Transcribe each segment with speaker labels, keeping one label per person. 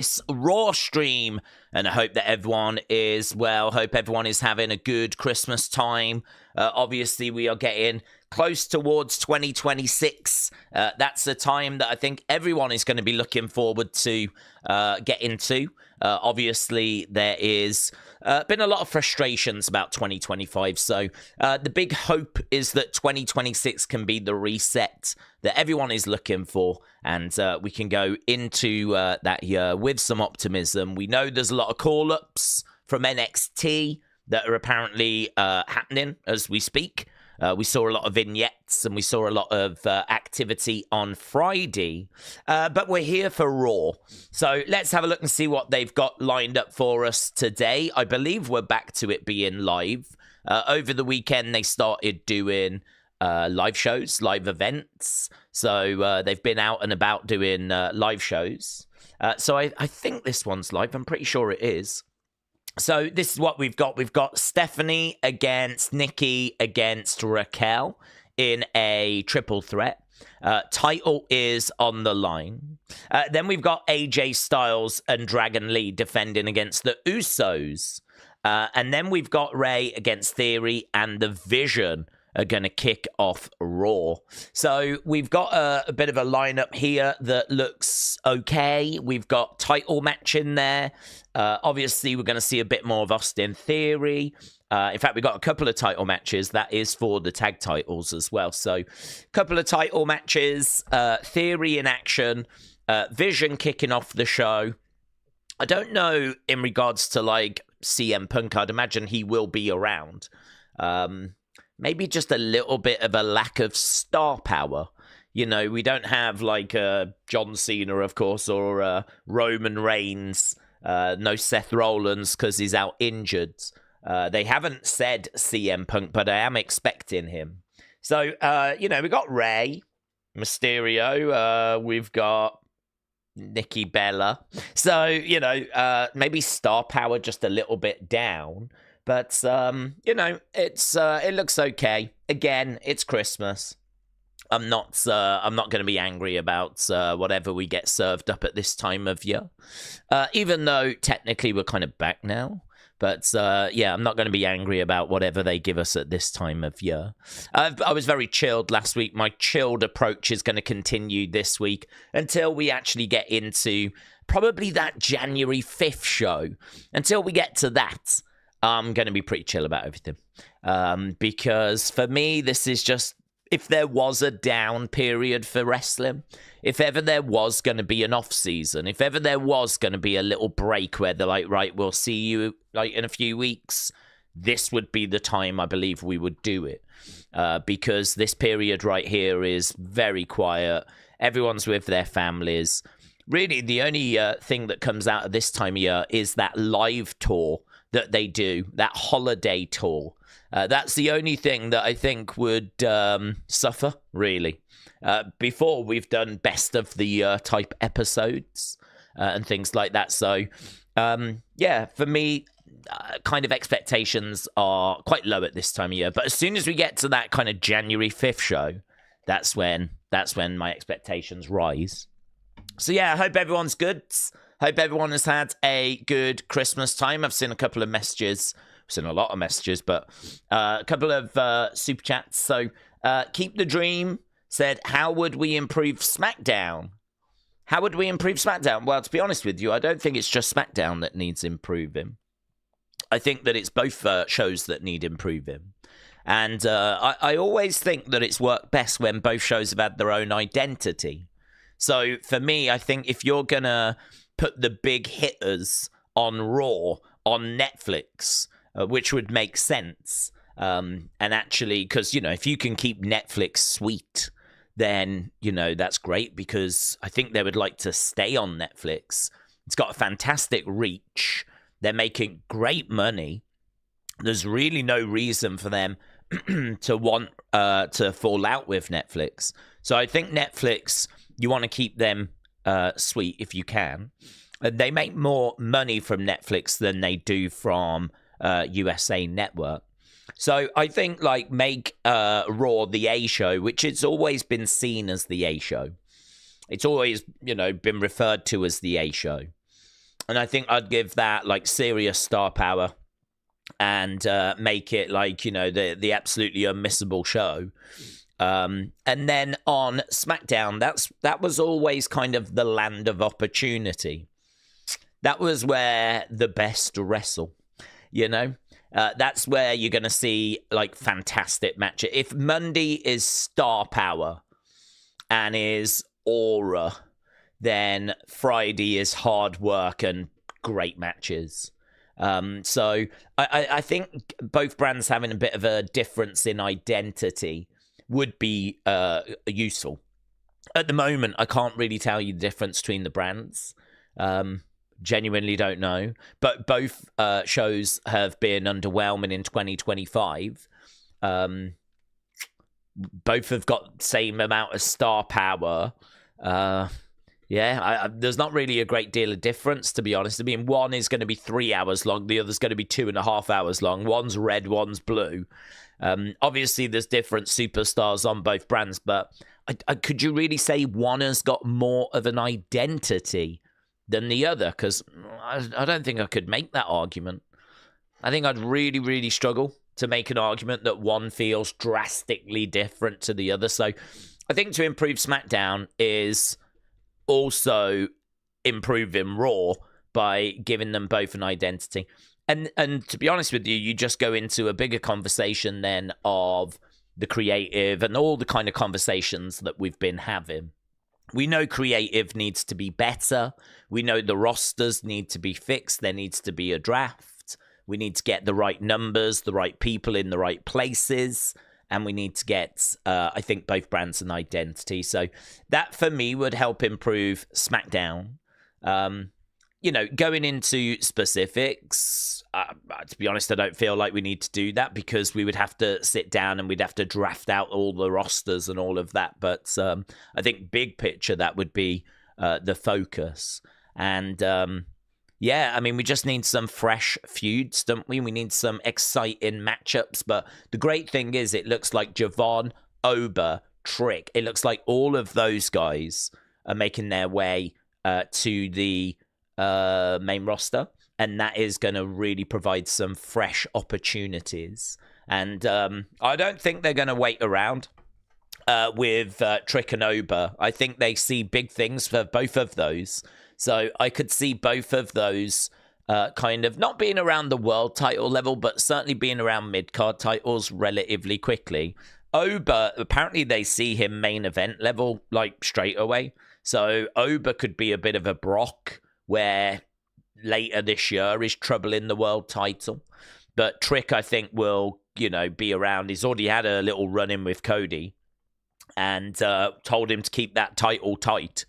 Speaker 1: this Raw stream, and I hope that everyone is well. Hope everyone is having a good Christmas time. Obviously, we are getting close towards 2026. That's the time that I think everyone is going to be looking forward to get into. Obviously, there is been a lot of frustrations about 2025. So the big hope is that 2026 can be the reset that everyone is looking for. And we can go into that year with some optimism. We know there's a lot of call-ups from NXT that are apparently happening as we speak. We saw a lot of vignettes and we saw a lot of activity on Friday. But we're here for Raw. So let's have a look and see what they've got lined up for us today. I believe we're back to it being live. Over the weekend, they started doing live shows, live events. So they've been out and about doing live shows. So I think this one's live. I'm pretty sure it is. So this is what we've got. We've got Stephanie against Nikki against Raquel in a triple threat. Title is on the line. Then we've got AJ Styles and Dragon Lee defending against the Usos. And then we've got Rey against Theory and The Vision are going to kick off Raw. So we've got a bit of a lineup here that looks okay. We've got title match in there. Obviously, we're going to see a bit more of Austin Theory. In fact, we've got a couple of title matches. That is for the tag titles as well. So a couple of title matches. Theory in action. Vision kicking off the show. I don't know in regards to like CM Punk. I'd imagine he will be around. Maybe just a little bit of a lack of star power. You know, we don't have like John Cena, of course, or Roman Reigns. No Seth Rollins because he's out injured. They haven't said CM Punk, but I am expecting him. So, you know, we got Rey Mysterio. We've got Nikki Bella. So, you know, maybe star power just a little bit down. But, you know, it looks okay. Again, it's Christmas. I'm not going to be angry about whatever we get served up at this time of year. Even though technically we're kind of back now. But, yeah, I'm not going to be angry about whatever they give us at this time of year. I was very chilled last week. My chilled approach is going to continue this week until we actually get into probably that January 5th show. Until we get to that, I'm going to be pretty chill about everything. Because for me, this is just, if there was a down period for wrestling, if ever there was going to be an off season, if ever there was going to be a little break where they're like, right, we'll see you like in a few weeks, this would be the time I believe we would do it. Because this period right here is very quiet. Everyone's with their families. Really, the only thing that comes out of this time of year is that live tour that they do, that holiday tour. That's the only thing that I think would suffer, really. Before, we've done best of the year type episodes and things like that. So, yeah, for me, kind of expectations are quite low at this time of year. But as soon as we get to that kind of January 5th show, that's when my expectations rise. So, yeah, I hope everyone's good. Hope everyone has had a good Christmas time. I've seen a couple of messages. I've seen a lot of messages, but a couple of super chats. So, Keep the Dream said, how would we improve SmackDown? How would we improve SmackDown? Well, to be honest with you, I don't think it's just SmackDown that needs improving. I think that it's both shows that need improving. And I always think that it's worked best when both shows have had their own identity. So, for me, I think if you're going to put the big hitters on Raw, on Netflix, which would make sense. And actually, because, you know, if you can keep Netflix sweet, then, you know, that's great because I think they would like to stay on Netflix. It's got a fantastic reach. They're making great money. There's really no reason for them to want to fall out with Netflix. So I think Netflix, you want to keep them sweet if you can. They make more money from Netflix than they do from USA Network. So I think, like, make Raw the A show, which it's always been seen as the A show. It's always, you know, been referred to as the A show. And I think I'd give that like serious star power and make it like, you know, the absolutely unmissable show. And then on SmackDown, that was always kind of the land of opportunity. That was where the best wrestle, you know? That's where you're going to see, like, fantastic matches. If Monday is star power and is aura, then Friday is hard work and great matches. So I think both brands having a bit of a difference in identity would be useful. At the moment, I can't really tell you the difference between the brands. Genuinely don't know. But both shows have been underwhelming in 2025. Both have got same amount of star power. There's not really a great deal of difference, to be honest. I mean, one is going to be 3 hours long. The other's going to be 2.5 hours long. One's red, one's blue. Obviously, there's different superstars on both brands, but could you really say one has got more of an identity than the other? Because I don't think I could make that argument. I think I'd really, really struggle to make an argument that one feels drastically different to the other. So I think to improve SmackDown is also improving Raw by giving them both an identity. And to be honest with you, you just go into a bigger conversation then of the creative and all the kind of conversations that we've been having. We know creative needs to be better. We know the rosters need to be fixed. There needs to be a draft. We need to get the right numbers, the right people in the right places. And we need to get, I think, both brands an identity. So that, for me, would help improve SmackDown. You know, going into specifics, to be honest, I don't feel like we need to do that because we would have to sit down and we'd have to draft out all the rosters and all of that. But I think big picture, that would be the focus. And I mean, we just need some fresh feuds, don't we? We need some exciting matchups. But the great thing is it looks like Javon, Oba, Trick. It looks like all of those guys are making their way to the main roster, and that is going to really provide some fresh opportunities. And I don't think they're going to wait around with Trick and Oba. I think they see big things for both of those. So I could see both of those kind of not being around the world title level, but certainly being around mid-card titles relatively quickly. Oba, apparently they see him main event level, like, straight away. So Oba could be a bit of a Brock, where later this year is trouble in the world title. But Trick, I think, will, you know, be around. He's already had a little run-in with Cody and told him to keep that title tight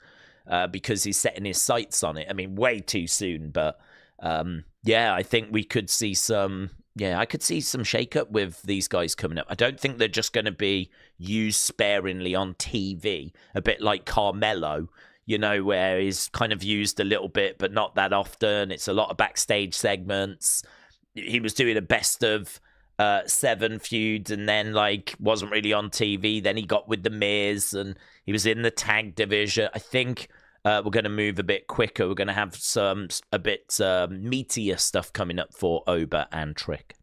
Speaker 1: because he's setting his sights on it. I mean, way too soon. But, I think we could see some... Yeah, I could see some shake-up with these guys coming up. I don't think they're just going to be used sparingly on TV, a bit like Carmelo, you know, where he's kind of used a little bit, but not that often. It's a lot of backstage segments. He was doing a best of 7 feuds and then, like, wasn't really on TV. Then he got with The Miz and he was in the tag division. I think we're going to move a bit quicker. We're going to have a bit meatier stuff coming up for Oba and Trick.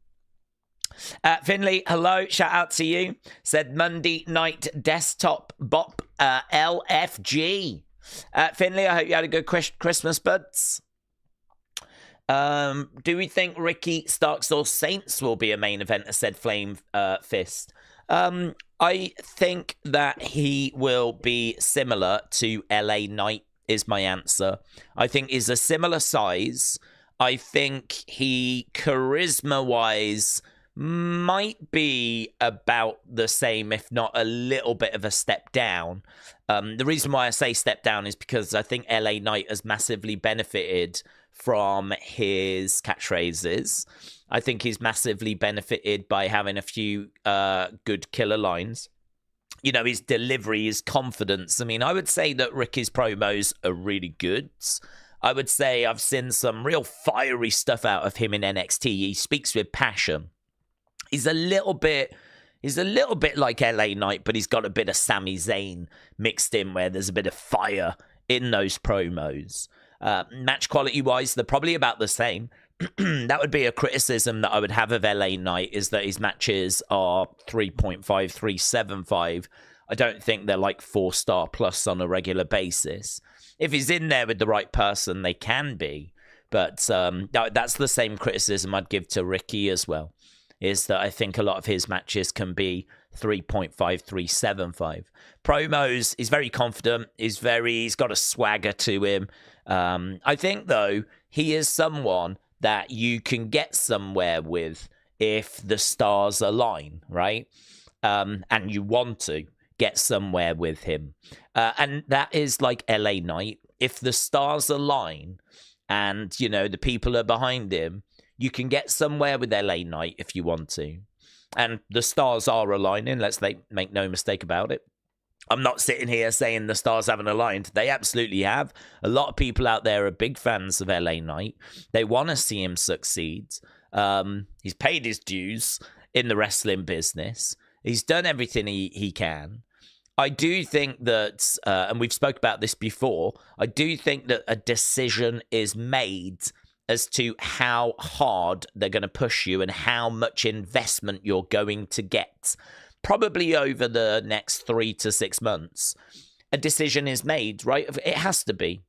Speaker 1: Finley, hello, shout out to you. Said Monday Night Desktop Bop LFG. Finley, I hope you had a good Christmas, buds. Do we think Ricky Starks or Saints will be a main eventer, said Flame Fist? I think that he will be similar to LA Knight, is my answer. I think he's a similar size. I think he, charisma-wise, might be about the same, if not a little bit of a step down. The reason why I say step down is because I think LA Knight has massively benefited from his catchphrases. I think he's massively benefited by having a few good killer lines. You know, his delivery, his confidence. I mean, I would say that Ricky's promos are really good. I would say I've seen some real fiery stuff out of him in NXT. He speaks with passion. He's a little bit like LA Knight, but he's got a bit of Sami Zayn mixed in where there's a bit of fire in those promos. Match quality-wise, they're probably about the same. That would be a criticism that I would have of LA Knight, is that his matches are 3.5, 3.75. I don't think they're like 4-star plus on a regular basis. If he's in there with the right person, they can be. But that's the same criticism I'd give to Ricky as well, is that I think a lot of his matches can be 3.5, 3.75. Promos, he's very confident. He's got a swagger to him. I think, though, he is someone that you can get somewhere with if the stars align, right? And you want to get somewhere with him. And that is like LA Knight. If the stars align and, you know, the people are behind him, you can get somewhere with LA Knight if you want to. And the stars are aligning. Let's make no mistake about it. I'm not sitting here saying the stars haven't aligned. They absolutely have. A lot of people out there are big fans of LA Knight. They want to see him succeed. He's paid his dues in the wrestling business. He's done everything he can. I do think that, and we've spoke about this before, I do think that a decision is made as to how hard they're going to push you and how much investment you're going to get. Probably over the next 3 to 6 months, a decision is made, right? It has to be.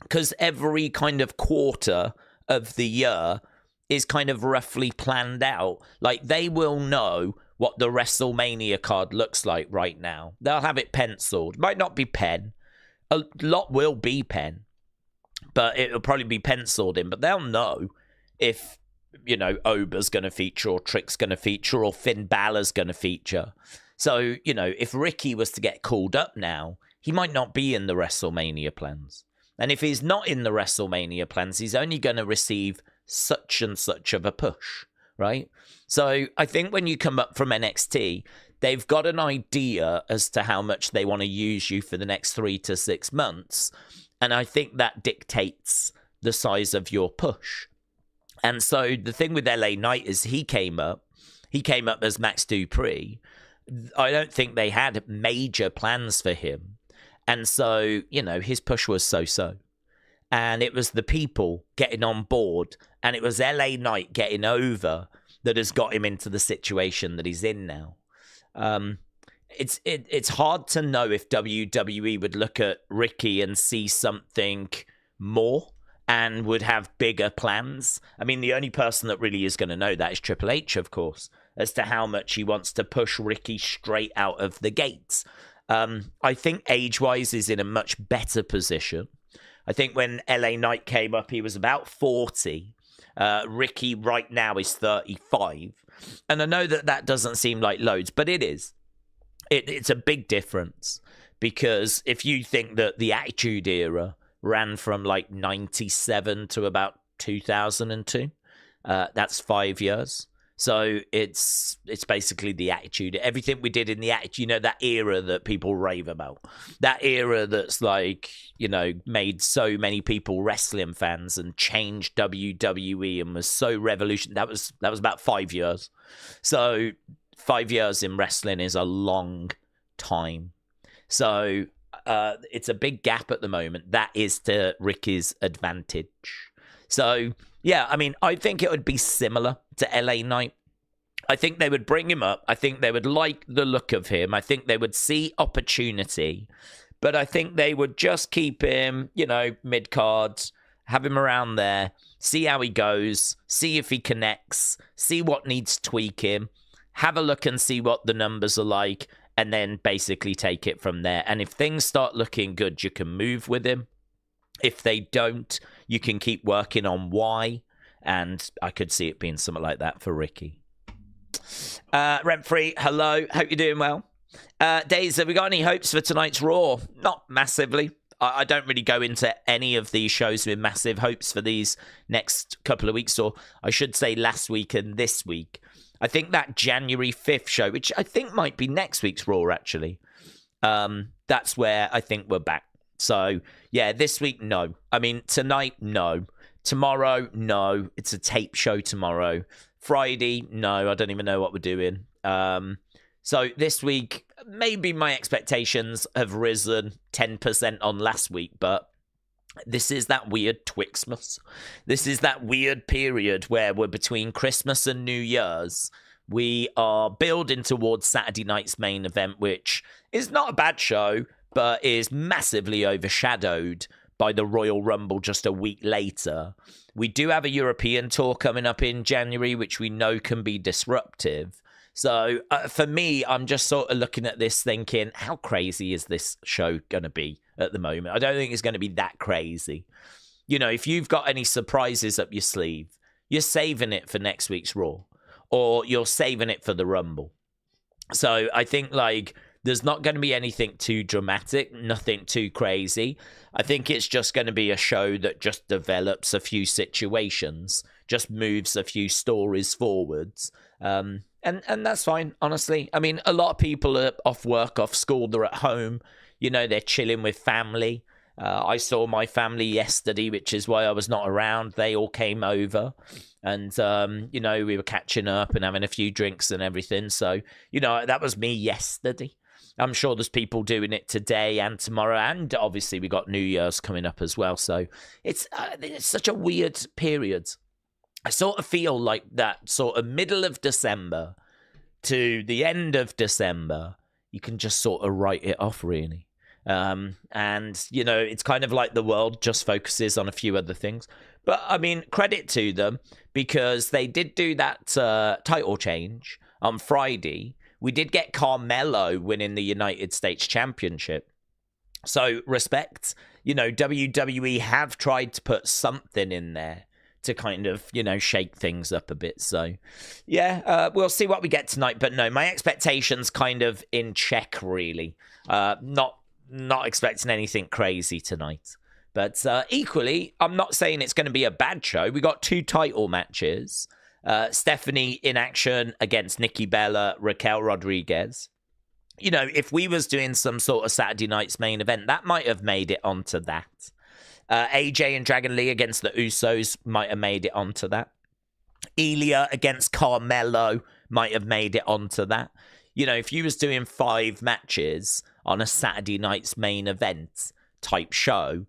Speaker 1: Because every kind of quarter of the year is kind of roughly planned out. Like, they will know what the WrestleMania card looks like right now. They'll have it penciled. Might not be pen. A lot will be pen. But it'll probably be penciled in. But they'll know if, you know, Ober's going to feature, or Trick's going to feature, or Finn Balor's going to feature. So, you know, if Ricky was to get called up now, he might not be in the WrestleMania plans. And if he's not in the WrestleMania plans, he's only going to receive such and such of a push, right? So I think when you come up from NXT, they've got an idea as to how much they want to use you for the next 3 to 6 months. And I think that dictates the size of your push. And so the thing with LA Knight is he came up as Max Dupree. I don't think they had major plans for him. And so, you know, his push was so-so. And it was the people getting on board, and it was LA Knight getting over that has got him into the situation that he's in now. It's hard to know if WWE would look at Ricky and see something more and would have bigger plans. I mean, the only person that really is going to know that is Triple H, of course, as to how much he wants to push Ricky straight out of the gates. I think age-wise is in a much better position. I think when LA Knight came up, he was about 40. Ricky right now is 35. And I know that doesn't seem like loads, but it is. It's a big difference, because if you think that the Attitude Era ran from like 97 to about 2002, that's 5 years. So it's basically the Attitude. Everything we did in the Attitude, you know, that era that people rave about. That era that's like, you know, made so many people wrestling fans and changed WWE and was so revolutionary. That was about 5 years. So 5 years in wrestling is a long time. So it's a big gap at the moment. That is to Ricky's advantage. So, yeah, I mean, I think it would be similar to LA Knight. I think they would bring him up. I think they would like the look of him. I think they would see opportunity. But I think they would just keep him, you know, mid-cards, have him around there, see how he goes, see if he connects, see what needs tweaking, have a look and see what the numbers are like, and then basically take it from there. And if things start looking good, you can move with him. If they don't, you can keep working on why. And I could see it being something like that for Ricky. Rent-free, hello. Hope you're doing well. Daze, have we got any hopes for tonight's Raw? Not massively. I don't really go into any of these shows with massive hopes for these next couple of weeks, or I should say last week and this week. I think that January 5th show, which I think might be next week's Raw, actually, that's where I think we're back. So, yeah, this week, no. I mean, tonight, no. Tomorrow, no. It's a tape show tomorrow. Friday, no. I don't even know what we're doing. So this week, maybe my expectations have risen 10% on last week, but This is that weird Twixmas. This is that weird period where we're between Christmas and New Year's. We are building towards Saturday night's main event, which is not a bad show, but is massively overshadowed by the Royal Rumble just a week later. We do have a European tour coming up in January, which we know can be disruptive. So for me, I'm just sort of looking at this thinking, how crazy is this show going to be at the moment? I don't think it's going to be that crazy. You know, if you've got any surprises up your sleeve, you're saving it for next week's Raw, or you're saving it for the Rumble. So I think, like, there's not going to be anything too dramatic, nothing too crazy. I think it's just going to be a show that just develops a few situations, just moves a few stories forwards. And that's fine, honestly. I mean, a lot of people are off work, off school, they're at home. You know, they're chilling with family. I saw my family yesterday, which is why I was not around. They all came over. And, you know, we were catching up and having a few drinks and everything. So, you know, that was me yesterday. I'm sure there's people doing it today and tomorrow. And obviously we got New Year's coming up as well. So it's such a weird period. I sort of feel like that sort of middle of December to the end of December, you can just sort of write it off, really. And, you know, it's kind of like the world just focuses on a few other things. But, I mean, credit to them, because they did do that title change on Friday. We did get Carmelo winning the United States Championship. So, respect. You know, WWE have tried to put something in there to kind of, you know, shake things up a bit. So, yeah, we'll see what we get tonight. But no, my expectations kind of in check, really. Not expecting anything crazy tonight. But equally, I'm not saying it's going to be a bad show. We got 2 title matches. Stephanie in action against Nikki Bella, Raquel Rodriguez. You know, if we was doing some sort of Saturday night's main event, that might have made it onto that. AJ and Dragon Lee against the Usos might have made it onto that. Ilya against Carmelo might have made it onto that. You know, if you was doing 5 matches on a Saturday night's main event type show,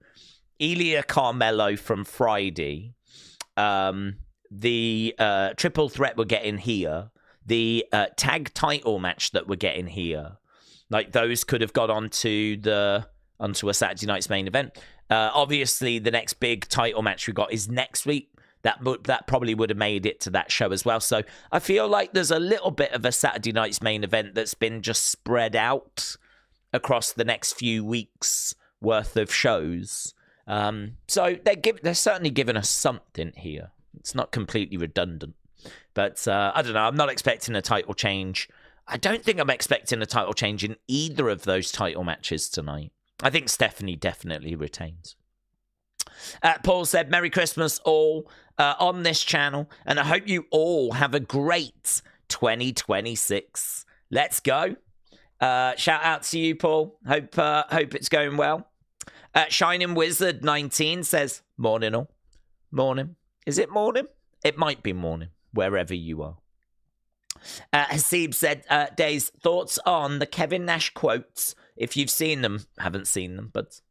Speaker 1: Ilya Carmelo from Friday, the triple threat we're getting here, the tag title match that we're getting here, like those could have got onto a Saturday night's main event. Obviously, the next big title match we got is next week. That probably would have made it to that show as well. So I feel like there's a little bit of a Saturday night's main event that's been just spread out across the next few weeks worth of shows. So they're certainly giving us something here. It's not completely redundant. But I don't know. I'm not expecting a title change. I don't think I'm expecting a title change in either of those title matches tonight. I think Stephanie definitely retains. Paul said, Merry Christmas all on this channel, and I hope you all have a great 2026. Let's go. Shout out to you, Paul. Hope it's going well. Shining Wizard 19 says, morning all. Morning. Is it morning? It might be morning, wherever you are. Hasib said, Daze, thoughts on the Kevin Nash quotes? If you've seen them, haven't seen them, but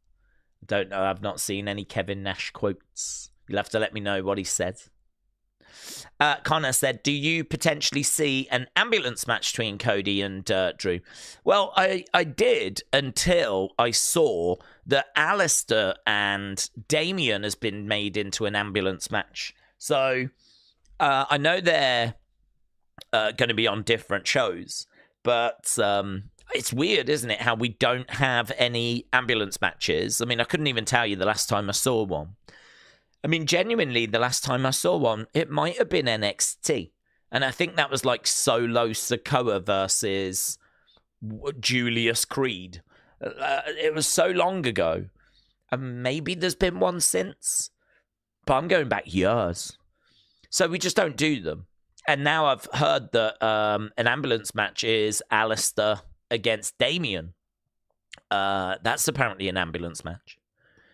Speaker 1: I don't know. I've not seen any Kevin Nash quotes. You'll have to let me know what he said. Connor said, do you potentially see an ambulance match between Cody and Drew? Well, I did until I saw that Alistair and Damien has been made into an ambulance match. So I know they're going to be on different shows, but it's weird, isn't it, how we don't have any ambulance matches? I mean, I couldn't even tell you the last time I saw one. I mean, genuinely, the last time I saw one, it might have been NXT. And I think that was like Solo Sikoa versus Julius Creed. It was so long ago. And maybe there's been one since. But I'm going back years. So we just don't do them. And now I've heard that an ambulance match is Alistair against Damien. That's apparently an ambulance match.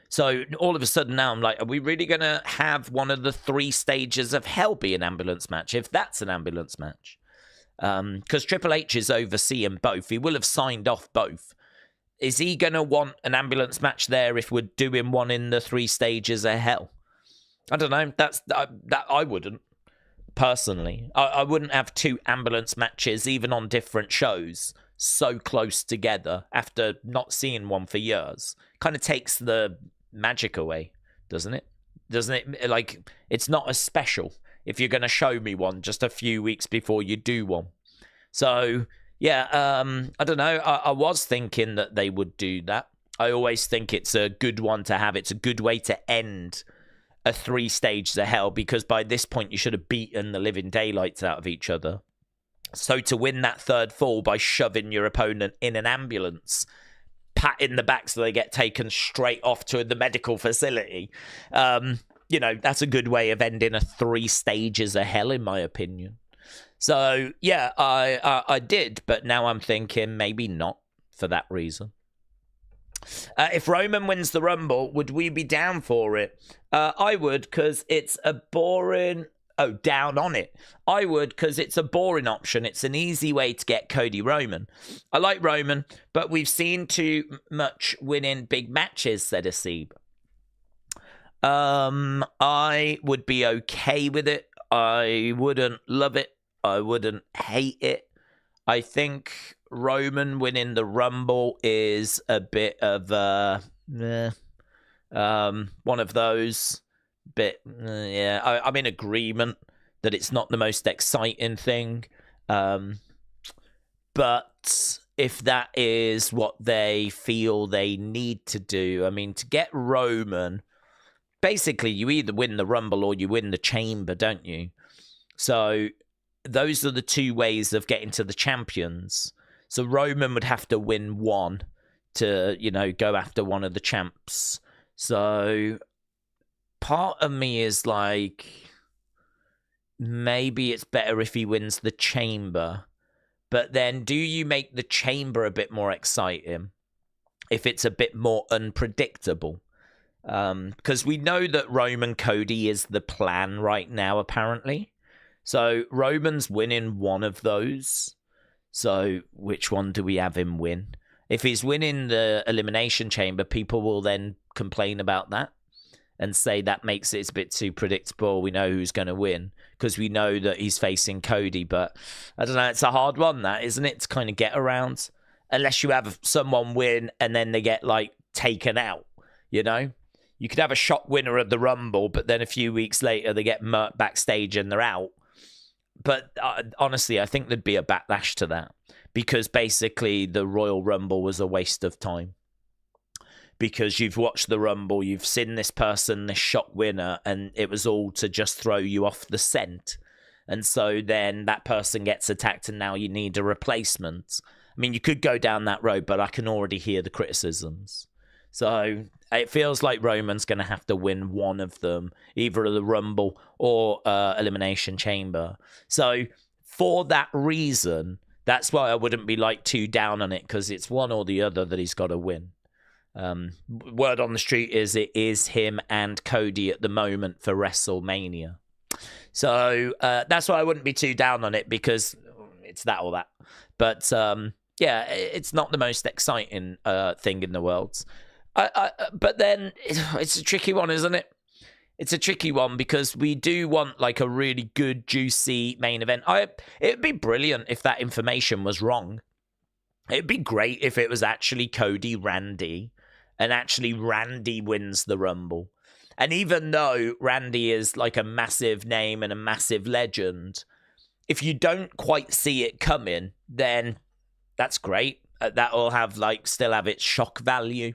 Speaker 1: So all of a sudden now I'm like, are we really going to have one of the 3 stages of hell be an ambulance match, if that's an ambulance match? Because Triple H is overseeing both. He will have signed off both. is he going to want an ambulance match there if we're doing one in the 3 stages of hell? I don't know. That I wouldn't. Personally, I wouldn't have 2 ambulance matches, even on different shows, so close together after not seeing one for years. Kind of takes the magic away, doesn't it? Doesn't it? Like, it's not as special if you're going to show me one just a few weeks before you do one. So, yeah, I don't know. I was thinking that they would do that. I always think it's a good one to have. It's a good way to end a 3 stages of hell, because by this point you should have beaten the living daylights out of each other. So to win that 3rd fall by shoving your opponent in an ambulance, pat in the back so they get taken straight off to the medical facility, that's a good way of ending a 3 stages of hell, in my opinion. So yeah, I did, but now I'm thinking maybe not for that reason. If Roman wins the Rumble, would we be down for it? I would, because it's a boring... Oh, down on it. I would, because it's a boring option. It's an easy way to get Cody Roman. I like Roman, but we've seen too much winning big matches, said Asib. I would be okay with it. I wouldn't love it. I wouldn't hate it. I think Roman winning the Rumble is a bit of one of those I'm in agreement that it's not the most exciting thing, but if that is what they feel they need to do, I mean, to get Roman, basically you either win the Rumble or you win the Chamber, don't you? So those are the 2 ways of getting to the champions. So Roman would have to win one to, go after one of the champs. So part of me is like, maybe it's better if he wins the Chamber. But then do you make the Chamber a bit more exciting if it's a bit more unpredictable? Because we know that Roman Cody is the plan right now, apparently. So Roman's winning one of those. So which one do we have him win? If he's winning the Elimination Chamber, people will then complain about that and say that makes it a bit too predictable. We know who's going to win because we know that he's facing Cody. But I don't know, it's a hard one, that, isn't it, to kind of get around? Unless you have someone win and then they get, taken out, You could have a shock winner of the Rumble, but then a few weeks later they get murked backstage and they're out. But honestly, I think there'd be a backlash to that because basically the Royal Rumble was a waste of time. Because you've watched the Rumble, you've seen this person, this shock winner, and it was all to just throw you off the scent. And so then that person gets attacked and now you need a replacement. I mean, you could go down that road, but I can already hear the criticisms. So it feels like Roman's going to have to win one of them, either the Rumble or Elimination Chamber. So for that reason, that's why I wouldn't be too down on it, because it's one or the other that he's got to win. Word on the street is it is him and Cody at the moment for WrestleMania. So that's why I wouldn't be too down on it, because it's that or that. But yeah, it's not the most exciting thing in the world. But then it's a tricky one, isn't it? It's a tricky one because we do want a really good, juicy main event. It'd be brilliant if that information was wrong. It'd be great if it was actually Cody Randy, and actually Randy wins the Rumble. And even though Randy is a massive name and a massive legend, if you don't quite see it coming, then that's great. That will have still have its shock value.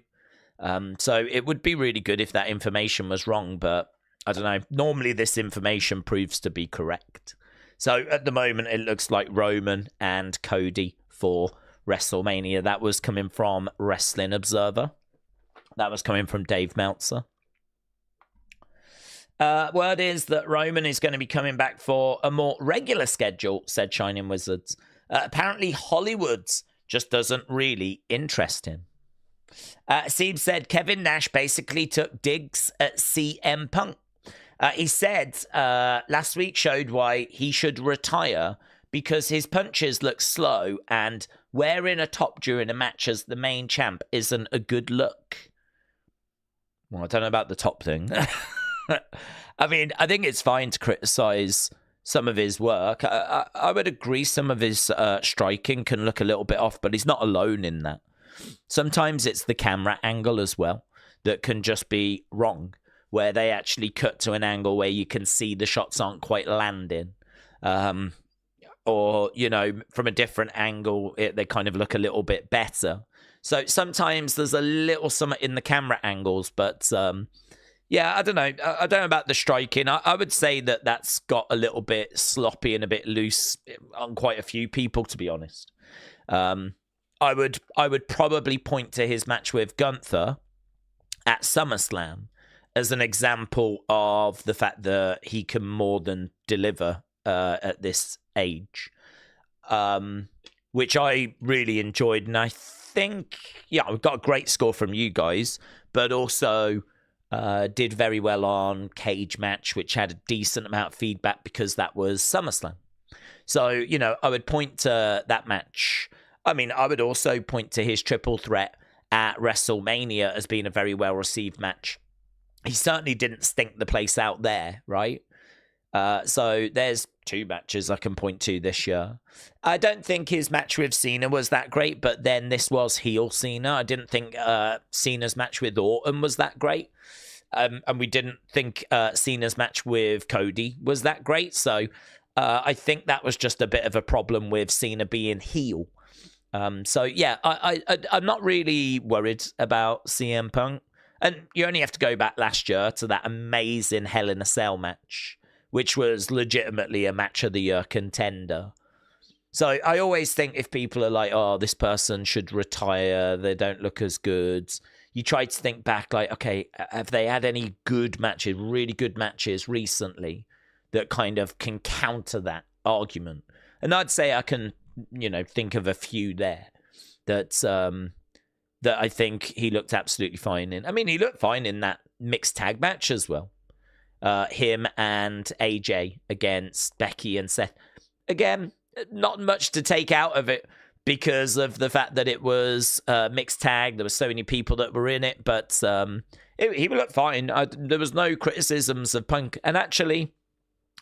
Speaker 1: So it would be really good if that information was wrong, but I don't know. Normally this information proves to be correct. So at the moment it looks like Roman and Cody for WrestleMania. That was coming from Wrestling Observer. That was coming from Dave Meltzer. Word is that Roman is going to be coming back for a more regular schedule, said Shining Wizards. Apparently Hollywood just doesn't really interest him. Seeb said Kevin Nash basically took digs at CM Punk. He said last week showed why he should retire because his punches look slow and wearing a top during a match as the main champ isn't a good look. Well, I don't know about the top thing. I mean, I think it's fine to criticize some of his work. I would agree some of his striking can look a little bit off, but he's not alone in that. Sometimes it's the camera angle as well that can just be wrong, where they actually cut to an angle where you can see the shots aren't quite landing. Or, you know, from a different angle, they kind of look a little bit better. So sometimes there's a little something in the camera angles, but yeah, I don't know. I don't know about the striking. I would say that that's got a little bit sloppy and a bit loose on quite a few people, to be honest. I would probably point to his match with Gunther at SummerSlam as an example of the fact that he can more than deliver at this age, which I really enjoyed. And I think, yeah, I got a great score from you guys, but also did very well on Cage Match, which had a decent amount of feedback because that was SummerSlam. So, you know, I would point to that match. I mean, I would also point to his triple threat at WrestleMania as being a very well-received match. He certainly didn't stink the place out there, right? So there's 2 matches I can point to this year. I don't think his match with Cena was that great, but then this was heel Cena. I didn't think Cena's match with Orton was that great. And we didn't think Cena's match with Cody was that great. So I think that was just a bit of a problem with Cena being heel. So yeah, I'm not really worried about CM Punk. And you only have to go back last year to that amazing Hell in a Cell match, which was legitimately a match of the year contender. So I always think if people are like, oh, this person should retire, they don't look as good, you try to think back like, okay, have they had any good matches, really good matches recently that kind of can counter that argument? And I'd say I can, you know, think of a few there that I think he looked absolutely fine in. I mean, he looked fine in that mixed tag match as well. Him and AJ against Becky and Seth. Again, not much to take out of it because of the fact that it was mixed tag. There were so many people that were in it, but he looked fine. There was no criticisms of Punk, and actually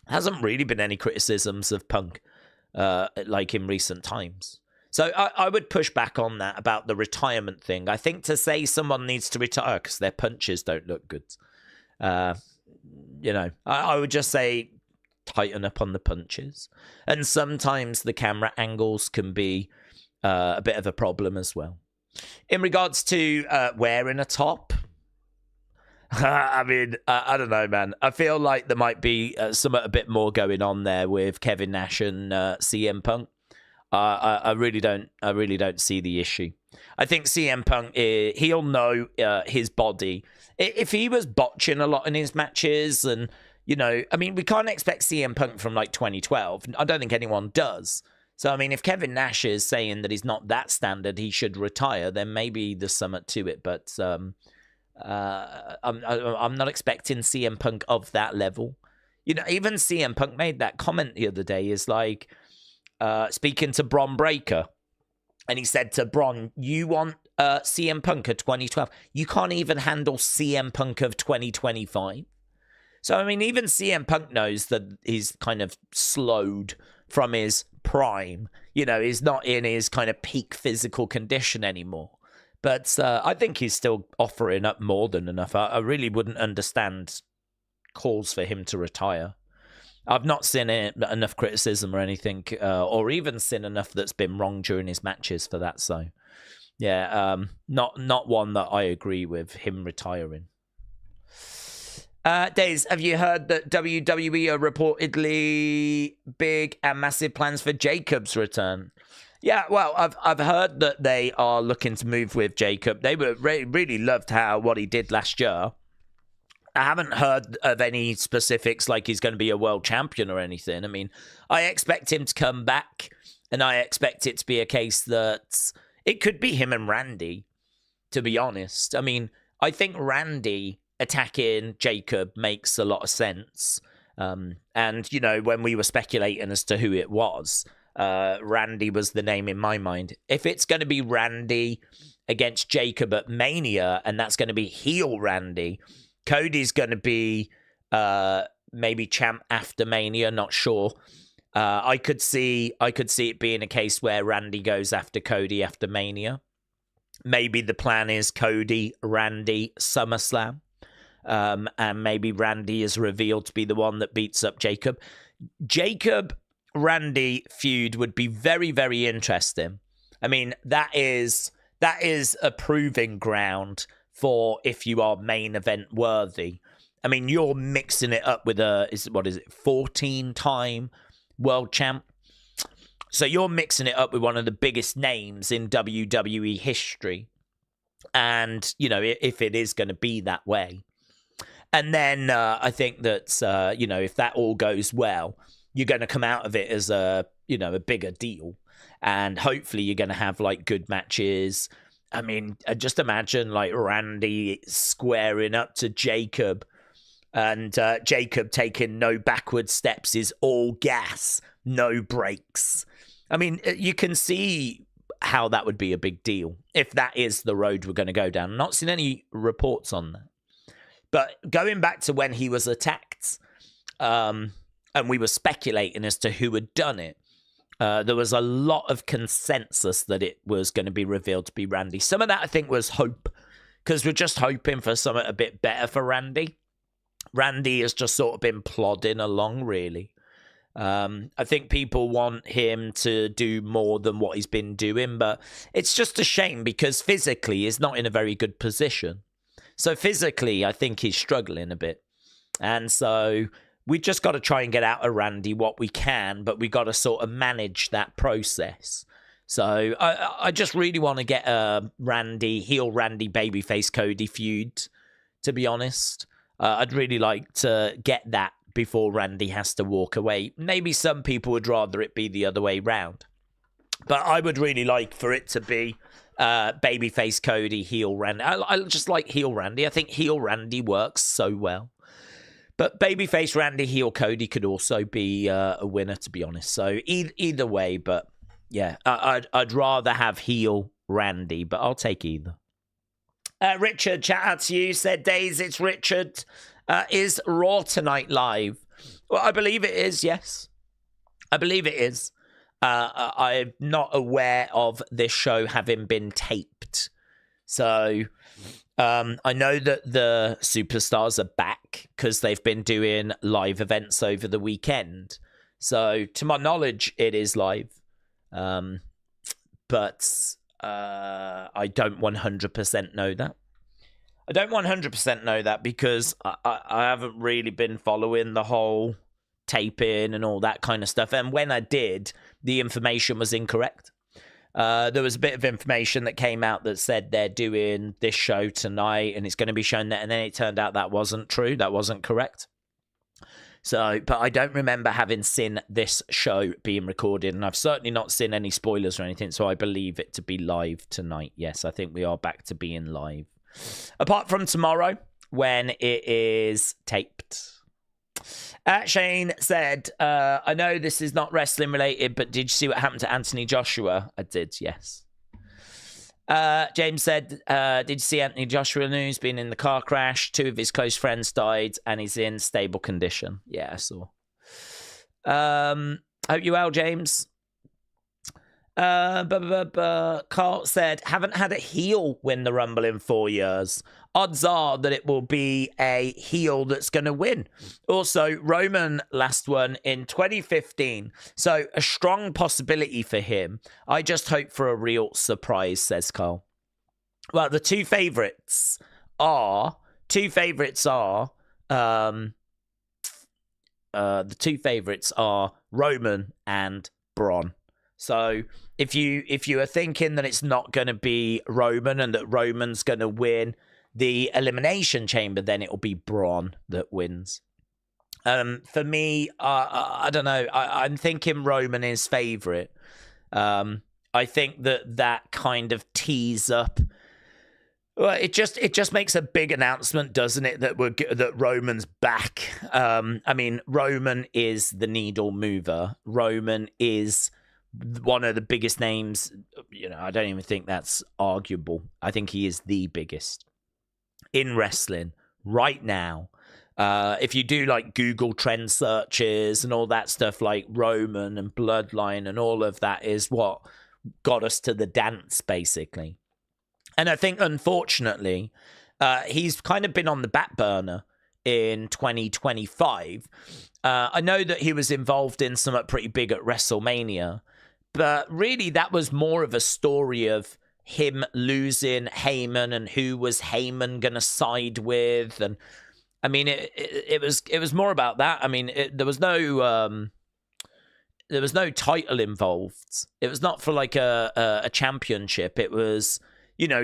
Speaker 1: hasn't really been any criticisms of Punk like in recent times. So I would push back on that about the retirement thing. I think to say someone needs to retire because their punches don't look good, you know, I would just say tighten up on the punches. And sometimes the camera angles can be a bit of a problem as well. In regards to wearing a top, I mean, I don't know, man. I feel like there might be something a bit more going on there with Kevin Nash and CM Punk. I really don't see the issue. I think CM Punk, he'll know his body. If he was botching a lot in his matches, and, you know, I mean, we can't expect CM Punk from like 2012. I don't think anyone does. So, I mean, if Kevin Nash is saying that he's not that standard, he should retire, then maybe there's something to it. But I'm not expecting CM Punk of that level. You know, even CM Punk made that comment the other day, is like, speaking to Bron Breakker, and he said to Bron, you want CM Punk of 2012. You can't even handle CM Punk of 2025. So, I mean, even CM Punk knows that he's kind of slowed from his prime. You know, he's not in his kind of peak physical condition anymore. But I think he's still offering up more than enough. I really wouldn't understand calls for him to retire. I've not seen enough criticism or anything, or even seen enough that's been wrong during his matches for that. So, yeah, not one that I agree with him retiring. Daze, have you heard that WWE are reportedly big and massive plans for Jacob's return? Yeah, well, I've heard that they are looking to move with Jacob. They were really loved what he did last year. I haven't heard of any specifics like he's going to be a world champion or anything. I mean, I expect him to come back, and I expect it to be a case that it could be him and Randy, to be honest. I mean, I think Randy attacking Jacob makes a lot of sense. And, you know, when we were speculating as to who it was, Randy was the name in my mind. If it's going to be Randy against Jacob at Mania, and that's going to be heel Randy, Cody's going to be maybe champ after Mania, not sure. I could see it being a case where Randy goes after Cody after Mania. Maybe the plan is Cody, Randy, SummerSlam. And maybe Randy is revealed to be the one that beats up Jacob. Jacob-Randy feud would be very, very interesting. I mean, that is a proving ground for if you are main event worthy. I mean, you're mixing it up with 14-time world champ. So you're mixing it up with one of the biggest names in WWE history. And, you know, if it is going to be that way. And then I think that, you know, if that all goes well, you're going to come out of it as a bigger deal. And hopefully you're going to have, like, good matches. I mean, just imagine, like, Randy squaring up to Jacob. And Jacob taking no backward steps, is all gas, no brakes. I mean, you can see how that would be a big deal if that is the road we're going to go down. I'm not seen any reports on that. But going back to when he was attacked, and we were speculating as to who had done it, there was a lot of consensus that it was going to be revealed to be Randy. Some of that, I think, was hope, because we're just hoping for something a bit better for Randy. Randy has just sort of been plodding along, really. I think people want him to do more than what he's been doing, but it's just a shame because physically he's not in a very good position. So physically, I think he's struggling a bit. And so we just got to try and get out of Randy what we can, but we got to sort of manage that process. So I just really want to get a heel Randy, babyface Cody feud, to be honest. I'd really like to get that before Randy has to walk away. Maybe some people would rather it be the other way round. But I would really like for it to be babyface Cody, heel Randy. I just like heel Randy. I think heel Randy works so well. But babyface Randy, heel Cody could also be a winner, to be honest. So either way, but yeah, I'd rather have heel Randy, but I'll take either. Richard, chat out to you, said Daze, it's Richard. Is Raw tonight live? Well, I believe it is, yes. I believe it is. I'm not aware of this show having been taped. So I know that the superstars are back because they've been doing live events over the weekend. So to my knowledge, it is live. But I don't 100% know that. I don't 100% know that because I haven't really been following the whole taping and all that kind of stuff. And when I did, the information was incorrect. There was a bit of information that came out that said they're doing this show tonight and it's going to be shown that. And then it turned out that wasn't true. That wasn't correct. So, but I don't remember having seen this show being recorded. And I've certainly not seen any spoilers or anything. So I believe it to be live tonight. Yes, I think we are back to being live. Apart from tomorrow, when it is taped. Shane said, I know this is not wrestling related, but did you see what happened to Anthony Joshua? I did, yes. James said, did you see Anthony Joshua news? Been in the car crash. 2 of his close friends died, and he's in stable condition. Yeah, I saw. Hope you well, James. Carl said, haven't had a heel win the Rumble in 4 years. Odds are that it will be a heel that's going to win. Also, Roman last won in 2015. So a strong possibility for him. I just hope for a real surprise, says Carl. Well, the two favorites are Roman and Braun. So if you are thinking that it's not going to be Roman and that Roman's going to win the Elimination Chamber, then it'll be Braun that wins. For me, I don't know. I'm thinking Roman is favorite. I think that kind of tees up. Well, it just makes a big announcement, doesn't it? That Roman's back. I mean, Roman is the needle mover. Roman is one of the biggest names. I don't even think that's arguable. I think he is the biggest in wrestling right now. If you do like Google trend searches and all that stuff, like Roman and Bloodline and all of that is what got us to the dance, basically. And I think, unfortunately, he's kind of been on the back burner in 2025. I know that he was involved in something pretty big at WrestleMania, but really that was more of a story of him losing Heyman and who was Heyman going to side with. And I mean, it was more about that. I mean, there was no title involved. It was not for like a championship. It was,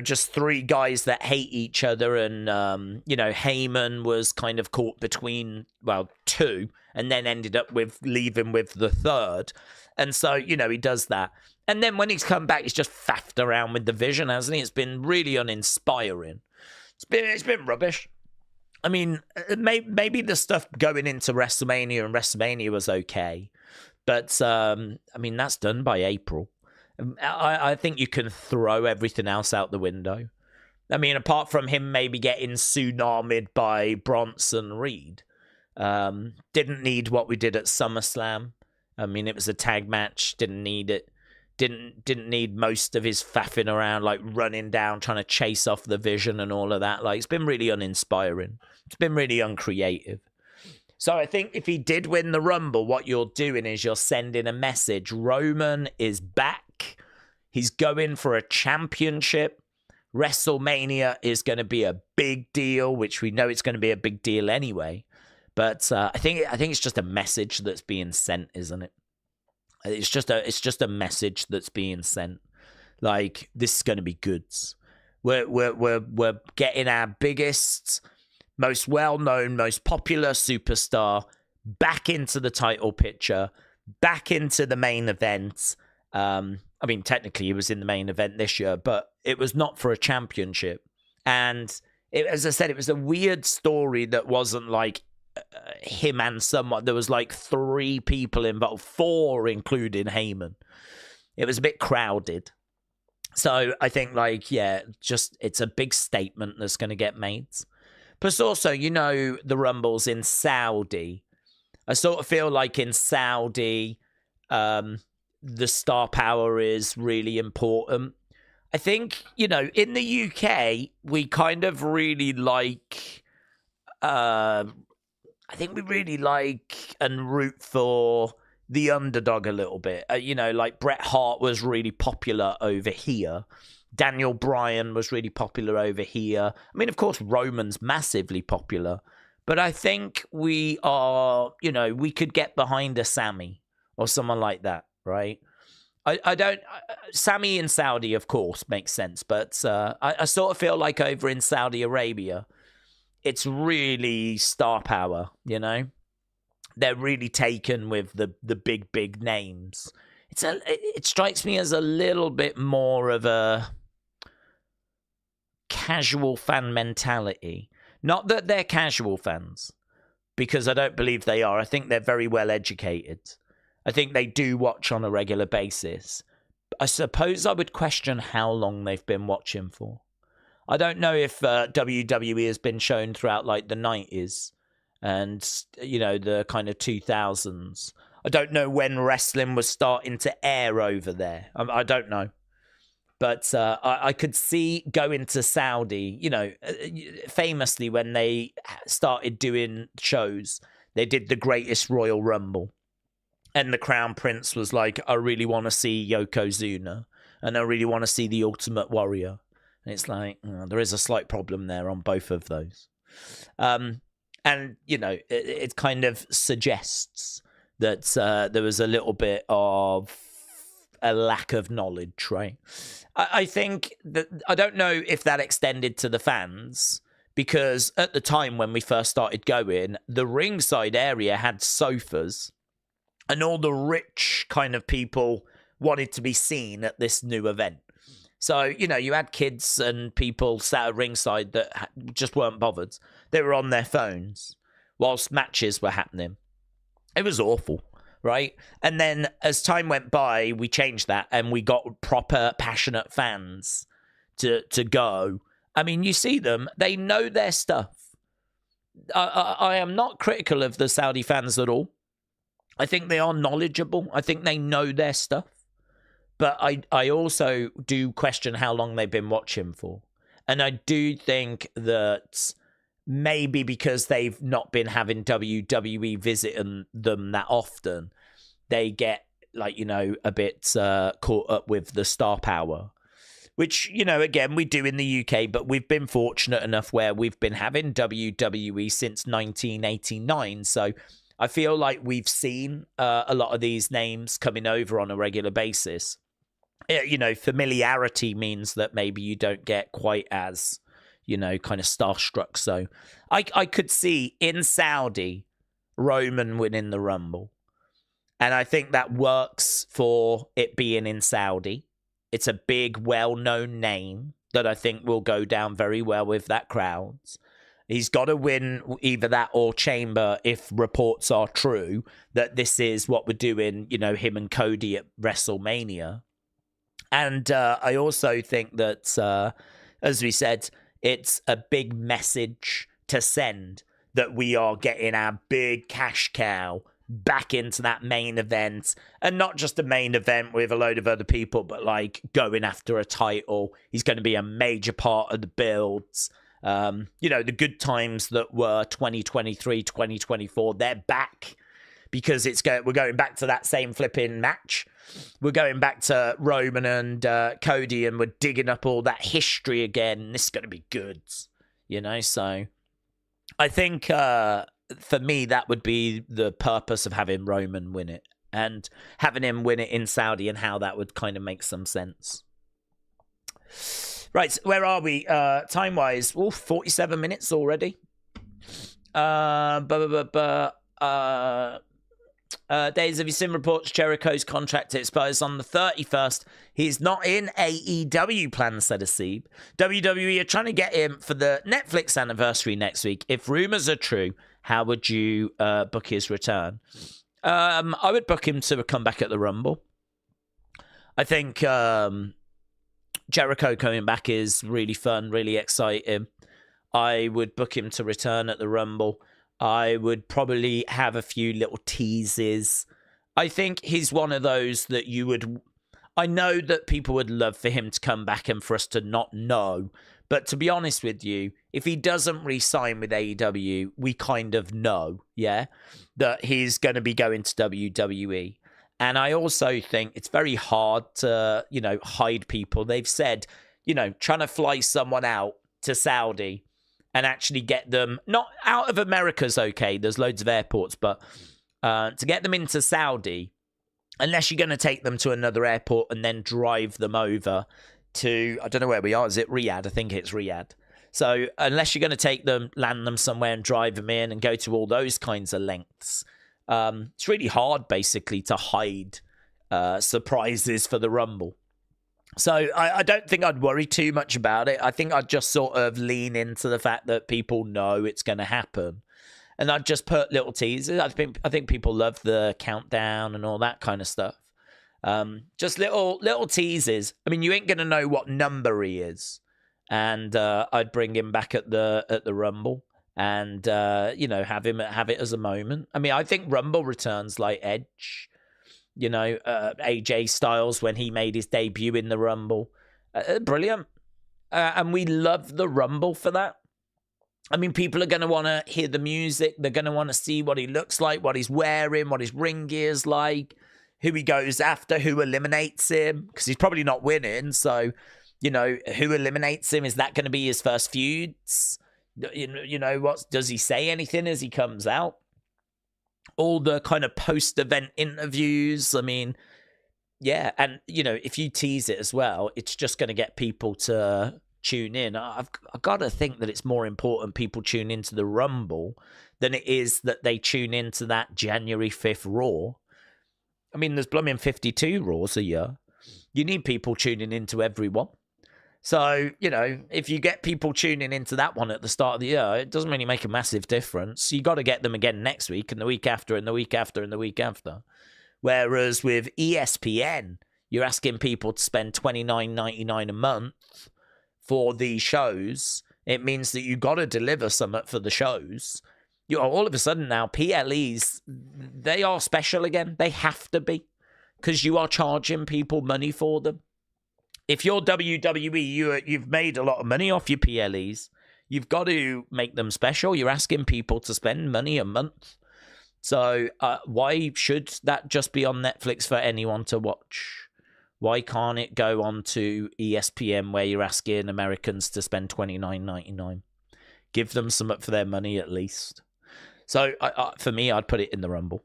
Speaker 1: just three guys that hate each other. And, Heyman was kind of caught between, two, and then ended up leaving with the third. And so, he does that. And then when he's come back, he's just faffed around with the vision, hasn't he? It's been really uninspiring. It's been rubbish. I mean, maybe the stuff going into WrestleMania and WrestleMania was okay. But, I mean, that's done by April. I think you can throw everything else out the window. I mean, apart from him maybe getting tsunamied by Bronson Reed. Didn't need what we did at SummerSlam. I mean, it was a tag match. Didn't need it. Didn't need most of his faffing around, like running down, trying to chase off the vision and all of that. Like, it's been really uninspiring. It's been really uncreative. So I think if he did win the Rumble, what you're doing is you're sending a message. Roman is back. He's going for a championship. WrestleMania is going to be a big deal, which we know it's going to be a big deal anyway. But I think it's just a message that's being sent, isn't it? It's just a message that's being sent. Like, this is going to be goods. We're getting our biggest, most well-known, most popular superstar back into the title picture, back into the main event. I mean, technically, he was in the main event this year, but it was not for a championship. And as I said, it was a weird story that wasn't like him and someone. There was like 3 people involved, 4 including Heyman. It was a bit crowded. So I think, like, it's a big statement that's going to get made. Plus also, the Rumbles in Saudi. I sort of feel like in Saudi, the star power is really important. I think, in the UK, we kind of really like... I think we really like and root for the underdog a little bit. Like Bret Hart was really popular over here. Daniel Bryan was really popular over here. I mean, of course, Roman's massively popular. But I think we are, we could get behind a Sammy or someone like that, right? I don't... Sammy in Saudi, of course, makes sense. But I sort of feel like over in Saudi Arabia... it's really star power, They're really taken with the big names. It strikes me as a little bit more of a casual fan mentality. Not that they're casual fans, because I don't believe they are. I think they're very well educated. I think they do watch on a regular basis. I suppose I would question how long they've been watching for. I don't know if WWE has been shown throughout like the 90s and, the kind of 2000s. I don't know when wrestling was starting to air over there. I don't know. But I could see going to Saudi, famously when they started doing shows, they did the Greatest Royal Rumble. And the Crown Prince was like, I really want to see Yokozuna. And I really want to see the Ultimate Warrior. And it's like, there is a slight problem there on both of those. And, it kind of suggests that there was a little bit of a lack of knowledge, right? I think that, I don't know if that extended to the fans, because at the time when we first started going, the ringside area had sofas, and all the rich kind of people wanted to be seen at this new event. So, you had kids and people sat at ringside that just weren't bothered. They were on their phones whilst matches were happening. It was awful. right? And then as time went by, we changed that and we got proper passionate fans to go. I mean, you see them, they know their stuff. I am not critical of the Saudi fans at all. I think they are knowledgeable. I think they know their stuff. But I also do question how long they've been watching for. And I do think that maybe because they've not been having WWE visiting them that often, they get, like, you know, a bit caught up with the star power. Which, you know, again, we do in the UK, but we've been fortunate enough where we've been having WWE since 1989. So I feel like we've seen a lot of these names coming over on a regular basis. You know, familiarity means that maybe you don't get quite as, you know, kind of starstruck. So I could see in Saudi, Roman winning the Rumble. And I think that works for it being in Saudi. It's a big, well-known name that I think will go down very well with that crowd. He's got to win either that or Chamber if reports are true that this is what we're doing, you know, him and Cody at WrestleMania. And I also think that, as we said, it's a big message to send that we are getting our big cash cow back into that main event, and not just a main event with a load of other people, but like going after a title. He's going to be a major part of the builds. You know, the good times that were 2023, 2024, they're back because we're going back to that same flipping match. We're going back to Roman and Cody, and we're digging up all that history again. This is going to be good, you know? So I think for me, that would be the purpose of having Roman win it and having him win it in Saudi, and how that would kind of make some sense. Right, where are we time-wise? 47 minutes already. Days, have you seen reports Jericho's contract expires on the 31st? He's not in AEW plans, said Asib. WWE are trying to get him for the Netflix anniversary next week. If rumors are true, how would you book his return? I would book him to come back at the Rumble. I think Jericho coming back is really fun, really exciting. I would book him to return at the Rumble. I would probably have a few little teases. I think he's one of those that you would... I know that people would love for him to come back and for us to not know. But to be honest with you, if he doesn't re-sign with AEW, we kind of know, yeah, that he's going to be going to WWE. And I also think it's very hard to, you know, hide people. They've said, you know, trying to fly someone out to Saudi and actually get them, not out of America's okay, there's loads of airports, but to get them into Saudi, unless you're going to take them to another airport and then drive them over to, I don't know where we are, is it Riyadh? I think it's Riyadh. So unless you're going to take them, land them somewhere and drive them in and go to all those kinds of lengths, it's really hard basically to hide surprises for the Rumble. So I don't think I'd worry too much about it. I think I'd just sort of lean into the fact that people know it's going to happen. And I'd just put little teasers. I think people love the countdown and all that kind of stuff. Just little teases. I mean, you ain't going to know what number he is. And I'd bring him back at the Rumble and, you know, have it as a moment. I mean, I think Rumble returns like Edge. You know, AJ Styles when he made his debut in the Rumble. Brilliant. And we love the Rumble for that. I mean, people are going to want to hear the music. They're going to want to see what he looks like, what he's wearing, what his ring gear's like, who he goes after, who eliminates him, because he's probably not winning. So, you know, who eliminates him? Is that going to be his first feuds? You know, does he say anything as he comes out? All the kind of post-event interviews. I mean, yeah. And, you know, if you tease it as well, it's just going to get people to tune in. I've got to think that it's more important people tune into the Rumble than it is that they tune into that January 5th Raw. I mean, there's blooming 52 Raws a year. You need people tuning into everyone. So, if you get people tuning into that one at the start of the year, it doesn't really make a massive difference. You got to get them again next week and the week after and the week after and the week after. Whereas with ESPN, you're asking people to spend $29.99 a month for these shows. It means that you got to deliver something for the shows. All of a sudden now, PLEs, they are special again. They have to be, because you are charging people money for them. If you're WWE, you've made a lot of money off your PLEs. You've got to make them special. You're asking people to spend money a month. So why should that just be on Netflix for anyone to watch? Why can't it go on to ESPN where you're asking Americans to spend $29.99? Give them some up for their money at least. So for me, I'd put it in the Rumble.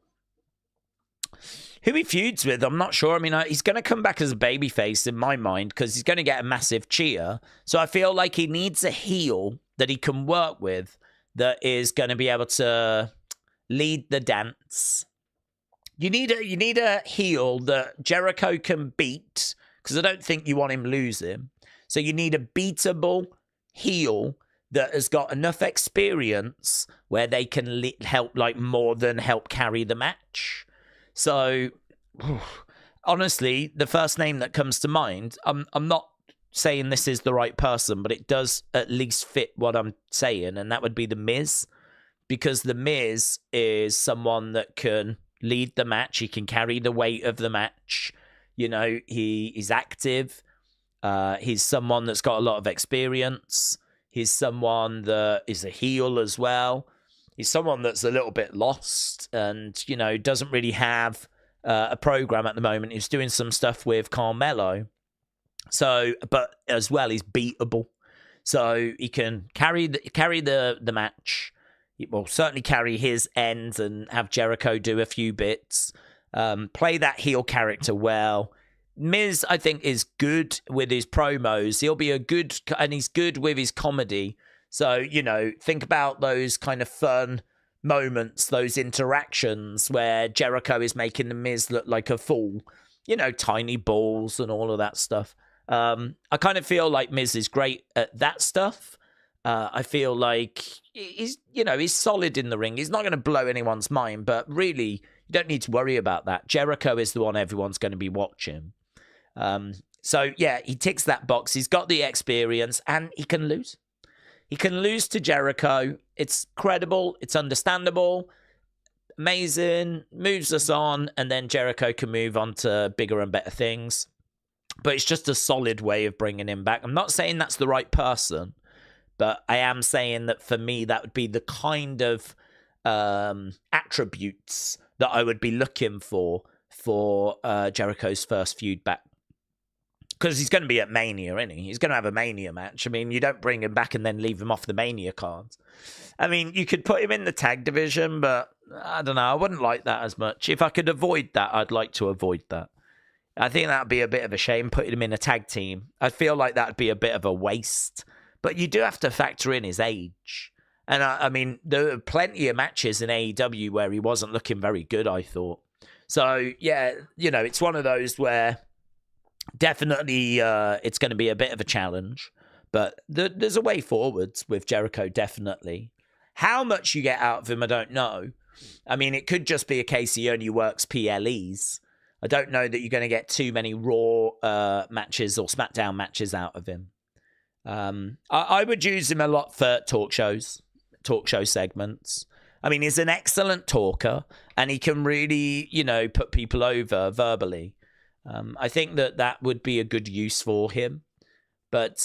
Speaker 1: Who he feuds with, I'm not sure. I mean, he's going to come back as a babyface in my mind because he's going to get a massive cheer. So I feel like he needs a heel that he can work with that is going to be able to lead the dance. You need a heel that Jericho can beat, because I don't think you want him losing. So you need a beatable heel that has got enough experience where they can help, like, more than help carry the match. So, honestly, the first name that comes to mind, I'm not saying this is the right person, but it does at least fit what I'm saying, and that would be The Miz, because The Miz is someone that can lead the match. He can carry the weight of the match. He's active. He's someone that's got a lot of experience. He's someone that is a heel as well. He's someone that's a little bit lost and, doesn't really have a program at the moment. He's doing some stuff with Carmelo. So, but as well, he's beatable. So he can carry the match. He will certainly carry his end and have Jericho do a few bits. Play that heel character well. Miz, I think, is good with his promos. And he's good with his comedy. So, think about those kind of fun moments, those interactions where Jericho is making the Miz look like a fool. Tiny balls and all of that stuff. I kind of feel like Miz is great at that stuff. I feel like he's solid in the ring. He's not going to blow anyone's mind, but really, you don't need to worry about that. Jericho is the one everyone's going to be watching. So, yeah, he ticks that box. He's got the experience, and he can lose. He can lose to Jericho. It's credible. It's understandable. Amazing. Moves us on, and then Jericho can move on to bigger and better things. But it's just a solid way of bringing him back. I'm not saying that's the right person, but I am saying that for me, that would be the kind of attributes that I would be looking for Jericho's first feud back. Because he's going to be at Mania, isn't he? He's going to have a Mania match. I mean, you don't bring him back and then leave him off the Mania cards. I mean, you could put him in the tag division, but I don't know. I wouldn't like that as much. If I could avoid that, I'd like to avoid that. I think that would be a bit of a shame, putting him in a tag team. I feel like that would be a bit of a waste. But you do have to factor in his age. And I mean, there are plenty of matches in AEW where he wasn't looking very good, I thought. So, yeah, it's one of those where definitely it's going to be a bit of a challenge. But there's a way forwards with Jericho, definitely. How much you get out of him, I don't know. I mean, it could just be a case he only works PLEs. I don't know that you're going to get too many Raw matches or SmackDown matches out of him. I would use him a lot for talk show segments. I mean, he's an excellent talker, and he can really, put people over verbally. I think that would be a good use for him. But,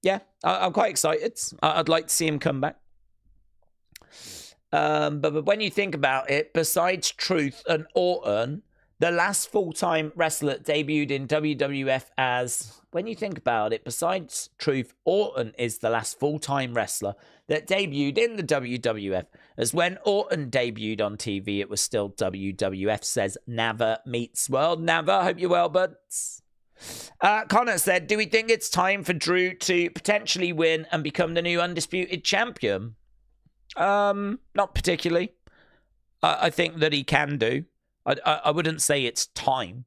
Speaker 1: yeah, I'm quite excited. I'd like to see him come back. But when you think about it, besides Truth and Orton, the last full-time wrestler debuted in WWF as, when you think about it, besides Truth, Orton is the last full-time wrestler that debuted in the WWF. As when Orton debuted on TV, it was still WWF, says Nava Meets World. Nava, hope you're well, buds. Connor said, do we think it's time for Drew to potentially win and become the new undisputed champion? Not particularly. I think that he can do. I wouldn't say it's time.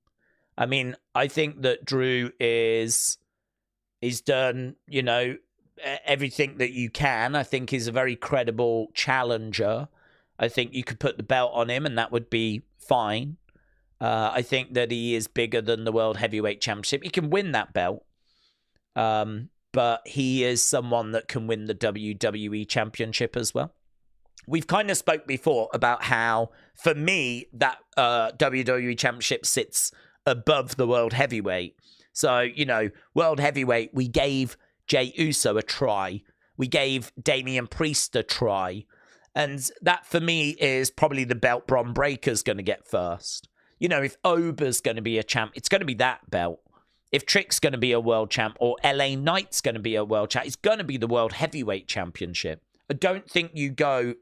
Speaker 1: I mean, I think that Drew is He's done, everything that you can. I think he's a very credible challenger. I think you could put the belt on him and that would be fine. I think that he is bigger than the World Heavyweight Championship. He can win that belt. But he is someone that can win the WWE Championship as well. We've kind of spoke before about how, for me, that WWE Championship sits above the World Heavyweight. So, World Heavyweight, we gave Jey Uso a try. We gave Damian Priest a try. And that, for me, is probably the belt Bron Breakker's going to get first. If Ober's going to be a champ, it's going to be that belt. If Trick's going to be a world champ or LA Knight's going to be a world champ, it's going to be the World Heavyweight Championship. I don't think you go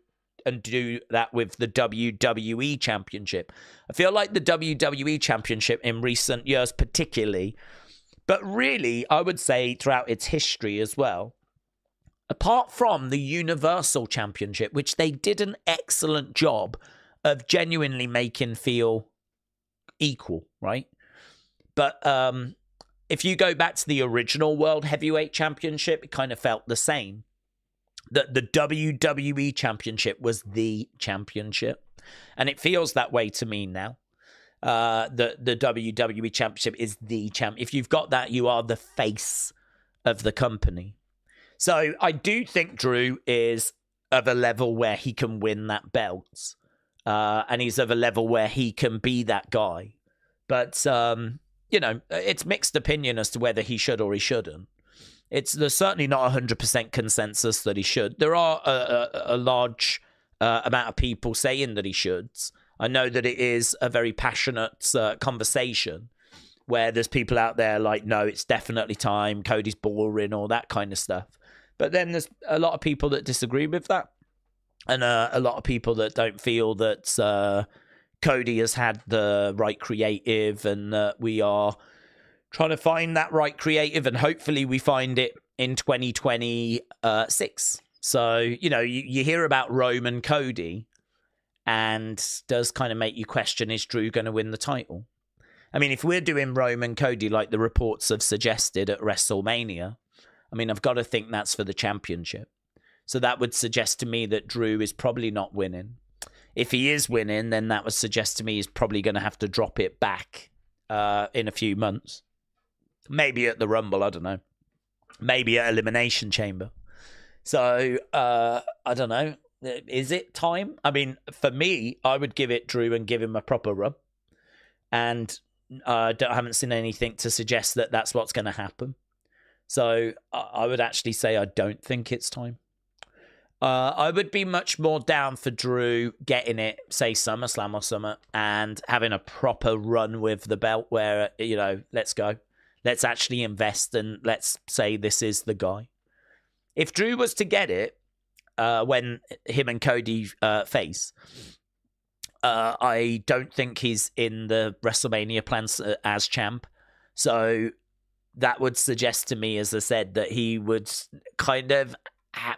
Speaker 1: and do that with the WWE Championship. I feel like the WWE Championship in recent years particularly, but really I would say throughout its history as well, apart from the Universal Championship, which they did an excellent job of genuinely making feel equal, right? But if you go back to the original World Heavyweight Championship, it kind of felt the same. That the WWE Championship was the championship. And it feels that way to me now. The WWE Championship is the champ. If you've got that, you are the face of the company. So I do think Drew is of a level where he can win that belt. And he's of a level where he can be that guy. But, it's mixed opinion as to whether he should or he shouldn't. There's certainly not 100% consensus that he should. There are a large amount of people saying that he should. I know that it is a very passionate conversation where there's people out there like, no, it's definitely time, Cody's boring, all that kind of stuff. But then there's a lot of people that disagree with that. And a lot of people that don't feel that Cody has had the right creative and that we are trying to find that right creative, and hopefully we find it in 2026. So, you hear about Roman Cody and does kind of make you question, is Drew going to win the title? I mean, if we're doing Roman Cody like the reports have suggested at WrestleMania, I mean, I've got to think that's for the championship. So that would suggest to me that Drew is probably not winning. If he is winning, then that would suggest to me he's probably going to have to drop it back in a few months. Maybe at the Rumble, I don't know. Maybe at Elimination Chamber. So, I don't know. Is it time? I mean, for me, I would give it Drew and give him a proper run. And I haven't seen anything to suggest that that's what's going to happen. So, I would actually say I don't think it's time. I would be much more down for Drew getting it, say SummerSlam or something, and having a proper run with the belt where, let's go. Let's actually invest and let's say this is the guy. If Drew was to get it when him and Cody face, I don't think he's in the WrestleMania plans as champ. So that would suggest to me, as I said, that he would kind of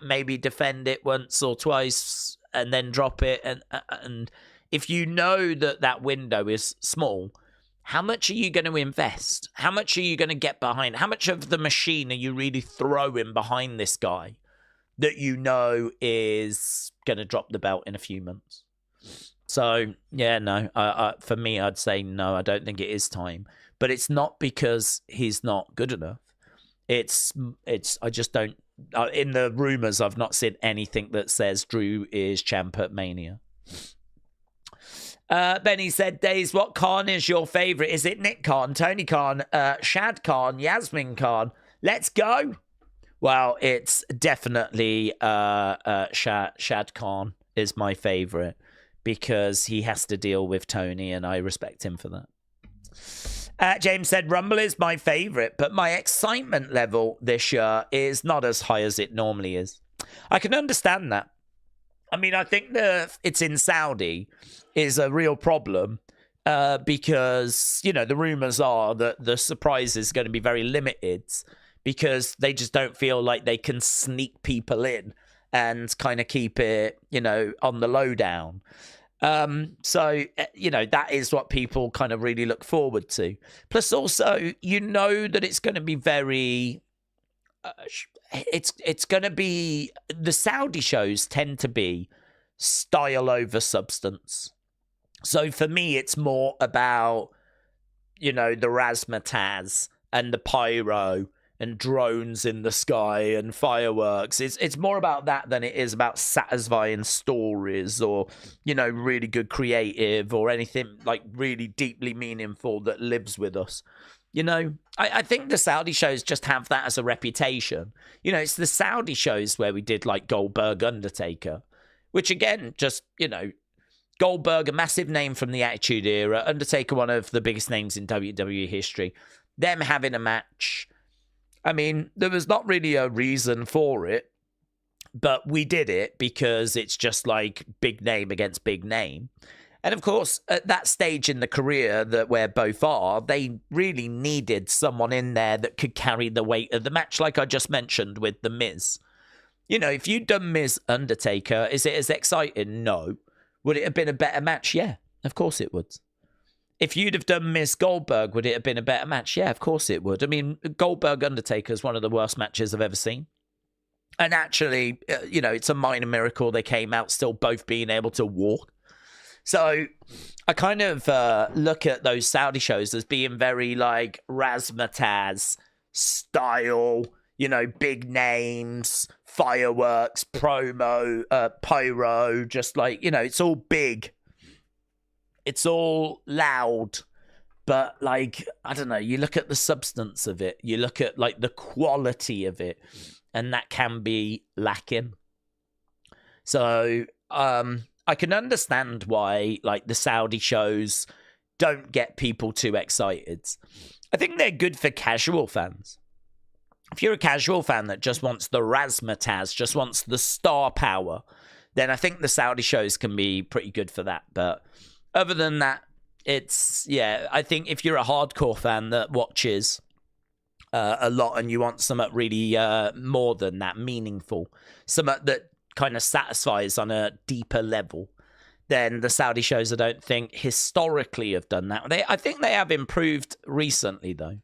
Speaker 1: maybe defend it once or twice and then drop it. And if you know that window is small, how much are you going to invest? How much are you going to get behind? How much of the machine are you really throwing behind this guy that you know is going to drop the belt in a few months? So, yeah, no. For me, I'd say no, I don't think it is time. But it's not because he's not good enough. I just don't. In the rumors, I've not seen anything that says Drew is champ at Mania. Benny said, Daze, what Khan is your favorite? Is it Nick Khan, Tony Khan, Shad Khan, Yasmin Khan? Let's go. Well, it's definitely Shad Khan is my favorite because he has to deal with Tony and I respect him for that. James said, Rumble is my favorite, but my excitement level this year is not as high as it normally is. I can understand that. I mean, I think it's in Saudi is a real problem because, the rumors are that the surprise is going to be very limited because they just don't feel like they can sneak people in and kind of keep it, on the lowdown. So, that is what people kind of really look forward to. Plus also, that it's going to be very it's going to be, the Saudi shows tend to be style over substance. So for me, it's more about, the razzmatazz and the pyro and drones in the sky and fireworks. It's more about that than it is about satisfying stories or, really good creative or anything like really deeply meaningful that lives with us. I think the Saudi shows just have that as a reputation. It's the Saudi shows where we did like Goldberg, Undertaker, which again, just, Goldberg, a massive name from the Attitude Era, Undertaker, one of the biggest names in WWE history, them having a match. I mean, there was not really a reason for it, but we did it because it's just like big name against big name. And of course, at that stage in the career where both are, they really needed someone in there that could carry the weight of the match, like I just mentioned with The Miz. If you'd done Miz Undertaker, is it as exciting? No. Would it have been a better match? Yeah, of course it would. If you'd have done Miz Goldberg, would it have been a better match? Yeah, of course it would. I mean, Goldberg Undertaker is one of the worst matches I've ever seen. And actually, it's a minor miracle they came out still both being able to walk. So I kind of look at those Saudi shows as being very like razzmatazz style, big names, fireworks, promo, pyro, just like, it's all big. It's all loud, but like, I don't know, you look at the substance of it, you look at like the quality of it, and that can be lacking. So I can understand why like the Saudi shows don't get people too excited. I think they're good for casual fans. If you're a casual fan that just wants the razzmatazz, just wants the star power, then I think the Saudi shows can be pretty good for that. But other than that, I think if you're a hardcore fan that watches a lot and you want something really more than that, meaningful, something that kind of satisfies on a deeper level, then the Saudi shows I don't think historically have done that. I think they have improved recently, though.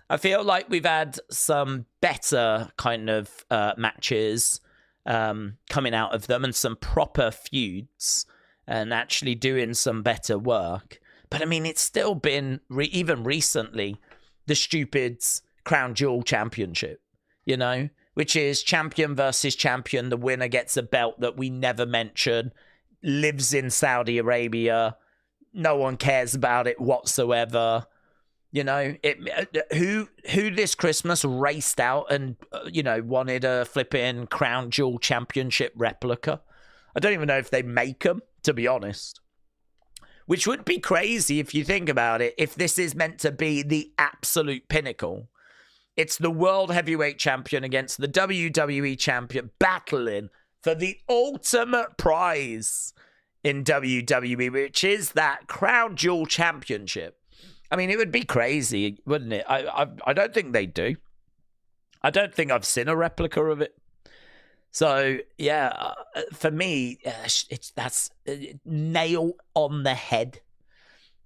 Speaker 1: I feel like we've had some better kind of matches coming out of them and some proper feuds and actually doing some better work. But I mean, it's still been, even recently, the stupid Crown Jewel Championship, which is champion versus champion. The winner gets a belt that we never mention, lives in Saudi Arabia. No one cares about it whatsoever. Who this Christmas raced out and, wanted a flipping Crown Jewel Championship replica? I don't even know if they make them, to be honest. Which would be crazy if you think about it, if this is meant to be the absolute pinnacle. It's the World Heavyweight Champion against the WWE Champion battling for the ultimate prize in WWE, which is that Crown Jewel Championship. I mean, it would be crazy, wouldn't it? I don't think they do. I don't think I've seen a replica of it. So, yeah, for me, that's nail on the head.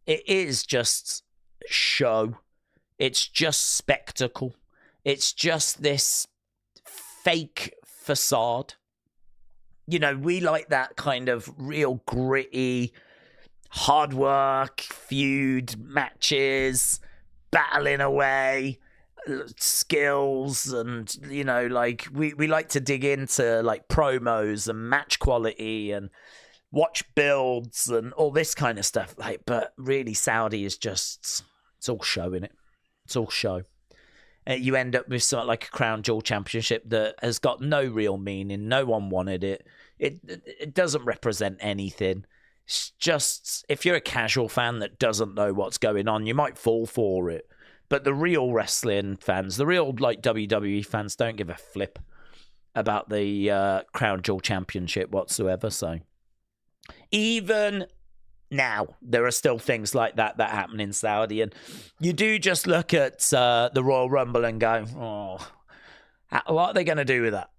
Speaker 1: It is just show. It's just spectacle. It's just this fake facade. We like that kind of real gritty, hard work, feud, matches, battling away, skills, and, we like to dig into, like, promos and match quality and watch builds and all this kind of stuff. Like, but really, Saudi is just, it's all show, innit? It's all show. You end up with something like a Crown Jewel Championship that has got no real meaning. No one wanted it. It doesn't represent anything. It's just, if you're a casual fan that doesn't know what's going on, you might fall for it. But the real wrestling fans, the real like WWE fans, don't give a flip about the Crown Jewel Championship whatsoever. So even now, there are still things like that happen in Saudi. And you do just look at the Royal Rumble and go, oh, what are they going to do with that?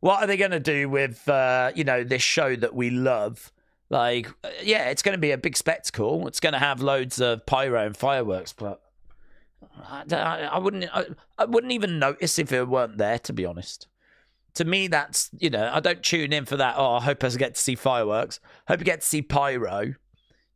Speaker 1: What are they going to do with, this show that we love? Like, yeah, it's going to be a big spectacle. It's going to have loads of pyro and fireworks, but I wouldn't even notice if it weren't there, to be honest. To me, that's, I don't tune in for that. Oh, I hope I get to see fireworks. Hope I get to see pyro.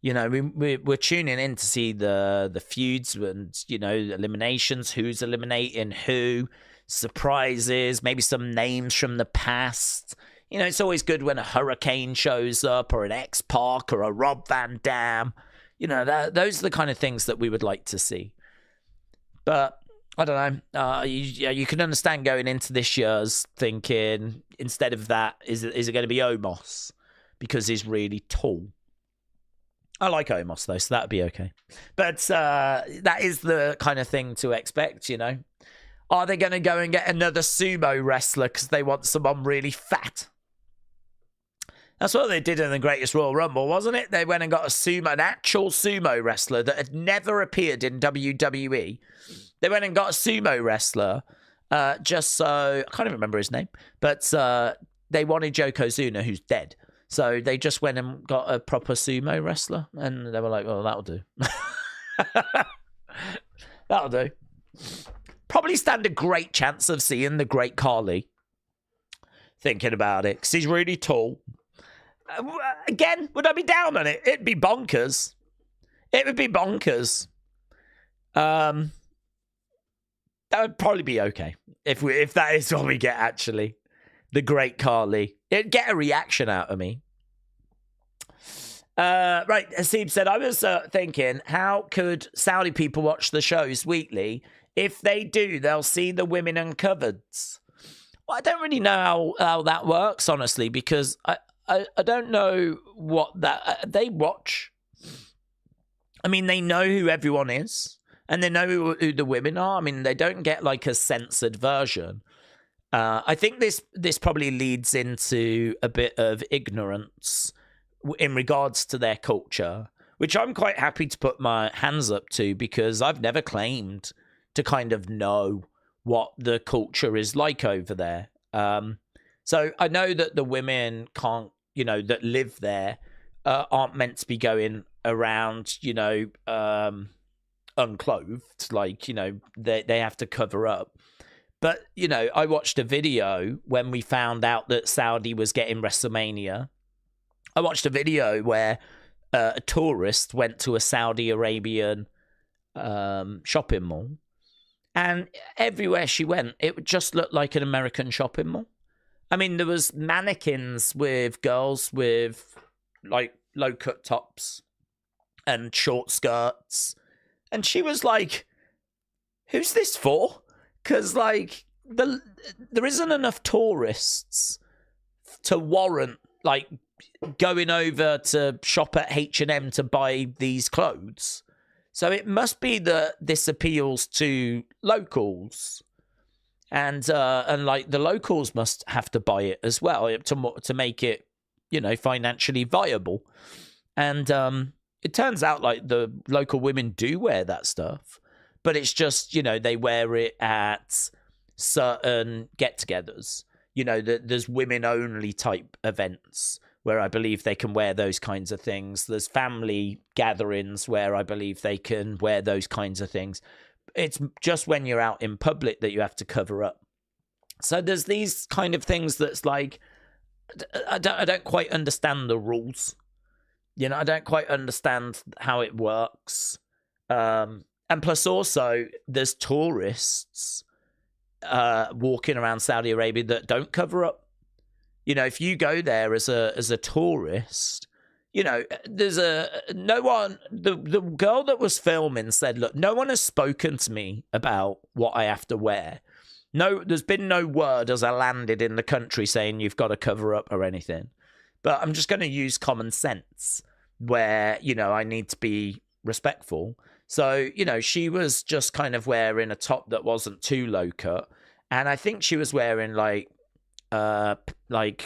Speaker 1: We're tuning in to see the feuds and, eliminations, who's eliminating who, surprises, maybe some names from the past. It's always good when a Hurricane shows up, or an X-Pac, or a Rob Van Dam. Those are the kind of things that we would like to see. But I don't know. You can understand going into this year's thinking, instead of that, is it going to be Omos? Because he's really tall. I like Omos, though, so that'd be okay. But that is the kind of thing to expect, Are they going to go and get another sumo wrestler because they want someone really fat? That's what they did in the Greatest Royal Rumble, wasn't it? They went and got an actual sumo wrestler that had never appeared in WWE. They went and got a sumo wrestler just so... I can't even remember his name. But they wanted Yokozuna, who's dead. So they just went and got a proper sumo wrestler. And they were like, well, that'll do. That'll do. Probably stand a great chance of seeing the Great Khali. Thinking about it. Because he's really tall. Again, would I be down on it? It'd be bonkers. It would be bonkers. That would probably be okay. If that is what we get, actually. The Great Khali. It'd get a reaction out of me. Right, Hasib said, I was thinking, how could Saudi people watch the shows weekly? If they do, they'll see the women uncovered. Well, I don't really know how that works, honestly, because I don't know what that... they watch. I mean, they know who everyone is, and they know who the women are. I mean, they don't get like a censored version. I think this probably leads into a bit of ignorance in regards to their culture, which I'm quite happy to put my hands up to, because I've never claimed to kind of know what the culture is like over there. So I know that the women can't, that live there aren't meant to be going around, unclothed, like, they have to cover up. But, I watched a video when we found out that Saudi was getting WrestleMania. I watched a video where a tourist went to a Saudi Arabian shopping mall. And everywhere she went, it just looked like an American shopping mall. I mean, there was mannequins with girls with, like, low-cut tops and short skirts. And she was like, who's this for? Because, like, there isn't enough tourists to warrant, like, going over to shop at H&M to buy these clothes. So it must be that this appeals to locals. And like, the locals must have to buy it as well to make it, financially viable. And it turns out, like, the local women do wear that stuff. But it's just, they wear it at certain get-togethers. There's women-only type events where I believe they can wear those kinds of things. There's family gatherings where I believe they can wear those kinds of things. It's just when you're out in public that you have to cover up. So there's these kind of things that's like, I don't quite understand the rules. I don't quite understand how it works. And plus also, there's tourists walking around Saudi Arabia that don't cover up. If you go there as a tourist, there's no one. The girl that was filming said, "Look, no one has spoken to me about what I have to wear. No, there's been no word as I landed in the country saying you've got to cover up or anything. But I'm just going to use common sense where I need to be respectful." So, she was just kind of wearing a top that wasn't too low cut. And I think she was wearing like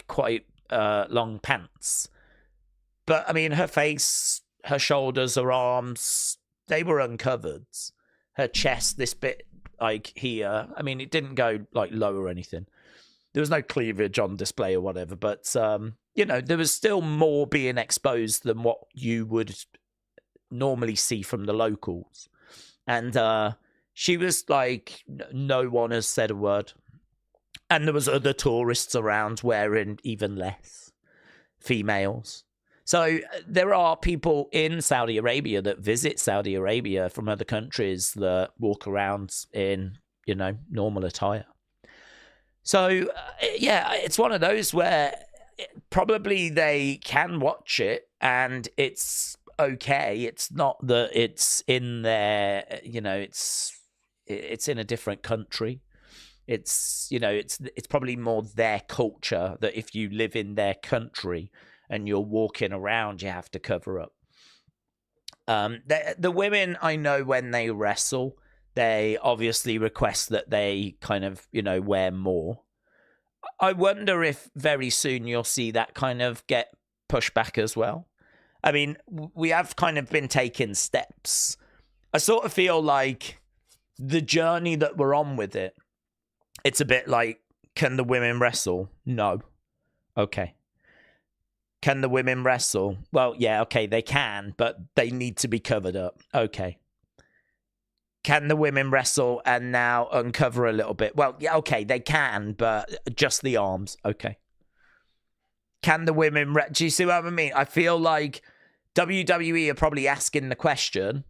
Speaker 1: quite long pants. But, I mean, her face, her shoulders, her arms, they were uncovered. Her chest, this bit, like, here. I mean, it didn't go, like, low or anything. There was no cleavage on display or whatever. But, there was still more being exposed than what you would normally see from the locals. And She was like, no one has said a word. And there was other tourists around wearing even less, females. So there are people in Saudi Arabia that visit Saudi Arabia from other countries that walk around in, normal attire. So, yeah, it's one of those where probably they can watch it and it's okay. It's not that it's in their, it's in a different country. It's probably more their culture that if you live in their country and you're walking around, you have to cover up. The women, I know when they wrestle, they obviously request that they kind of, wear more. I wonder if very soon you'll see that kind of get pushed back as well. I mean, we have kind of been taking steps. I sort of feel like the journey that we're on with it, it's a bit like, can the women wrestle? No. Okay. Can the women wrestle? Well, yeah, okay, they can, but they need to be covered up. Okay. Can the women wrestle and now uncover a little bit? Well, yeah, okay, they can, but just the arms. Okay. Can the women... Do you see what I mean? I feel like WWE are probably asking the question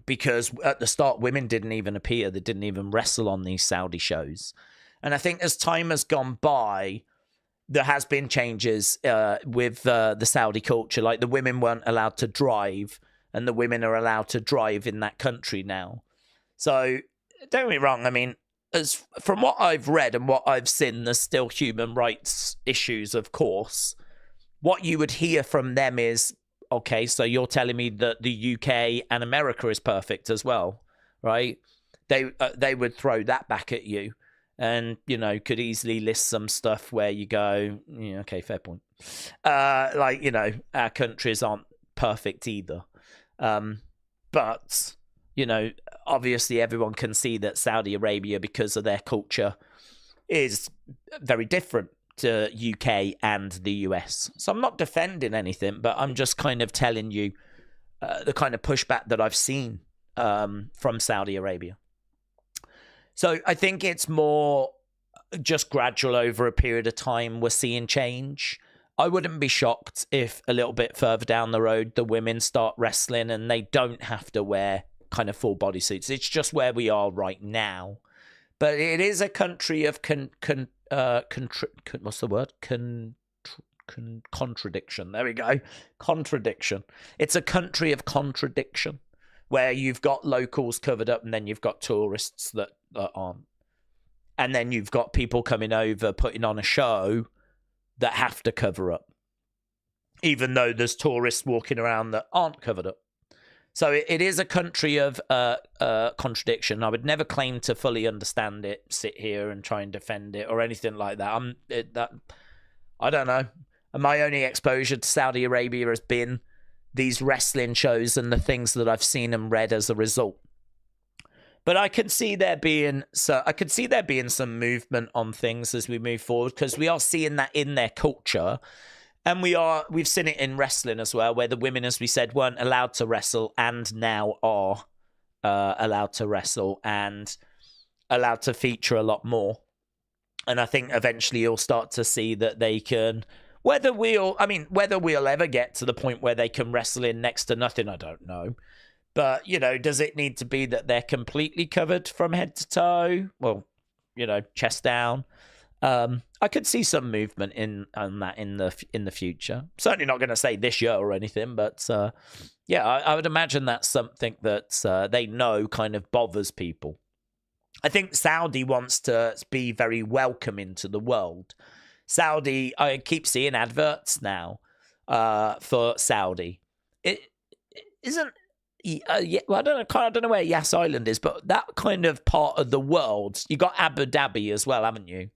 Speaker 1: because at the start, women didn't even appear. They didn't even wrestle on these Saudi shows. And I think as time has gone by, there has been changes with the Saudi culture. Like the women weren't allowed to drive, and the women are allowed to drive in that country now. So don't get me wrong. I mean, as from what I've read and what I've seen, there's still human rights issues, of course. What you would hear from them is, okay, so you're telling me that the UK and America is perfect as well, right? They would throw that back at you. And, could easily list some stuff where you go, yeah, okay, fair point. Our countries aren't perfect either. But, obviously everyone can see that Saudi Arabia, because of their culture, is very different to UK and the US. So I'm not defending anything, but I'm just kind of telling you the kind of pushback that I've seen from Saudi Arabia. So I think it's more just gradual over a period of time. We're seeing change. I wouldn't be shocked if a little bit further down the road, the women start wrestling and they don't have to wear kind of full bodysuits. It's just where we are right now. But it is a country of what's the word? Contradiction. There we go. Contradiction. It's a country of contradiction, where you've got locals covered up and then you've got tourists that aren't. And then you've got people coming over, putting on a show that have to cover up, even though there's tourists walking around that aren't covered up. So it is a country of contradiction. I would never claim to fully understand it, sit here and try and defend it or anything like that. I don't know. My only exposure to Saudi Arabia has been these wrestling shows and the things that I've seen and read as a result. But I can see there being some movement on things as we move forward, because we are seeing that in their culture. And we've seen it in wrestling as well, where the women, as we said, weren't allowed to wrestle and now are allowed to wrestle and allowed to feature a lot more. And I think eventually you'll start to see that they can, whether we'll ever get to the point where they can wrestle in next to nothing, I don't know. But, does it need to be that they're completely covered from head to toe? Well, chest down. I could see some movement on that in the future. Certainly not going to say this year or anything, but I would imagine that's something that they know kind of bothers people. I think Saudi wants to be very welcoming to the world. Saudi, I keep seeing adverts now for Saudi. It isn't. Well, I don't know where Yas Island is, but that kind of part of the world, you got Abu Dhabi as well, haven't you?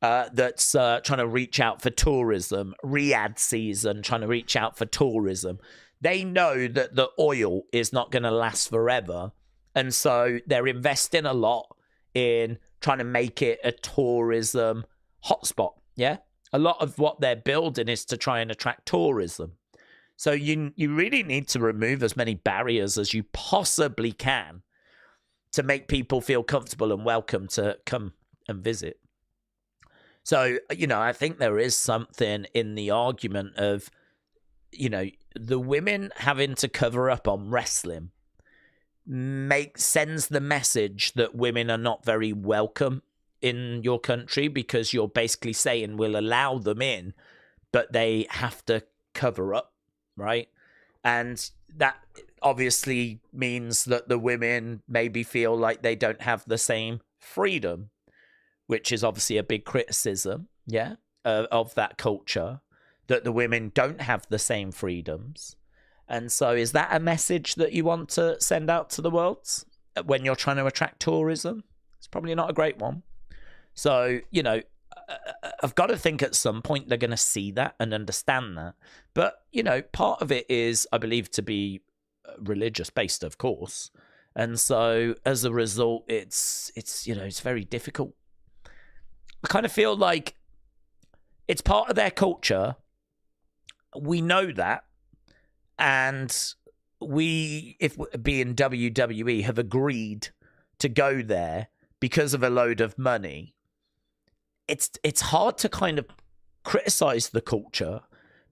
Speaker 1: That's trying to reach out for tourism. Riyadh season, trying to reach out for tourism. They know that the oil is not going to last forever, and so they're investing a lot in trying to make it a tourism hotspot. Yeah, a lot of what they're building is to try and attract tourism. So you really need to remove as many barriers as you possibly can. to make people feel comfortable and welcome to come and visit. So, I think there is something in the argument of, the women having to cover up on wrestling sends the message that women are not very welcome in your country, because you're basically saying we'll allow them in, but they have to cover up, right? And that obviously means that the women maybe feel like they don't have the same freedom, which is obviously a big criticism, of that culture, that the women don't have the same freedoms. And so is that a message that you want to send out to the world when you're trying to attract tourism? It's probably not a great one. So, I've got to think at some point they're going to see that and understand that. But, part of it is, I believe, to be religious based, of course. And so as a result, it's very difficult. I kind of feel like it's part of their culture. We know that. And we, if being WWE, have agreed to go there because of a load of money. It's hard to kind of criticize the culture,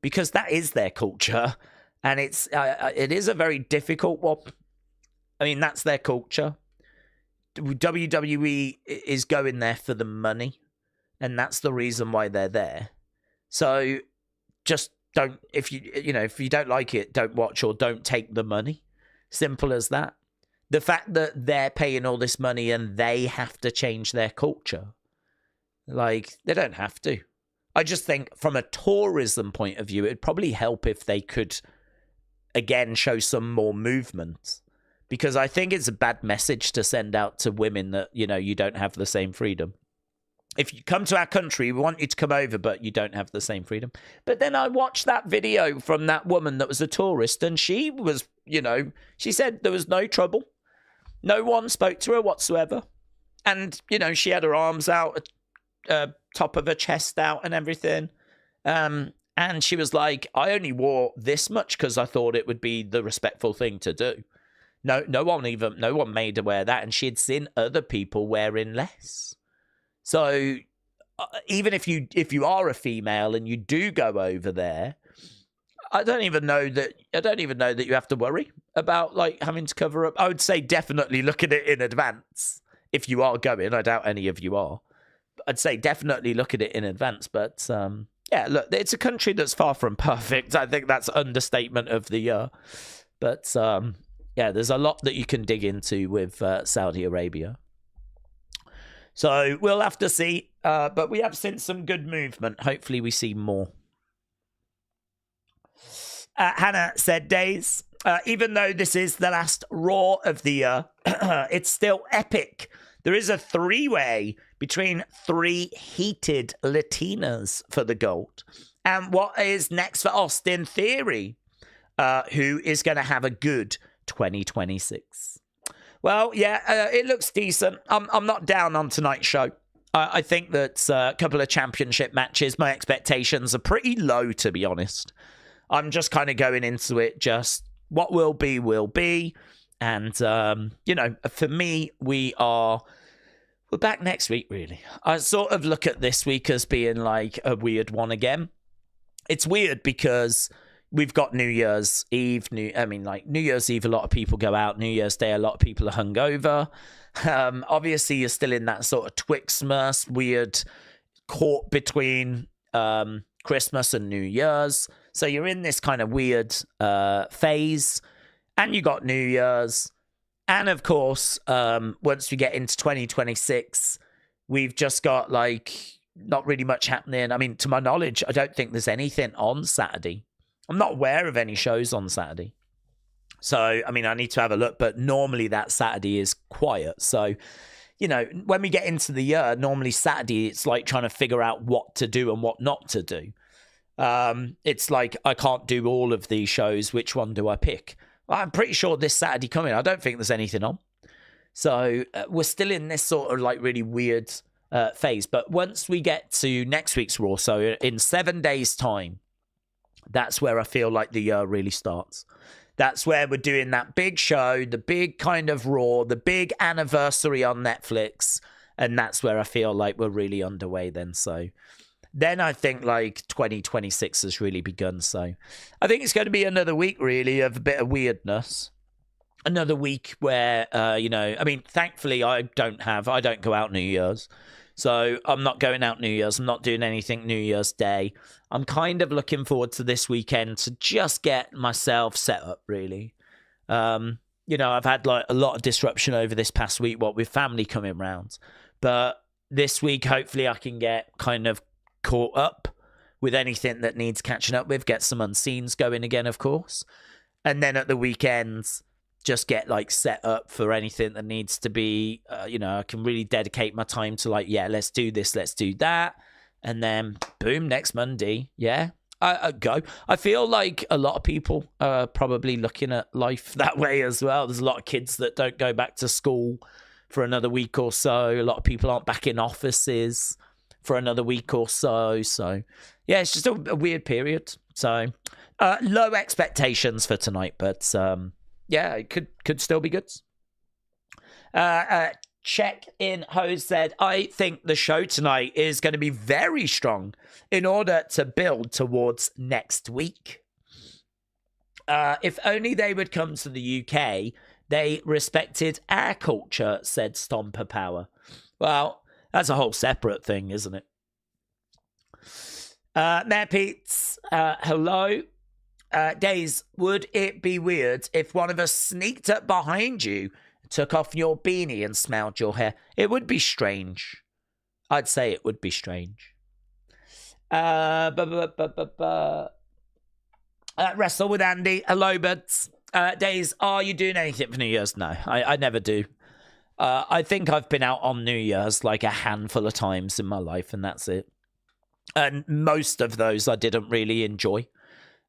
Speaker 1: because that is their culture, and it is a very difficult one. I mean, that's their culture. WWE is going there for the money, and that's the reason why they're there. So just don't, if you don't like it, don't watch or don't take the money. Simple as that. The fact that they're paying all this money and they have to change their culture, like, they don't have to. I just think from a tourism point of view, it'd probably help if they could, again, show some more movement. Because I think it's a bad message to send out to women that, you don't have the same freedom. If you come to our country, we want you to come over, but you don't have the same freedom. But then I watched that video from that woman that was a tourist, and she was, she said there was no trouble. No one spoke to her whatsoever. And, she had her arms out, top of her chest out and everything. And she was like, I only wore this much because I thought it would be the respectful thing to do. No one made her wear that. And she had seen other people wearing less. So even if you are a female and you do go over there, I don't even know that you have to worry about, like, having to cover up. I would say definitely look at it in advance if you are going. I doubt any of you are. I'd say definitely look at it in advance. But look, it's a country that's far from perfect. I think that's understatement of the year. But there's a lot that you can dig into with Saudi Arabia. So we'll have to see. But we have seen some good movement. Hopefully we see more. Hannah said, Daze, even though this is the last Raw of the year, it's still epic. There is a three-way between three heated Latinas for the gold. And what is next for Austin Theory, who is going to have a good 2026? Well, it looks decent. I'm not down on tonight's show. I think that a couple of championship matches, my expectations are pretty low, to be honest. I'm just kind of going into it just what will be, will be. And, for me, we're back next week, really. I sort of look at this week as being like a weird one again. It's weird because we've got New Year's Eve. New Year's Eve, a lot of people go out. New Year's Day, a lot of people are hungover. Obviously, you're still in that sort of Twixmas, weird caught between Christmas and New Year's. So you're in this kind of weird phase. And you got New Year's. And of course, once we get into 2026, we've just got not really much happening. I mean, to my knowledge, I don't think there's anything on Saturday. I'm not aware of any shows on Saturday. So, I mean, I need to have a look, but normally that Saturday is quiet. So, when we get into the year, normally Saturday, it's like trying to figure out what to do and what not to do. It's like, I can't do all of these shows. Which one do I pick? I'm pretty sure this Saturday coming, I don't think there's anything on. So we're still in this sort of really weird phase. But once we get to next week's Raw, so in 7 days' time, that's where I feel like the year really starts. That's where we're doing that big show, the big kind of Raw, the big anniversary on Netflix. And that's where I feel like we're really underway then. So then I think like 2026 has really begun. So I think it's going to be another week really of a bit of weirdness. Another week where, I mean, thankfully I don't go out New Year's. So I'm not going out New Year's. I'm not doing anything New Year's Day. I'm kind of looking forward to this weekend to just get myself set up, really. I've had like a lot of disruption over this past week, with family coming round. But this week, hopefully I can get kind of caught up with anything that needs catching up with, get some unseens going again, of course. And then at the weekends, just get like set up for anything that needs to be, I can really dedicate my time to like, yeah, let's do this, let's do that. And then boom, next Monday. Yeah, I go. I feel like a lot of people are probably looking at life that way as well. There's a lot of kids that don't go back to school for another week or so. A lot of people aren't back in offices for another week or so. So yeah, it's just a weird period. So low expectations for tonight, but yeah, it could still be good. Check in Hose said, I think the show tonight is going to be very strong in order to build towards next week. If only they would come to the UK, they respected our culture, said Stomper Power. Well, that's a whole separate thing, isn't it? Mayor Pete's, hello. Daze, would it be weird if one of us sneaked up behind you, took off your beanie and smelled your hair? It would be strange. I'd say it would be strange. Wrestle with Andy. Hello, buds. Daze, are you doing anything for New Year's? No, I never do. I think I've been out on New Year's like a handful of times in my life, and that's it. And most of those I didn't really enjoy.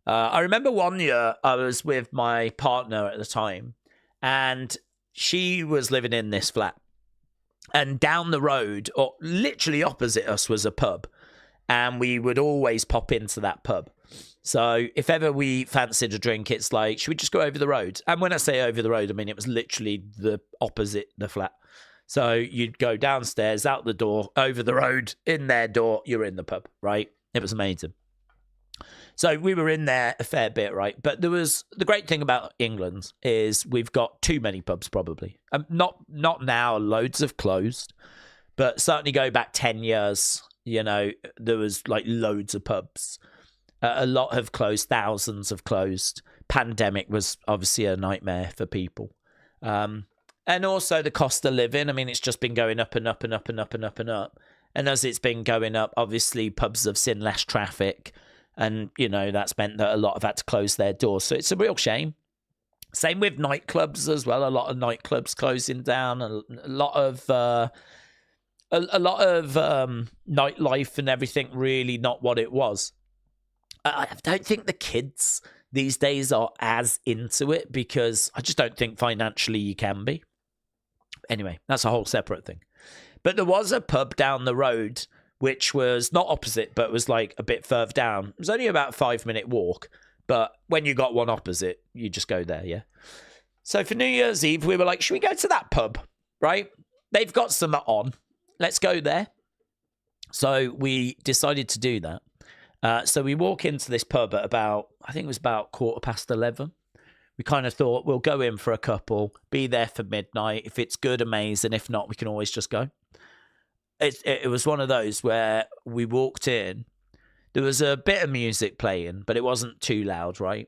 Speaker 1: I remember one year I was with my partner at the time, and she was living in this flat. And down the road, or literally opposite us, was a pub. And we would always pop into that pub. So if ever we fancied a drink, it's like, should we just go over the road? And when I say over the road, I mean it was literally the opposite the flat. So you'd go downstairs, out the door, over the road, in their door, you're in the pub, right? It was amazing. So we were in there a fair bit, right? But the great thing about England is we've got too many pubs, probably. Not now, loads have closed, but certainly go back 10 years, there was like loads of pubs. A lot have closed, thousands have closed. Pandemic was obviously a nightmare for people. And also the cost of living. I mean, it's just been going up and up and up and up and up and up. And as it's been going up, obviously pubs have seen less traffic. And, that's meant that a lot have had to close their doors. So it's a real shame. Same with nightclubs as well. A lot of nightclubs closing down. A lot of nightlife and everything really not what it was. I don't think the kids these days are as into it because I just don't think financially you can be. Anyway, that's a whole separate thing. But there was a pub down the road which was not opposite, but was like a bit further down. It was only about a 5-minute walk, but when you got one opposite, you just go there, yeah? So for New Year's Eve, we were like, should we go to that pub, right? They've got some on. Let's go there. So we decided to do that. So we walk into this pub at about, I think it was about 11:15. We kind of thought, we'll go in for a couple, be there for midnight. If it's good, amazing. If not, we can always just go. It was one of those where we walked in. There was a bit of music playing, but it wasn't too loud, right?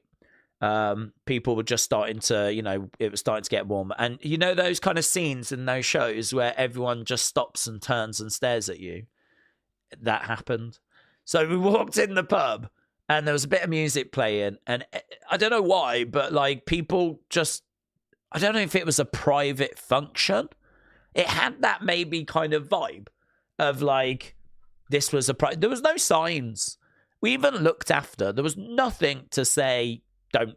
Speaker 1: People were just starting to, it was starting to get warmer. And those kind of scenes in those shows where everyone just stops and turns and stares at you? That happened. So we walked in the pub and there was a bit of music playing. And I don't know why, but like people just, I don't know if it was a private function. It had that maybe kind of vibe of like, this was there was no signs. We even looked after. There was nothing to say,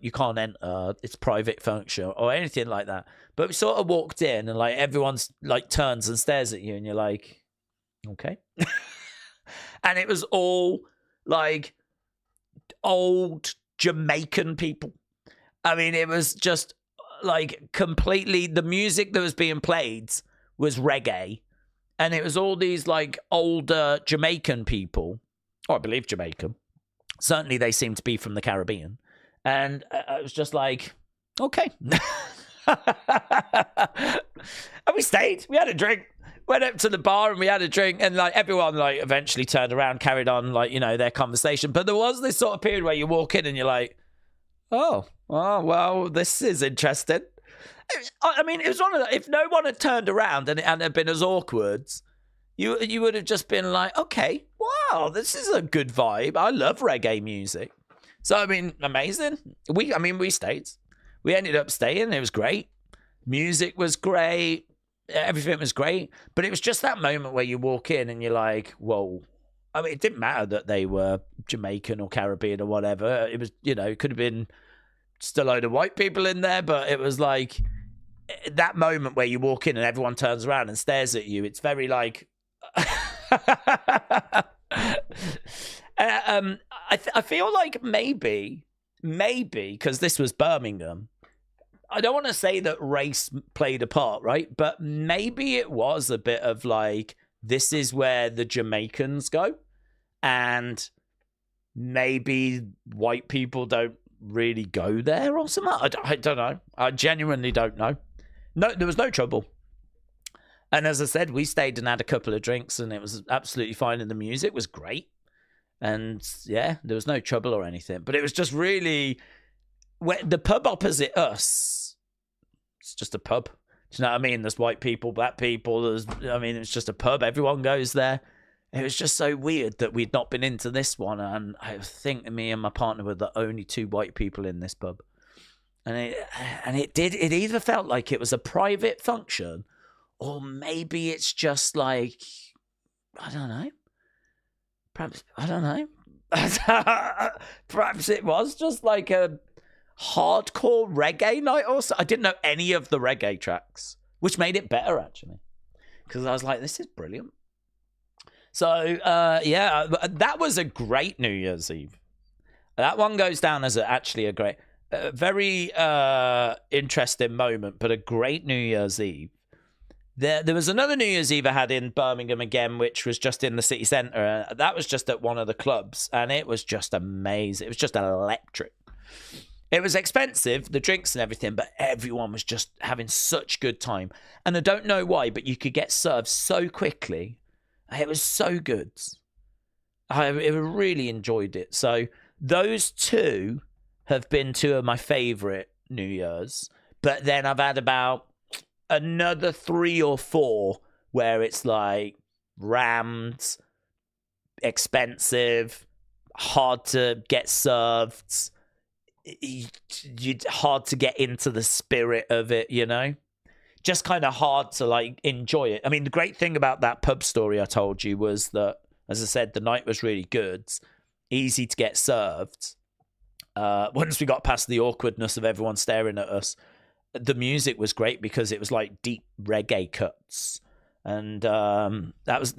Speaker 1: you can't enter, it's private function or anything like that. But we sort of walked in and like everyone's like turns and stares at you and you're like, okay. And it was all like old Jamaican people. I mean, it was just like completely, the music that was being played was reggae. And it was all these like older Jamaican people, or I believe Jamaican. Certainly they seem to be from the Caribbean. And it was just like, okay. And we stayed. We had a drink. Went up to the bar and we had a drink, and like everyone like eventually turned around, carried on like, you know, their conversation. But there was this sort of period where you walk in and you're like, oh well, this is interesting. I mean, it was one of the, if no one had turned around and it hadn't been as awkward, you would have just been like, okay, wow, this is a good vibe. I love reggae music. So I mean, amazing. We stayed. We ended up staying. It was great. Music was great. Everything was great. But it was just that moment where you walk in and you're like, whoa. I mean, it didn't matter that they were Jamaican or Caribbean or whatever. It was, you know, it could have been just a load of white people in there. But it was like that moment where you walk in and everyone turns around and stares at you. It's very like... I feel like maybe, because this was Birmingham, I don't want to say that race played a part, right? But maybe it was a bit of like, this is where the Jamaicans go. And maybe white people don't really go there or something. I don't know. I genuinely don't know. No, there was no trouble. And as I said, we stayed and had a couple of drinks and it was absolutely fine. And the music was great. And yeah, there was no trouble or anything. But it was just really... the pub opposite us, it's just a pub. Do you know what I mean? There's white people, black people. It's just a pub. Everyone goes there. It was just so weird that we'd not been into this one. And I think me and my partner were the only two white people in this pub. And it either felt like it was a private function, or maybe it's just like, I don't know. Perhaps, I don't know. Perhaps it was just like a hardcore reggae night or so. I didn't know any of the reggae tracks, which made it better actually, because I was like, this is brilliant. So yeah, that was a great New Year's Eve. That one goes down as actually a great, very interesting moment, but a great New Year's Eve. There was another New Year's Eve I had in Birmingham again, which was just in the city centre. That was just at one of the clubs, and it was just amazing. It was just electric. It was expensive, the drinks and everything, but everyone was just having such good time. And I don't know why, but you could get served so quickly. It was so good. I really enjoyed it. So those two have been two of my favourite New Year's. But then I've had about another 3 or 4 where it's like rammed, expensive, hard to get served, hard to get into the spirit of it, you know? Just kind of hard to like enjoy it. I mean, the great thing about that pub story I told you was that, as I said, the night was really good, easy to get served. Once we got past the awkwardness of everyone staring at us, the music was great because it was like deep reggae cuts, and that was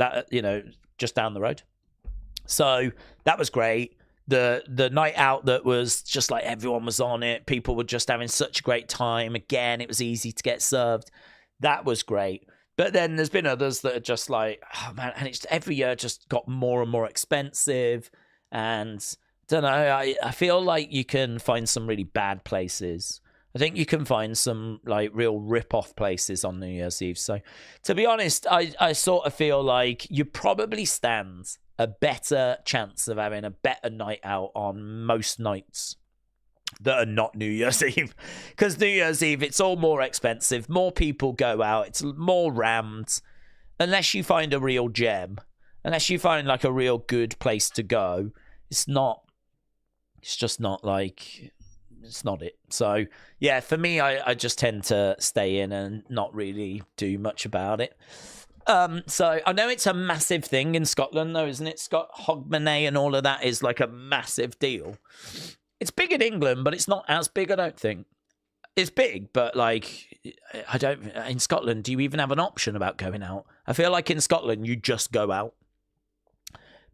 Speaker 1: just down the road. So that was great. The night out that was just like everyone was on it. People were just having such a great time. Again, it was easy to get served. That was great. But then there's been others that are just like, oh man, and it's every year just got more and more expensive. And I don't know, I feel like you can find some really bad places. I think you can find some like real rip-off places on New Year's Eve. So to be honest, I sort of feel like you probably stand a better chance of having a better night out on most nights that are not New Year's Eve. Because New Year's Eve, it's all more expensive. More people go out. It's more rammed. Unless you find a real gem. Unless you find like a real good place to go. It's just not like... It's not it. So, yeah, for me, I just tend to stay in and not really do much about it. So, I know it's a massive thing in Scotland, though, isn't it? Hogmanay and all of that is like a massive deal. It's big in England, but it's not as big, I don't think. It's big, but, like, in Scotland, do you even have an option about going out? I feel like in Scotland, you just go out.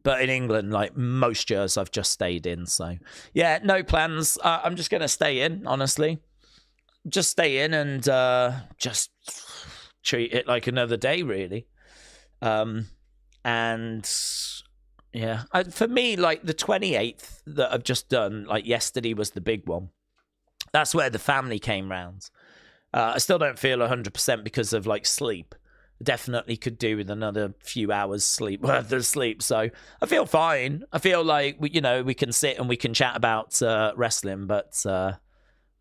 Speaker 1: But in England, like most years, I've just stayed in. So, yeah, no plans. I'm just going to stay in, honestly. Just stay in and just treat it like another day, really. And yeah, for me, like the 28th that I've just done, like yesterday was the big one. That's where the family came round. I still don't feel 100% because of like sleep. Definitely could do with another few hours sleep worth of sleep. So I feel fine. I feel like we can sit and we can chat about wrestling, but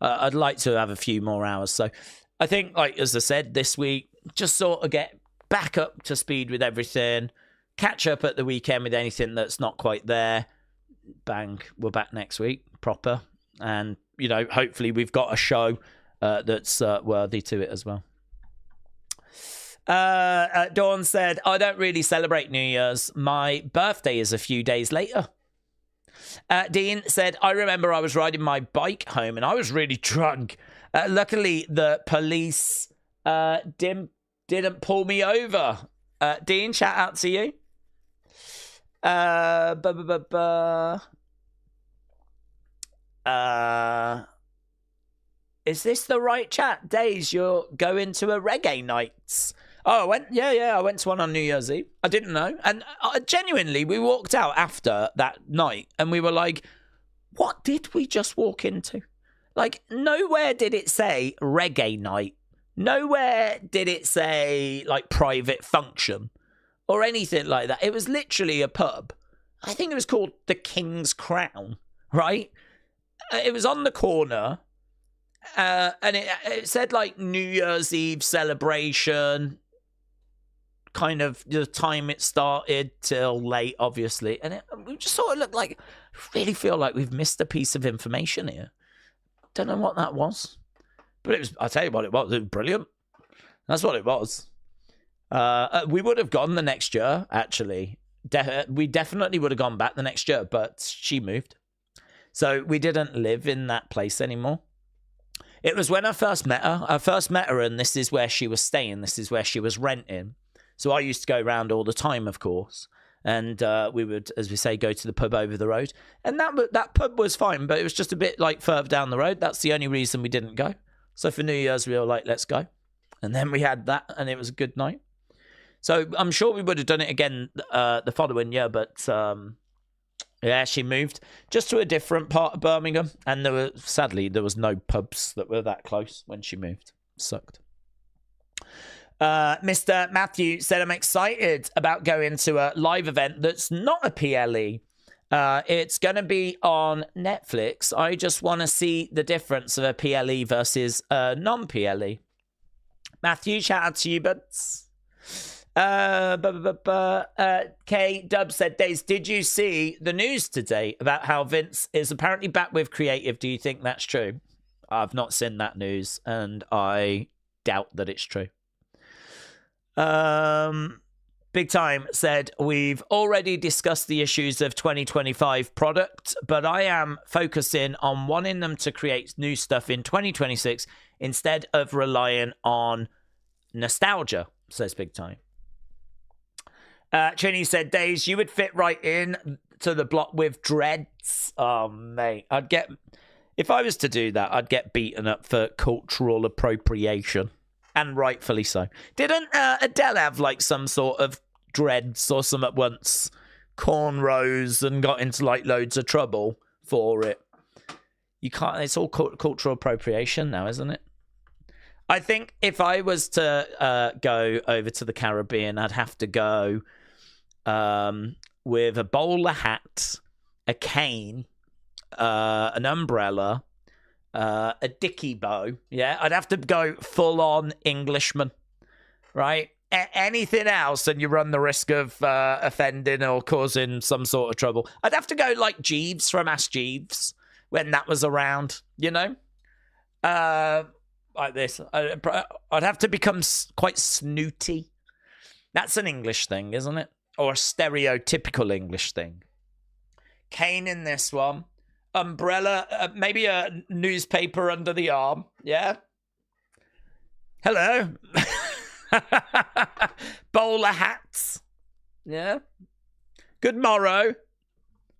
Speaker 1: I'd like to have a few more hours. So I think, like as I said, this week just sort of get back up to speed with everything. Catch up at the weekend with anything that's not quite there. Bang, we're back next week proper, and hopefully we've got a show that's worthy to it as well. Dawn said, I don't really celebrate New Year's. My birthday is a few days later. Dean said, I remember I was riding my bike home and I was really drunk. Luckily, the police didn't pull me over. Dean, shout out to you. Is this the right chat? Daze, you're going to a reggae night. Oh, I went to one on New Year's Eve. I didn't know. And genuinely, we walked out after that night and we were like, what did we just walk into? Like, nowhere did it say reggae night. Nowhere did it say, like, private function or anything like that. It was literally a pub. I think it was called the King's Crown, right? It was on the corner. And it said, like, New Year's Eve celebration, kind of the time it started till late, obviously. And we just sort of looked like, really feel like we've missed a piece of information here. Don't know what that was. But it was, I'll tell you what it was. It was brilliant. That's what it was. We would have gone the next year, actually. We definitely would have gone back the next year, but she moved. So we didn't live in that place anymore. It was when I first met her. I first met her, and this is where she was staying. This is where she was renting. So I used to go around all the time, of course. And we would, as we say, go to the pub over the road. And that pub was fine, but it was just a bit like further down the road. That's the only reason we didn't go. So for New Year's, we were like, let's go. And then we had that, and it was a good night. So I'm sure we would have done it again the following year, but yeah, she moved just to a different part of Birmingham. And sadly, there was no pubs that were that close when she moved. Sucked. Mr. Matthew said, I'm excited about going to a live event that's not a PLE. It's going to be on Netflix. I just want to see the difference of a PLE versus a non-PLE. Matthew, shout out to you, buds. K Dub said, Daze, did you see the news today about how Vince is apparently back with creative? Do you think that's true? I've not seen that news, and I doubt that it's true. Big Time said, we've already discussed the issues of 2025 product, but I am focusing on wanting them to create new stuff in 2026 instead of relying on nostalgia, says Big Time. Trini said, Daze, you would fit right in to the block with dreads. Oh, mate. If I was to do that, I'd get beaten up for cultural appropriation. And rightfully so. Didn't Adele have like some sort of dreads or some at once? Cornrows and got into like loads of trouble for it. You can't, it's all cultural appropriation now, isn't it? I think if I was to go over to the Caribbean, I'd have to go with a bowler hat, a cane, an umbrella, a dicky bow. Yeah, I'd have to go full on Englishman, right? Anything else, and you run the risk of offending or causing some sort of trouble. I'd have to go like Jeeves from Ask Jeeves when that was around, you know, like this. I'd have to become quite snooty. That's an English thing, isn't it? Or a stereotypical English thing. Cane in this one. Umbrella, maybe a newspaper under the arm. Yeah. Hello. Bowler hats. Yeah. good morrow.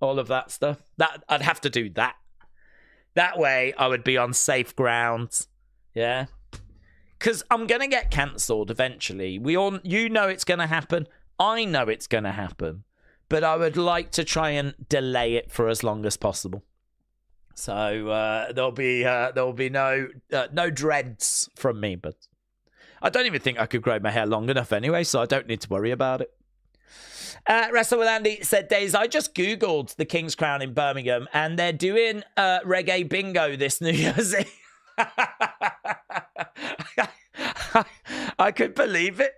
Speaker 1: All of that stuff. That I'd have to do that. That way I would be on safe ground. Yeah. Because I'm going to get cancelled eventually. You know it's going to happen. I know it's going to happen. But I would like to try and delay it for as long as possible. So there'll be no dreads from me. But I don't even think I could grow my hair long enough anyway, so I don't need to worry about it. Wrestle with Andy said, Daze, I just Googled the King's Crown in Birmingham, and they're doing reggae bingo this New Year's Eve. I could believe it.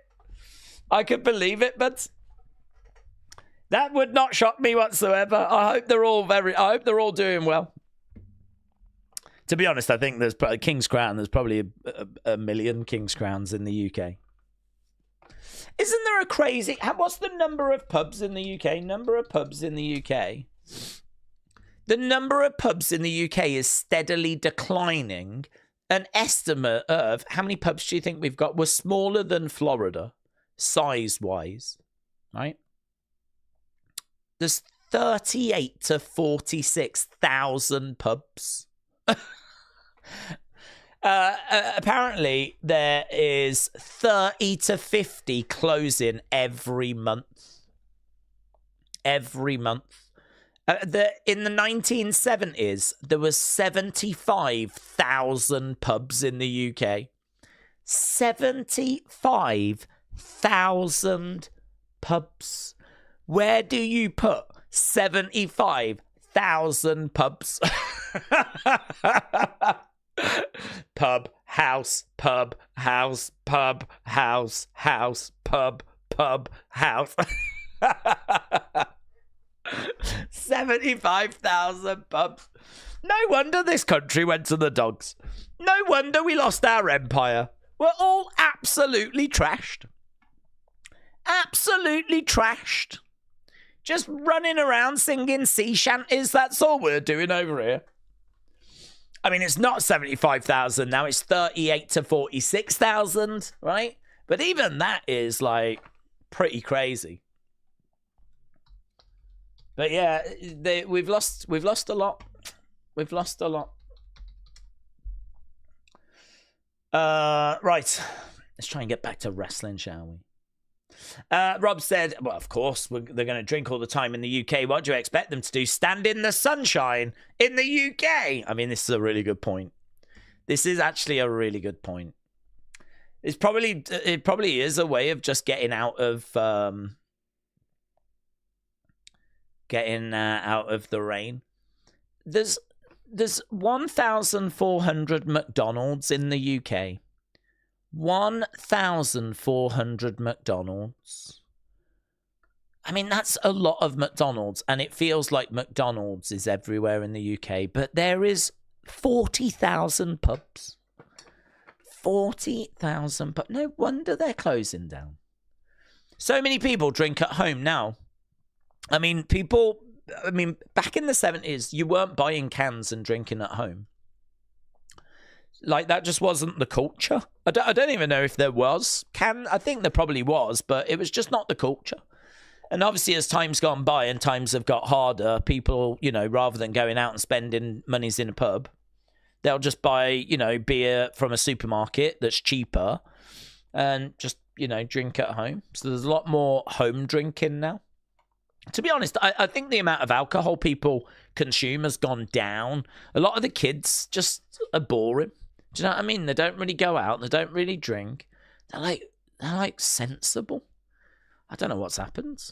Speaker 1: But that would not shock me whatsoever. I hope they're all doing well. To be honest, I think there's King's Crown. There's probably a million King's Crowns in the UK. Isn't there a crazy... What's the number of pubs in the UK? The number of pubs in the UK is steadily declining. An estimate of how many pubs do you think we've got? We're smaller than Florida, size-wise, right? There's 38 to 46,000 pubs. Apparently, there is 30 to 50 closing every month. In the 1970s, there was 75,000 pubs in the UK. 75,000 pubs. Where do you put 75,000 pubs? Pub, house, pub, house, pub, house, house, pub, pub, house. 75,000 pubs. No wonder this country went to the dogs. No wonder we lost our empire. We're all absolutely trashed. Absolutely trashed. Just running around singing sea shanties. That's all we're doing over here. I mean, it's not 75,000 now. It's 38 to 46,000, right? But even that is, like, pretty crazy. But yeah, we've lost a lot. We've lost a lot. Right. Let's try and get back to wrestling, shall we? Rob said, well, of course, they're going to drink all the time in the UK. What do you expect them to do? Stand in the sunshine in the UK? I mean, this is a really good point. This is actually a really good point. It probably is a way of just getting out of the rain. There's 1,400 McDonald's in the UK. 1,400 McDonald's. I mean, that's a lot of McDonald's, and it feels like McDonald's is everywhere in the UK, but there is 40,000 pubs. 40,000 pubs. No wonder they're closing down. So many people drink at home now. I mean, back in the 70s, you weren't buying cans and drinking at home. Like, that just wasn't the culture. I don't even know if there was. I think there probably was, but it was just not the culture. And obviously, as time's gone by and times have got harder, people, rather than going out and spending monies in a pub, they'll just buy, beer from a supermarket that's cheaper and just, drink at home. So there's a lot more home drinking now. To be honest, I think the amount of alcohol people consume has gone down. A lot of the kids just are boring. Do you know what I mean? They don't really go out. They don't really drink. They're like sensible. I don't know what's happened.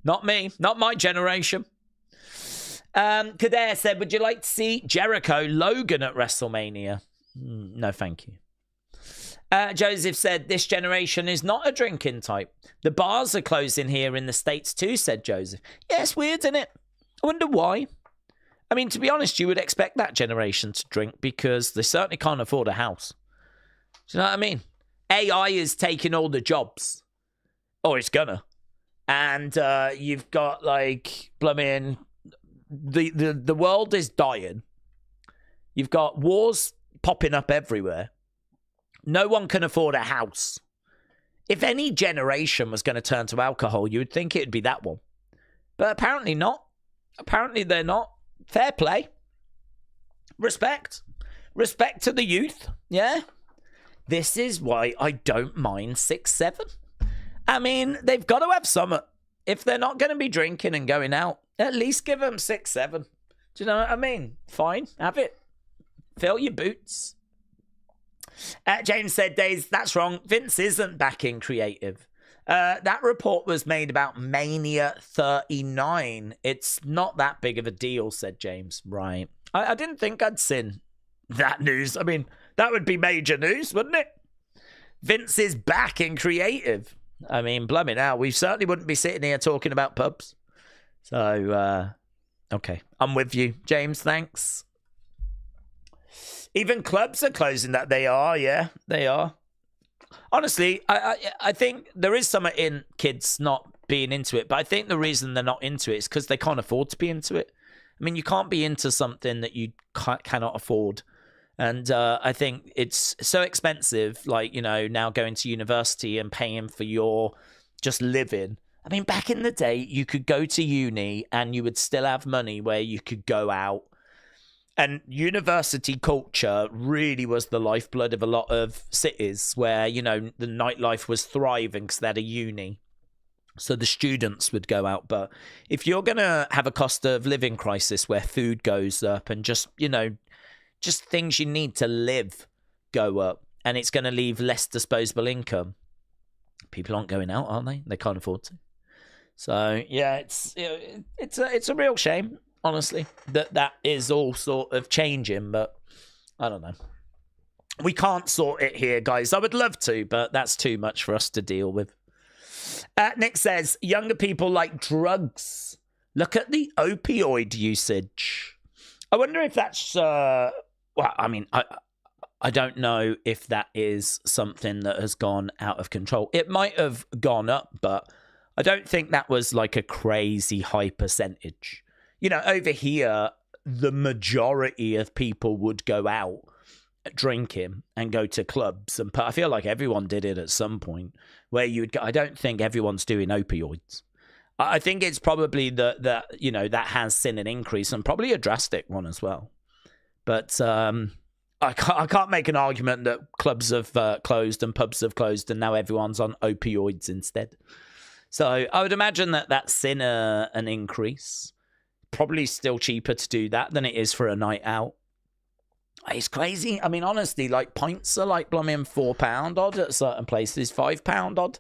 Speaker 1: Not me. Not my generation. Kader said, would you like to see Jericho Logan at WrestleMania? No, thank you. Joseph said, this generation is not a drinking type. The bars are closing here in the States too, said Joseph. Yeah, it's weird, isn't it? I wonder why. I mean, to be honest, you would expect that generation to drink because they certainly can't afford a house. Do you know what I mean? AI is taking all the jobs. Or it's gonna. And you've got, like, blooming... The world is dying. You've got wars popping up everywhere. No one can afford a house. If any generation was going to turn to alcohol, you would think it would be that one. But apparently not. Apparently they're not. Fair play. Respect. Respect to the youth. Yeah. This is why I don't mind 6-7. I mean, they've got to have some. If they're not going to be drinking and going out, at least give them 6-7. Do you know what I mean? Fine. Have it. Fill your boots. James said, Daze, that's wrong. Vince isn't backing creative. That report was made about Mania 39. It's not that big of a deal, said James. Right. I didn't think I'd seen that news. I mean, that would be major news, wouldn't it? Vince is back in creative. I mean, blimey now, we certainly wouldn't be sitting here talking about pubs. So, okay. I'm with you, James. Thanks. Even clubs are closing that. They are, yeah. They are. Honestly, I think there is something in kids not being into it, but I think the reason they're not into it is because they can't afford to be into it. I mean, you can't be into something that you cannot afford. And I think it's so expensive, like, you know, now going to university and paying for your just living. I mean, back in the day, you could go to uni and you would still have money where you could go out. And university culture really was the lifeblood of a lot of cities where, you know, the nightlife was thriving because they had a uni. So the students would go out. But if you're going to have a cost of living crisis where food goes up and just, you know, just things you need to live go up, and it's going to leave less disposable income, people aren't going out, aren't they? They can't afford to. So, yeah, it's a real shame. Honestly, that is all sort of changing, but I don't know. We can't sort it here, guys. I would love to, but that's too much for us to deal with. Nick says, younger people like drugs. Look at the opioid usage. I wonder if that's, well, I mean, I don't know if that is something that has gone out of control. It might have gone up, but I don't think that was like a crazy high percentage. You know, over here, the majority of people would go out drinking and go to clubs. And I feel like everyone did it at some point where you would go. I don't think everyone's doing opioids. I think it's probably that you know, that has seen an increase and probably a drastic one as well. But I can't make an argument that clubs have closed and pubs have closed and now everyone's on opioids instead. So I would imagine that that's seen an increase. Probably still cheaper to do that than it is for a night out. It's crazy. I mean, honestly, like pints are like blooming £4 odd at certain places, £5 odd.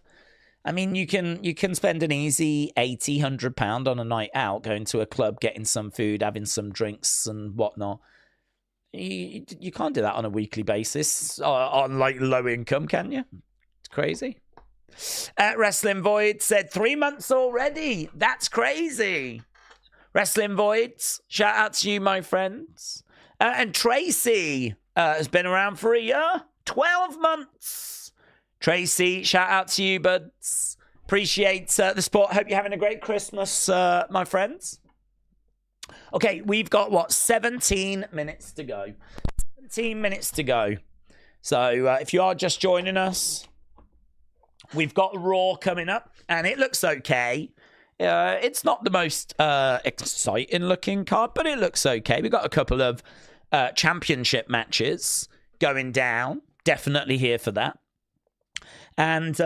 Speaker 1: I mean, you can spend an easy £80-100 on a night out, going to a club, getting some food, having some drinks and whatnot. You can't do that on a weekly basis on like low income, can you? It's crazy. Wrestling Void said 3 months already. That's crazy. Wrestling Voids, shout out to you, my friends. And Tracy has been around for a year. 12 months. Tracy, shout out to you, buds. Appreciate the support. Hope you're having a great Christmas, my friends. Okay, we've got, 17 minutes to go. 17 minutes to go. So if you are just joining us, we've got Raw coming up, and it looks okay. It's not the most exciting looking card, but it looks okay. We've got a couple of championship matches going down. Definitely here for that. And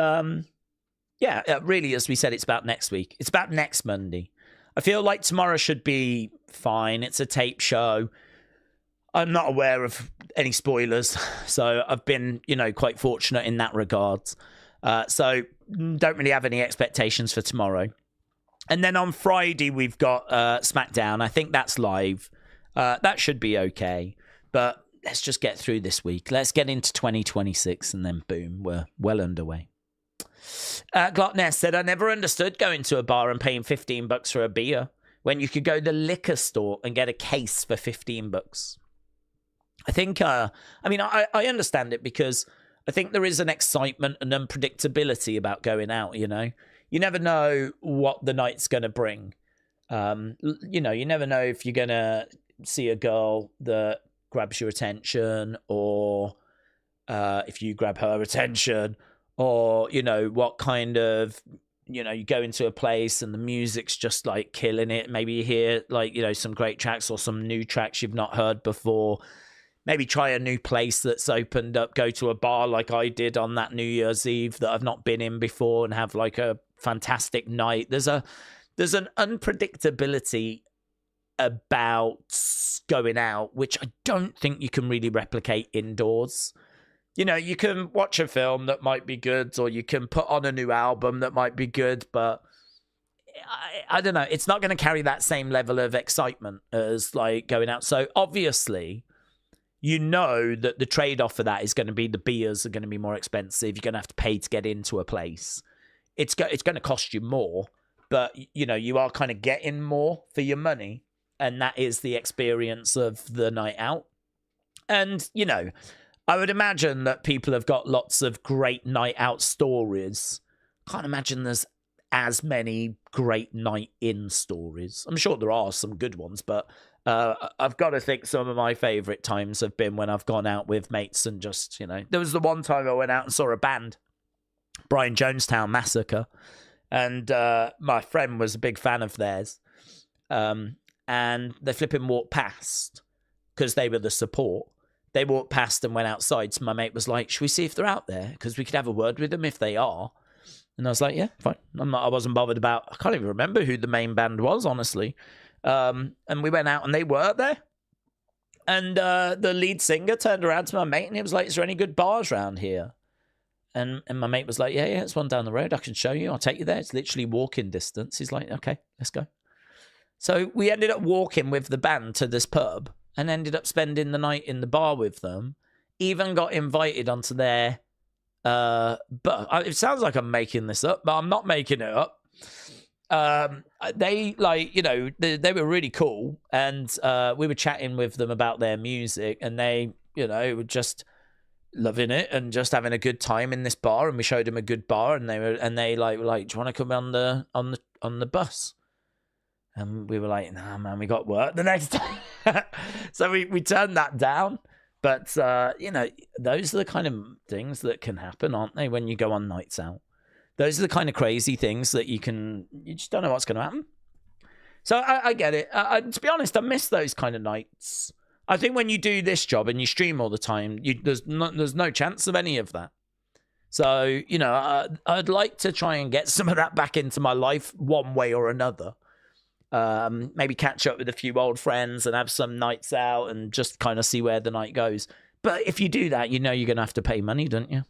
Speaker 1: yeah, really, as we said, it's about next week. It's about next Monday. I feel like tomorrow should be fine. It's a tape show. I'm not aware of any spoilers, so I've been, you know, quite fortunate in that regard. So don't really have any expectations for tomorrow. And then on Friday, we've got SmackDown. I think that's live. That should be okay. But let's just get through this week. Let's get into 2026, and then boom, we're well underway. Glockness said, I never understood going to a bar and paying $15 for a beer when you could go to the liquor store and get a case for $15. I think, I mean, I understand it because I think there is an excitement and unpredictability about going out, you know? You never know what the night's going to bring. You know, you never know if you're going to see a girl that grabs your attention, or if you grab her attention, or, you know, what kind of you know, you go into a place and the music's just like killing it. Maybe you hear like, you know, some great tracks or some new tracks you've not heard before. Maybe try a new place that's opened up. Go to a bar like I did on that New Year's Eve that I've not been in before and have like a fantastic night. There's an unpredictability about going out, which I don't think you can really replicate indoors. You know, you can watch a film that might be good, or you can put on a new album that might be good, but I don't know. It's not going to carry that same level of excitement as like going out. So obviously, you know that the trade-off for that is going to be the beers are going to be more expensive. You're going to have to pay to get into a place. It's going to cost you more, but you know, you are kind of getting more for your money, and that is the experience of the night out. And you know, I would imagine that people have got lots of great night out stories. Can't imagine there's as many great night in stories. I'm sure there are some good ones, but I've got to think some of my favourite times have been when I've gone out with mates and just, you know, there was the one time I went out and saw a band, Brian Jonestown Massacre, and my friend was a big fan of theirs, and they flipping walked past because they were the support. They walked past and went outside. So my mate was like, should we see if they're out there? Because we could have a word with them if they are. And I was like, yeah, fine. I wasn't bothered about, I can't even remember who the main band was, honestly. And we went out and they were there. And the lead singer turned around to my mate and he was like, is there any good bars around here? And my mate was like, yeah, it's one down the road. I can show you. I'll take you there. It's literally walking distance. He's like, okay, let's go. So we ended up walking with the band to this pub and ended up spending the night in the bar with them. Even got invited onto their... but it sounds like I'm making this up, but I'm not making it up. They, like, you know, they were really cool. And we were chatting with them about their music. And they, you know, were just loving it and just having a good time in this bar. And we showed them a good bar. And they were like, do you want to come on the bus? And we were like, nah, man, we got work the next day. So we turned that down. But, you know, those are the kind of things that can happen, aren't they, when you go on nights out? Those are the kind of crazy things that you just don't know what's going to happen. So I get it. To be honest, I miss those kind of nights. I think when you do this job and you stream all the time, there's no chance of any of that. So, you know, I'd like to try and get some of that back into my life one way or another. Maybe catch up with a few old friends and have some nights out and just kind of see where the night goes. But if you do that, you know you're going to have to pay money, don't you?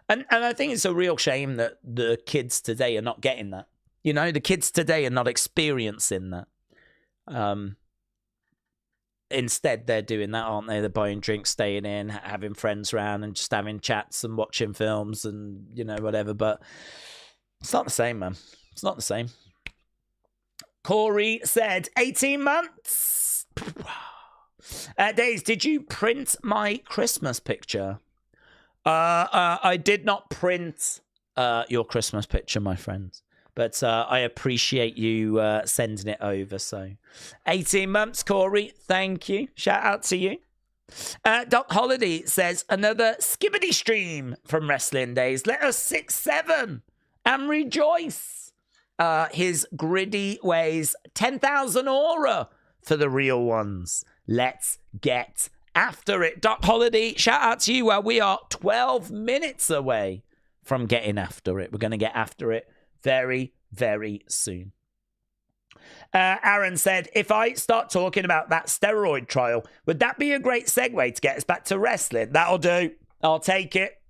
Speaker 1: And I think it's a real shame that the kids today are not getting that. You know, the kids today are not experiencing that. Instead, they're doing that, aren't they? They're buying drinks, staying in, having friends around and just having chats and watching films and, you know, whatever. But it's not the same, man. It's not the same. Corey said, 18 months. Daze, did you print my Christmas picture? I did not print your Christmas picture, my friend. But I appreciate you sending it over. So 18 months, Corey. Thank you. Shout out to you. Doc Holiday says, another skibbity stream from Wrestling Daze. Let us 6-7 and rejoice. His gritty ways, 10,000 aura for the real ones. Let's get after it. Doc Holiday, shout out to you. Well, we are 12 minutes away from getting after it. We're going to get after it very, very soon. Aaron said, if I start talking about that steroid trial, would that be a great segue to get us back to wrestling? That'll do. I'll take it.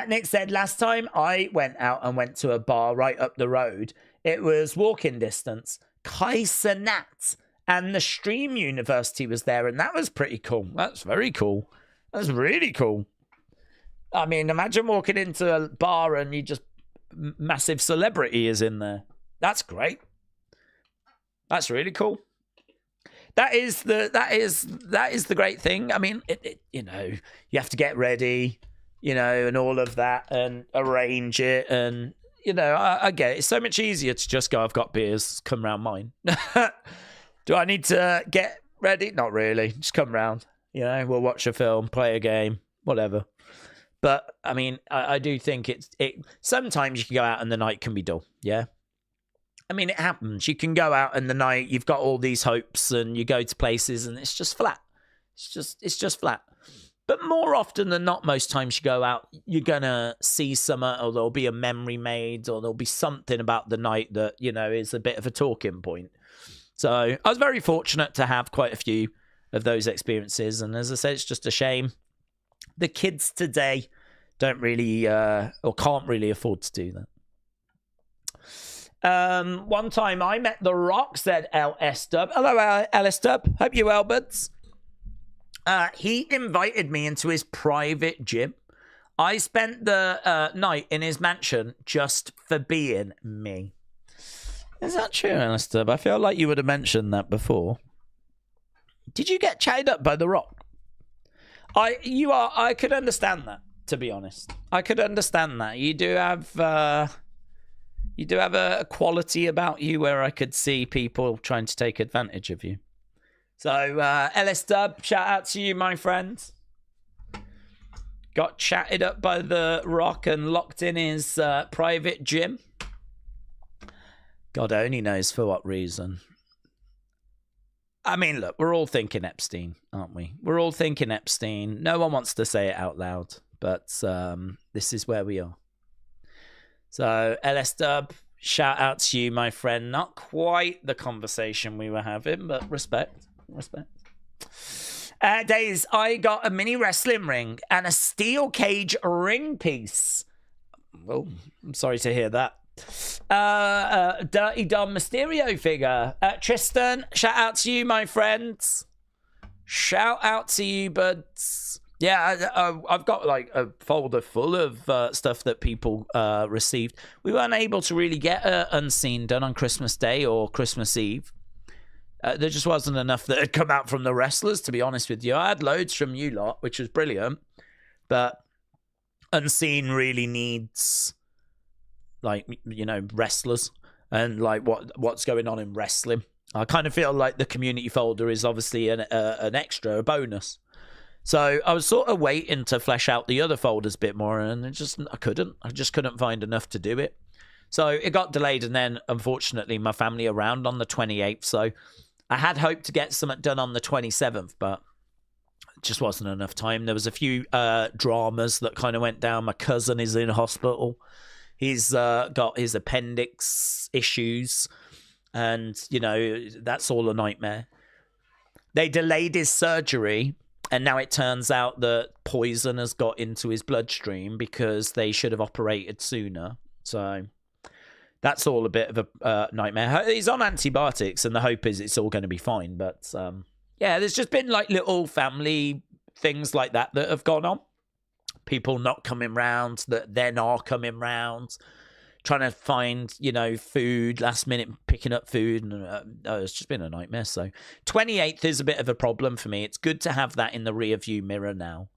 Speaker 1: Nick said, last time I went out and went to a bar right up the road, it was walking distance. Kai Cenat and the Stream University was there, and that was pretty cool. That's very cool. That's really cool. I mean, imagine walking into a bar and you just massive celebrity is in there. That's great. That's really cool. That is the great thing. I mean, you know, you have to get ready, you know, and all of that, and arrange it, and you know, I get it. It's so much easier to just go, I've got beers, come round mine. Do I need to get ready? Not really. Just come round. You know, we'll watch a film, play a game, whatever. But I mean, I do think it. Sometimes you can go out and the night can be dull. Yeah. I mean, it happens. You can go out in the night. You've got all these hopes, and you go to places, and it's just flat. It's just flat. But more often than not, most times you go out, you're gonna see something, or there'll be a memory made, or there'll be something about the night that is a bit of a talking point. So I was very fortunate to have quite a few of those experiences, and as I said, it's just a shame the kids today don't really or can't really afford to do that. One time I met The Rock, said LS Dub. Hello, LS Dub. Hope you're well, buds. He invited me into his private gym. I spent the night in his mansion just for being me. Is that true, LS Dub? I feel like you would have mentioned that before. Did you get chatted up by The Rock? I could understand that, to be honest. I could understand that. You do have a quality about you where I could see people trying to take advantage of you. So, LS Dub, shout out to you, my friend. Got chatted up by The Rock and locked in his private gym. God only knows for what reason. I mean, look, we're all thinking Epstein, aren't we? We're all thinking Epstein. No one wants to say it out loud, but this is where we are. So, LS Dub, shout out to you, my friend. Not quite the conversation we were having, but respect. Daze, I got a mini wrestling ring and a steel cage ring piece. Well, I'm sorry to hear that. Dirty Dom Mysterio figure. Tristan, shout out to you, my friends. Shout out to you, buds. Yeah, I've got like a folder full of stuff that people received. We weren't able to really get Unseen done on Christmas Day or Christmas Eve. There just wasn't enough that had come out from the wrestlers, to be honest with you. I had loads from you lot, which was brilliant. But Unseen really needs, like, wrestlers and like what's going on in wrestling. I kind of feel like the community folder is obviously an extra, a bonus. So I was sort of waiting to flesh out the other folders a bit more, and I just couldn't find enough to do it. So it got delayed, and then unfortunately my family are around on the 28th. So I had hoped to get something done on the 27th, but it just wasn't enough time. There was a few dramas that kind of went down. My cousin is in hospital. He's got his appendix issues, and, that's all a nightmare. They delayed his surgery, and now it turns out that poison has got into his bloodstream because they should have operated sooner. So that's all a bit of a nightmare. He's on antibiotics, and the hope is it's all going to be fine. But, there's just been, like, little family things like that have gone on. People not coming round that then are coming round, trying to find, food, last minute picking up food. And it's just been a nightmare. So 28th is a bit of a problem for me. It's good to have that in the rear view mirror now.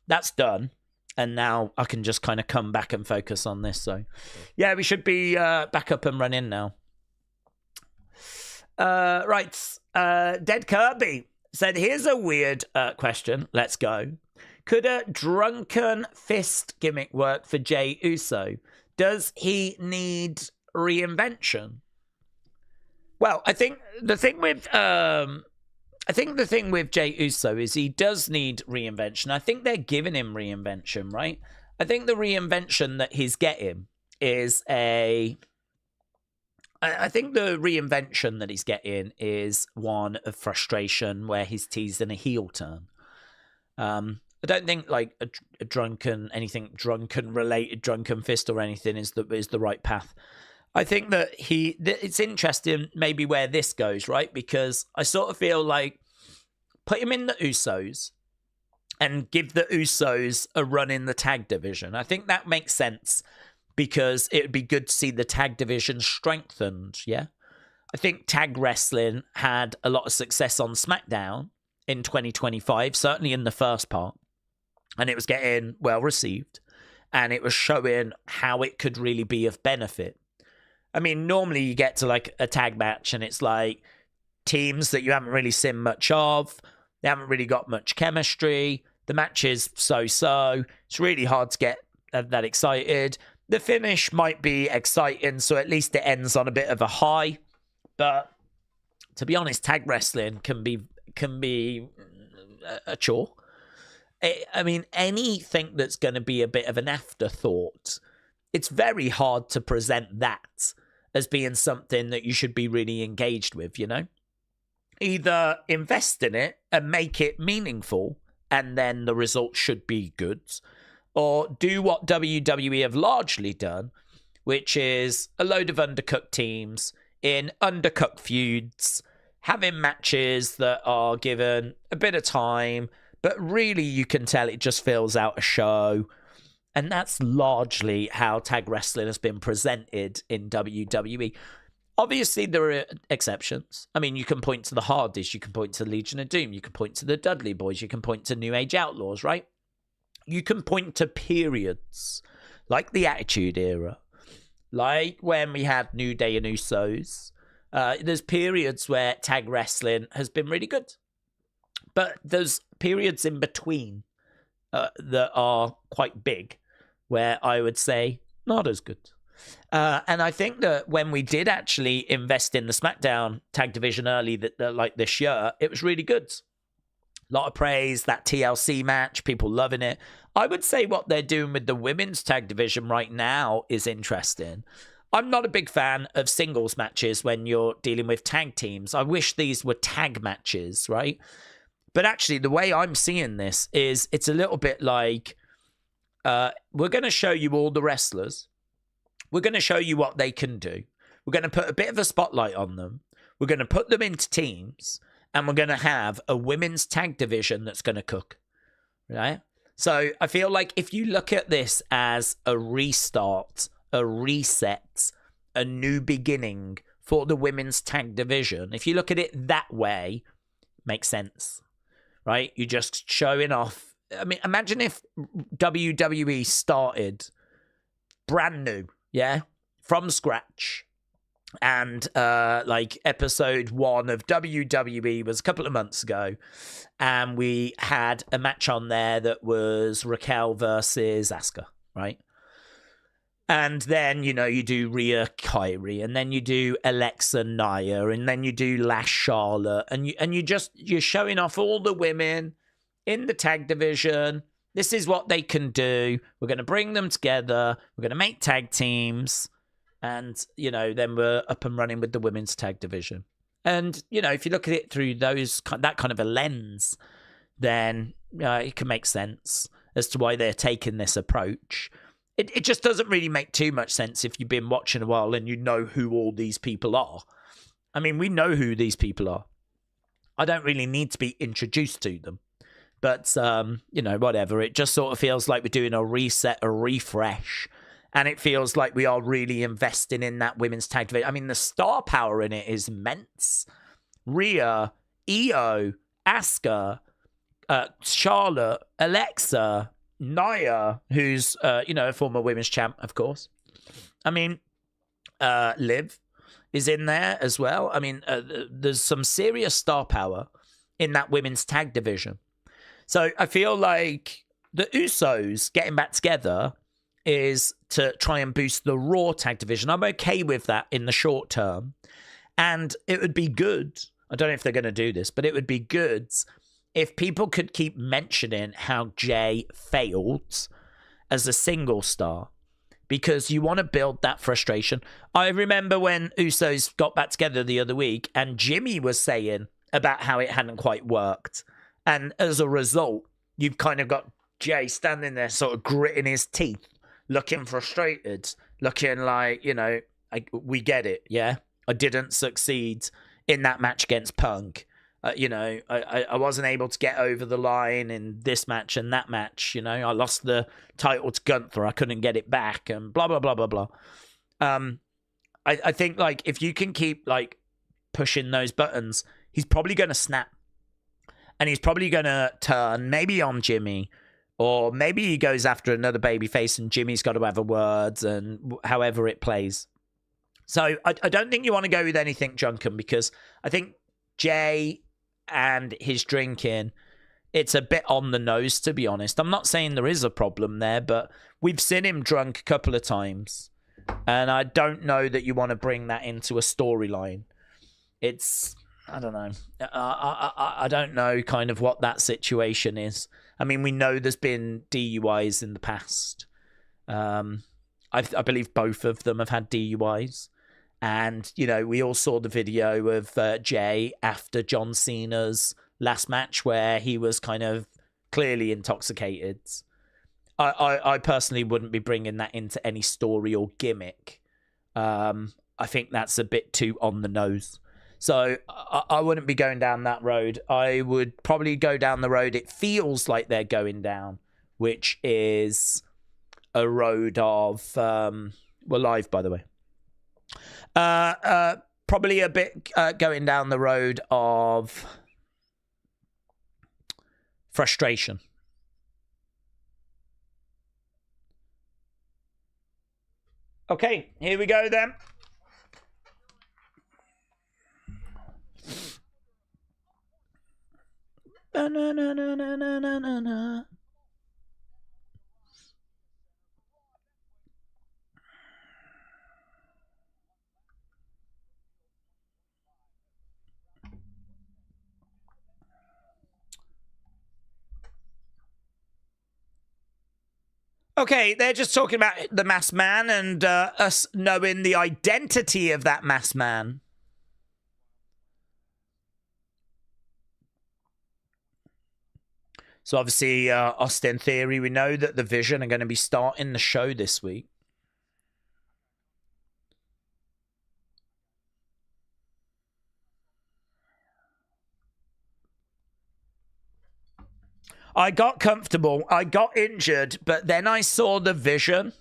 Speaker 1: That's done. And now I can just kind of come back and focus on this. So, yeah, we should be back up and running now. Right. Dead Kirby said, here's a weird question. Let's go. Could a drunken fist gimmick work for Jey Uso? Does he need reinvention? Well, I think the thing with Jey Uso is he does need reinvention. I think they're giving him reinvention, right? I think the reinvention that he's getting is one of frustration where he's teasing a heel turn. I don't think like a drunken related drunken fist or anything is the right path. I think that it's interesting maybe where this goes, right? Because I sort of feel like put him in the Usos and give the Usos a run in the tag division. I think that makes sense because it would be good to see the tag division strengthened, yeah? I think tag wrestling had a lot of success on SmackDown in 2025, certainly in the first part. And it was getting well received. And it was showing how it could really be of benefit. I mean, normally you get to like a tag match and it's like teams that you haven't really seen much of. They haven't really got much chemistry. The match is so-so. It's really hard to get that excited. The finish might be exciting, so at least it ends on a bit of a high. But to be honest, tag wrestling can be a chore. I mean, anything that's going to be a bit of an afterthought, it's very hard to present that as being something that you should be really engaged with, you know? Either invest in it and make it meaningful, and then the results should be good, or do what WWE have largely done, which is a load of undercooked teams in undercooked feuds, having matches that are given a bit of time, but really you can tell it just fills out a show. And that's largely how tag wrestling has been presented in WWE. Obviously, there are exceptions. I mean, you can point to the Hardys, you can point to Legion of Doom, you can point to the Dudley Boys, you can point to New Age Outlaws, right? You can point to periods like the Attitude Era, like when we had New Day and Usos. There's periods where tag wrestling has been really good. But there's periods in between that are quite big, where I would say not as good. And I think that when we did actually invest in the SmackDown tag division early, like this year, it was really good. A lot of praise, that TLC match, people loving it. I would say what they're doing with the women's tag division right now is interesting. I'm not a big fan of singles matches when you're dealing with tag teams. I wish these were tag matches, right? But actually, the way I'm seeing this is it's a little bit like we're going to show you all the wrestlers. We're going to show you what they can do. We're going to put a bit of a spotlight on them. We're going to put them into teams. And we're going to have a women's tag division that's going to cook. Right? So I feel like if you look at this as a restart, a reset, a new beginning for the women's tag division, if you look at it that way, it makes sense. Right? You're just showing off. I mean, imagine if WWE started brand new, yeah, from scratch. And like episode 1 of WWE was a couple of months ago, and we had a match on there that was Raquel versus Asuka, right? And then, you know, you do Rhea Kyrie, and then you do Alexa Nia, and then you do Lash Charlotte, and you're showing off all the women in the tag division. This is what they can do. We're going to bring them together. We're going to make tag teams. And, you know, then we're up and running with the women's tag division. And, you know, if you look at it through that kind of a lens, then it can make sense as to why they're taking this approach. It just doesn't really make too much sense if you've been watching a while and you know who all these people are. I mean, we know who these people are. I don't really need to be introduced to them. But, you know, whatever. It just sort of feels like we're doing a reset, a refresh. And it feels like we are really investing in that women's tag division. I mean, the star power in it is immense. Rhea, Io, Asuka, Charlotte, Alexa, Nia, who's, you know, a former women's champ, of course. I mean, Liv is in there as well. I mean, there's some serious star power in that women's tag division. So I feel like the Usos getting back together is to try and boost the Raw tag division. I'm okay with that in the short term. And it would be good. I don't know if they're going to do this, but it would be good if people could keep mentioning how Jay failed as a single star, because you want to build that frustration. I remember when Usos got back together the other week and Jimmy was saying about how it hadn't quite worked. And as a result, you've kind of got Jay standing there sort of gritting his teeth, looking frustrated, looking like, you know, we get it, yeah? I didn't succeed in that match against Punk. You know, I wasn't able to get over the line in this match and that match, you know? I lost the title to Gunther. I couldn't get it back and blah, blah, blah, blah, blah. I think, like, if you can keep, like, pushing those buttons, he's probably going to snap. And he's probably going to turn maybe on Jimmy, or maybe he goes after another babyface and Jimmy's got to have a word, and however it plays. So I don't think you want to go with anything drunken, because I think Jay and his drinking, it's a bit on the nose, to be honest. I'm not saying there is a problem there, but we've seen him drunk a couple of times. And I don't know that you want to bring that into a storyline. It's, I don't know. I don't know kind of what that situation is. I mean, we know there's been DUIs in the past. I believe both of them have had DUIs. And, you know, we all saw the video of Jay after John Cena's last match where he was kind of clearly intoxicated. I personally wouldn't be bringing that into any story or gimmick. I think that's a bit too on the nose. So I wouldn't be going down that road. I would probably go down the road it feels like they're going down, which is a road of... we're live, by the way. Probably a bit going down the road of frustration. Okay, here we go then. Na, na, na, na, na, na, na, na. Okay, they're just talking about the masked man and us knowing the identity of that masked man. So obviously, Austin Theory, we know that the Vision are going to be starting the show this week. I got comfortable. I got injured, but then I saw the Vision.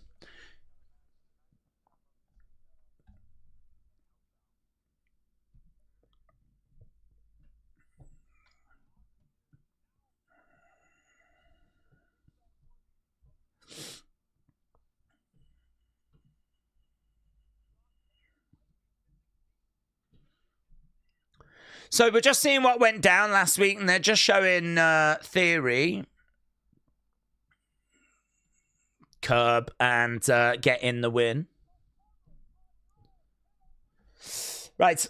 Speaker 1: So we're just seeing what went down last week, and they're just showing Theory, Curb, and getting the win. Right.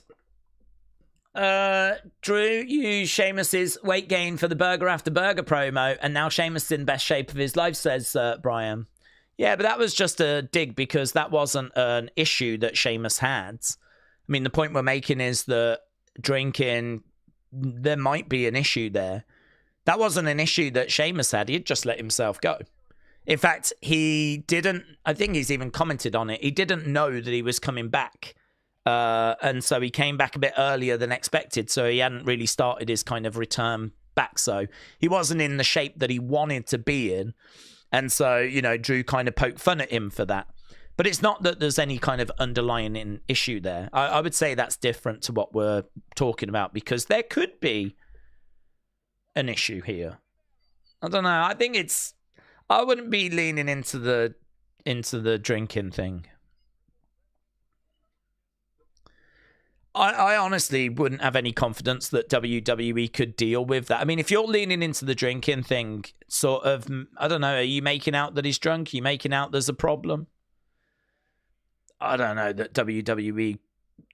Speaker 1: Drew used Sheamus's weight gain for the Burger After Burger promo, and now Sheamus is in best shape of his life, says Brian. Yeah, but that was just a dig because that wasn't an issue that Sheamus had. I mean, the point we're making is that drinking, there might be an issue there. That wasn't an issue that Sheamus had. He'd just let himself go. In fact, he didn't, I think he's even commented on it, he didn't know that he was coming back. And so he came back a bit earlier than expected. So he hadn't really started his kind of return back. So he wasn't in the shape that he wanted to be in. And so, you know, Drew kind of poked fun at him for that. But it's not that there's any kind of underlying issue there. I would say that's different to what we're talking about because there could be an issue here. I don't know. I think it's... I wouldn't be leaning into the drinking thing. I honestly wouldn't have any confidence that WWE could deal with that. I mean, if you're leaning into the drinking thing, sort of, I don't know, are you making out that he's drunk? Are you making out there's a problem? I don't know that WWE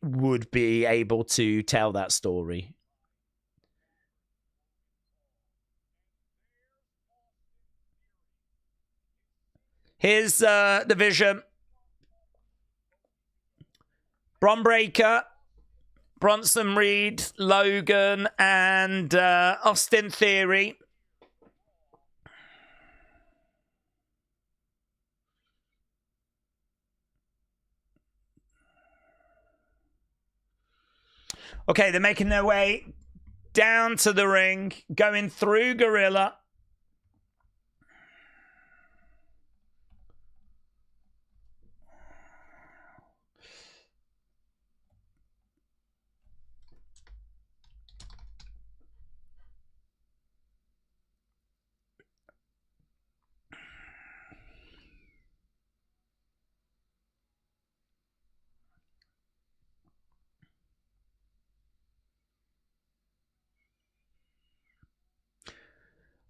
Speaker 1: would be able to tell that story. Here's the Vision. Bron Breakker, Bronson Reed, Logan, and Austin Theory. Okay, they're making their way down to the ring, going through Gorilla.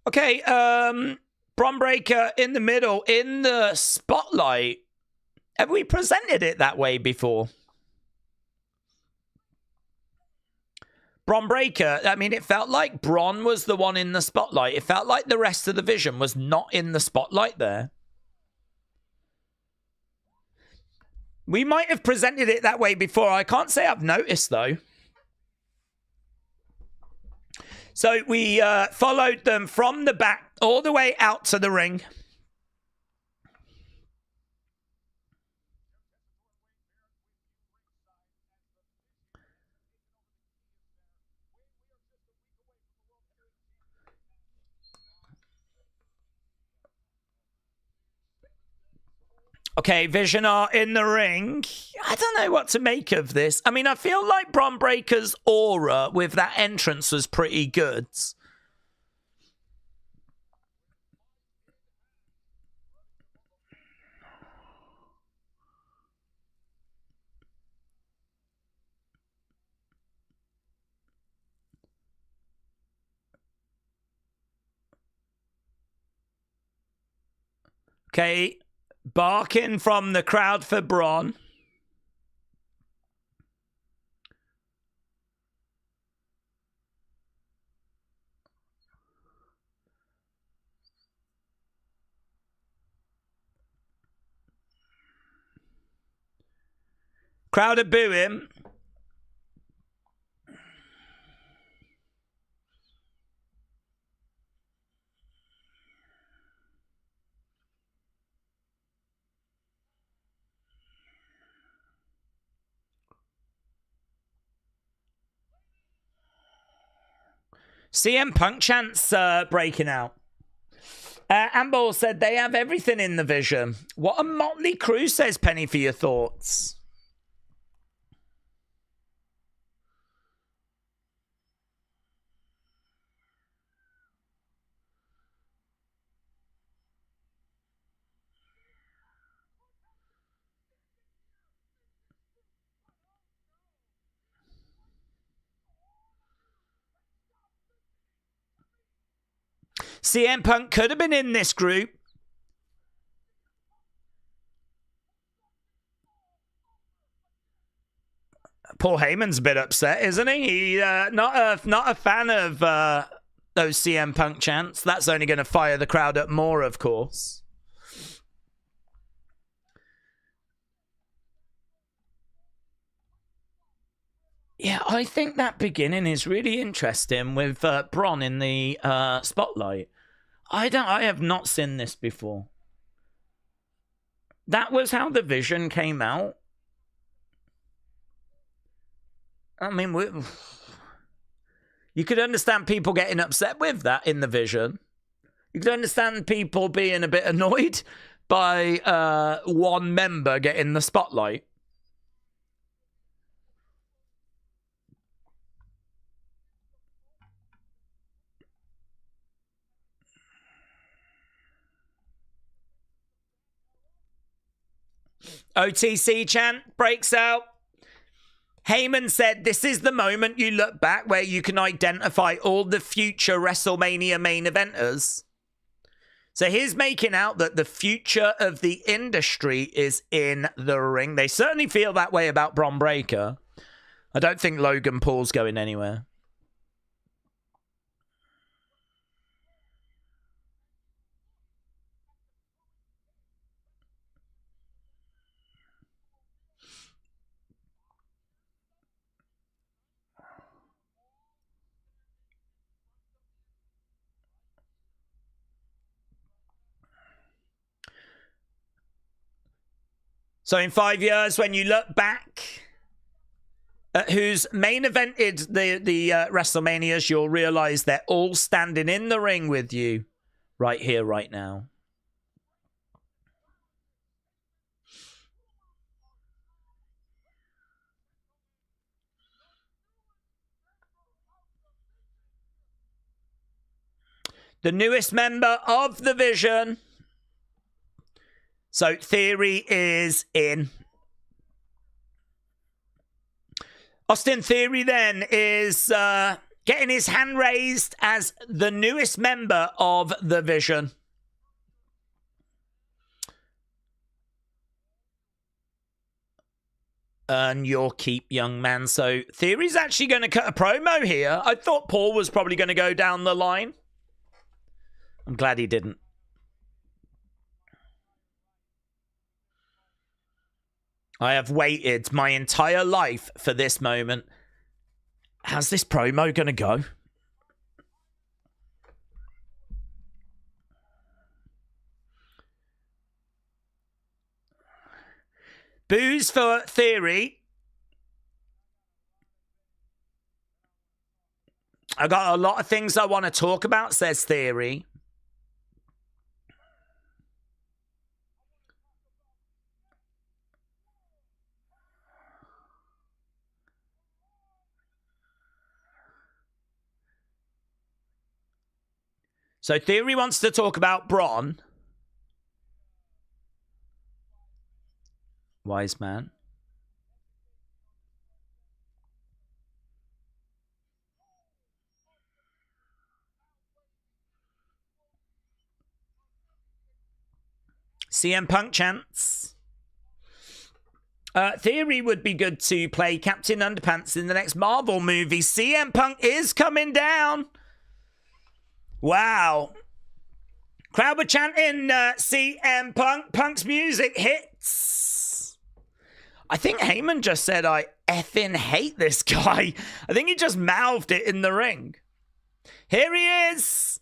Speaker 1: Okay, Bron Breakker in the middle, in the spotlight. Have we presented it that way before? Bron Breakker, I mean, it felt like Bron was the one in the spotlight. It felt like the rest of the division was not in the spotlight there. We might have presented it that way before. I can't say I've noticed, though. So we followed them from the back all the way out to the ring. Okay, Vision are in the ring. I don't know what to make of this. I mean, I feel like Bron Breakker's aura with that entrance was pretty good. Okay, barking from the crowd for Bron. Crowd are booing. CM Punk chants breaking out. Amble said they have everything in the vision. What a motley crew, says Penny, for your thoughts. CM Punk could have been in this group. Paul Heyman's a bit upset, isn't he? He not a fan of those CM Punk chants. That's only going to fire the crowd up more, of course. Yeah, I think that beginning is really interesting with Bron in the spotlight. I have not seen this before. That was how the vision came out. I mean, you could understand people getting upset with that in the vision. You could understand people being a bit annoyed by one member getting the spotlight. OTC chant breaks out. Heyman said, this is the moment you look back where you can identify all the future WrestleMania main eventers. So he's making out that the future of the industry is in the ring. They certainly feel that way about Bron Breakker. I don't think Logan Paul's going anywhere. So in 5 years, when you look back at who's main evented the WrestleManias, you'll realize they're all standing in the ring with you right here, right now. The newest member of the Vision. So Theory is in. Austin Theory then is getting his hand raised as the newest member of the Vision. Earn your keep, young man. So Theory's actually going to cut a promo here. I thought Paul was probably going to go down the line. I'm glad he didn't. I have waited my entire life for this moment. How's this promo going to go? Boos for Theory. I got a lot of things I want to talk about, says Theory. So Theory wants to talk about Braun. Wise man. CM Punk chants. Theory would be good to play Captain Underpants in the next Marvel movie. CM Punk is coming down. Wow. Crowd were chanting CM Punk. Punk's music hits. I think Heyman just said, I effing hate this guy. I think he just mouthed it in the ring. Here he is.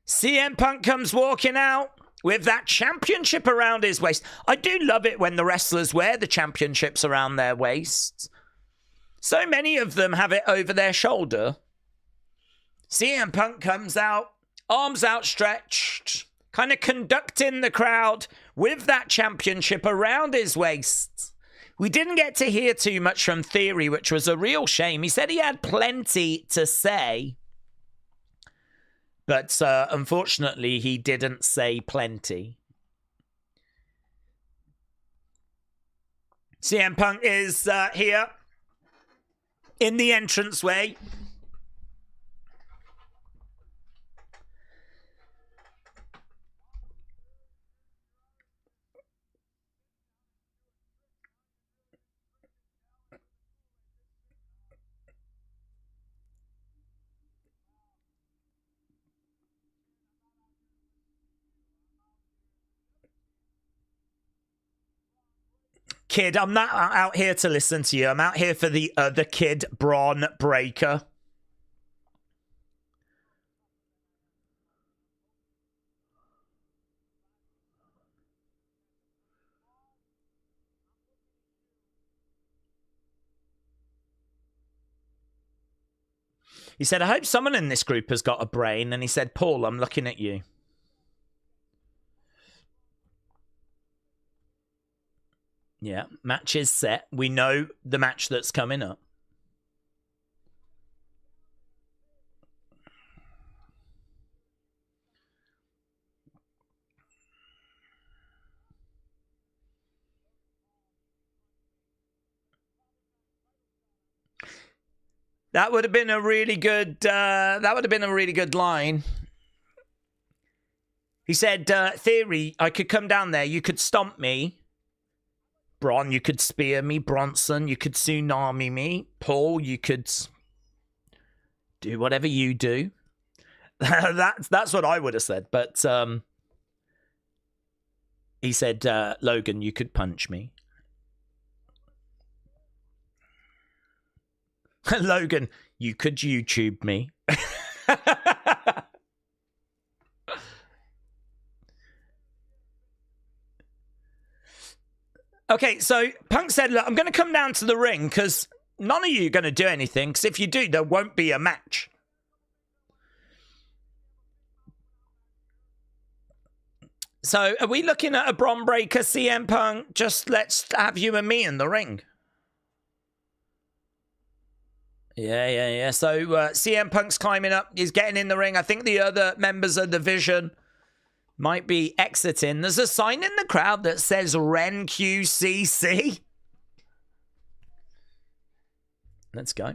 Speaker 1: CM Punk comes walking out with that championship around his waist. I do love it when the wrestlers wear the championships around their waists. So many of them have it over their shoulder. CM Punk comes out, arms outstretched, kind of conducting the crowd with that championship around his waist. We didn't get to hear too much from Theory, which was a real shame. He said he had plenty to say, but unfortunately, he didn't say plenty. CM Punk is here in the entranceway. Kid, I'm not out here to listen to you. I'm out here for the other kid, Braun Breaker. He said, I hope someone in this group has got a brain. And he said, Paul, I'm looking at you. Yeah, match is set. We know the match that's coming up. That would have been a really good. That would have been a really good line. He said, "Theory, I could come down there. You could stomp me. Braun, you could spear me. Bronson, you could tsunami me. Paul, you could do whatever you do." That's what I would have said. But he said, "Logan, you could punch me." Logan, you could YouTube me. Okay, so Punk said, look, I'm going to come down to the ring because none of you are going to do anything, because if you do, there won't be a match. So are we looking at a Braun Breaker, CM Punk? Just let's have you and me in the ring. Yeah. So CM Punk's climbing up. He's getting in the ring. I think the other members of the Vision might be exiting. There's a sign in the crowd that says Ren QCC. Let's go.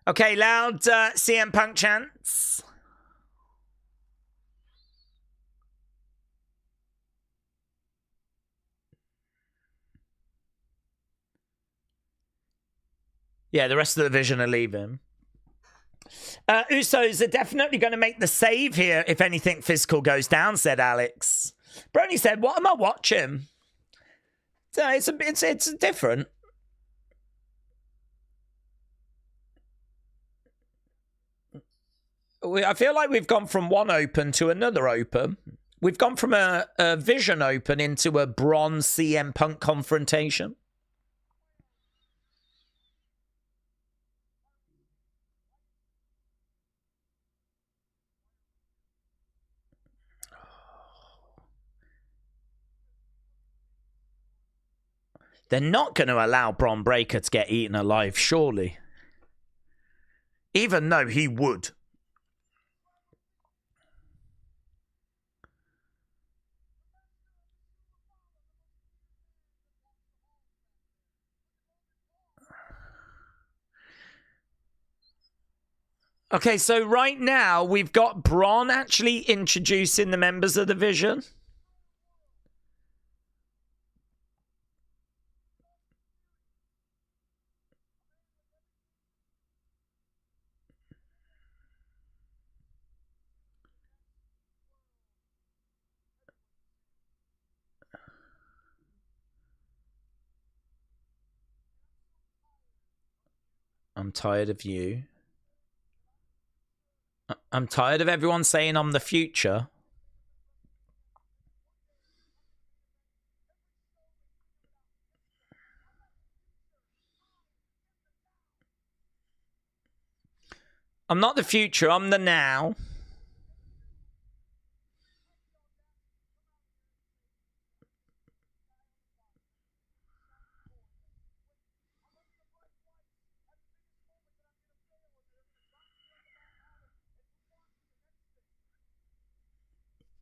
Speaker 1: Okay, loud CM Punk chants. Yeah, the rest of the division are leaving. Usos are definitely going to make the save here if anything physical goes down, said Alex. Brony said, what am I watching? So it's different. I feel like we've gone from one open to another open. We've gone from a Vision open into a Braun CM Punk confrontation. They're not going to allow Braun Breaker to get eaten alive, surely. Even though he would. Okay, so right now we've got Braun actually introducing the members of the Vision. I'm tired of you. I'm tired of everyone saying I'm the future. I'm not the future, I'm the now.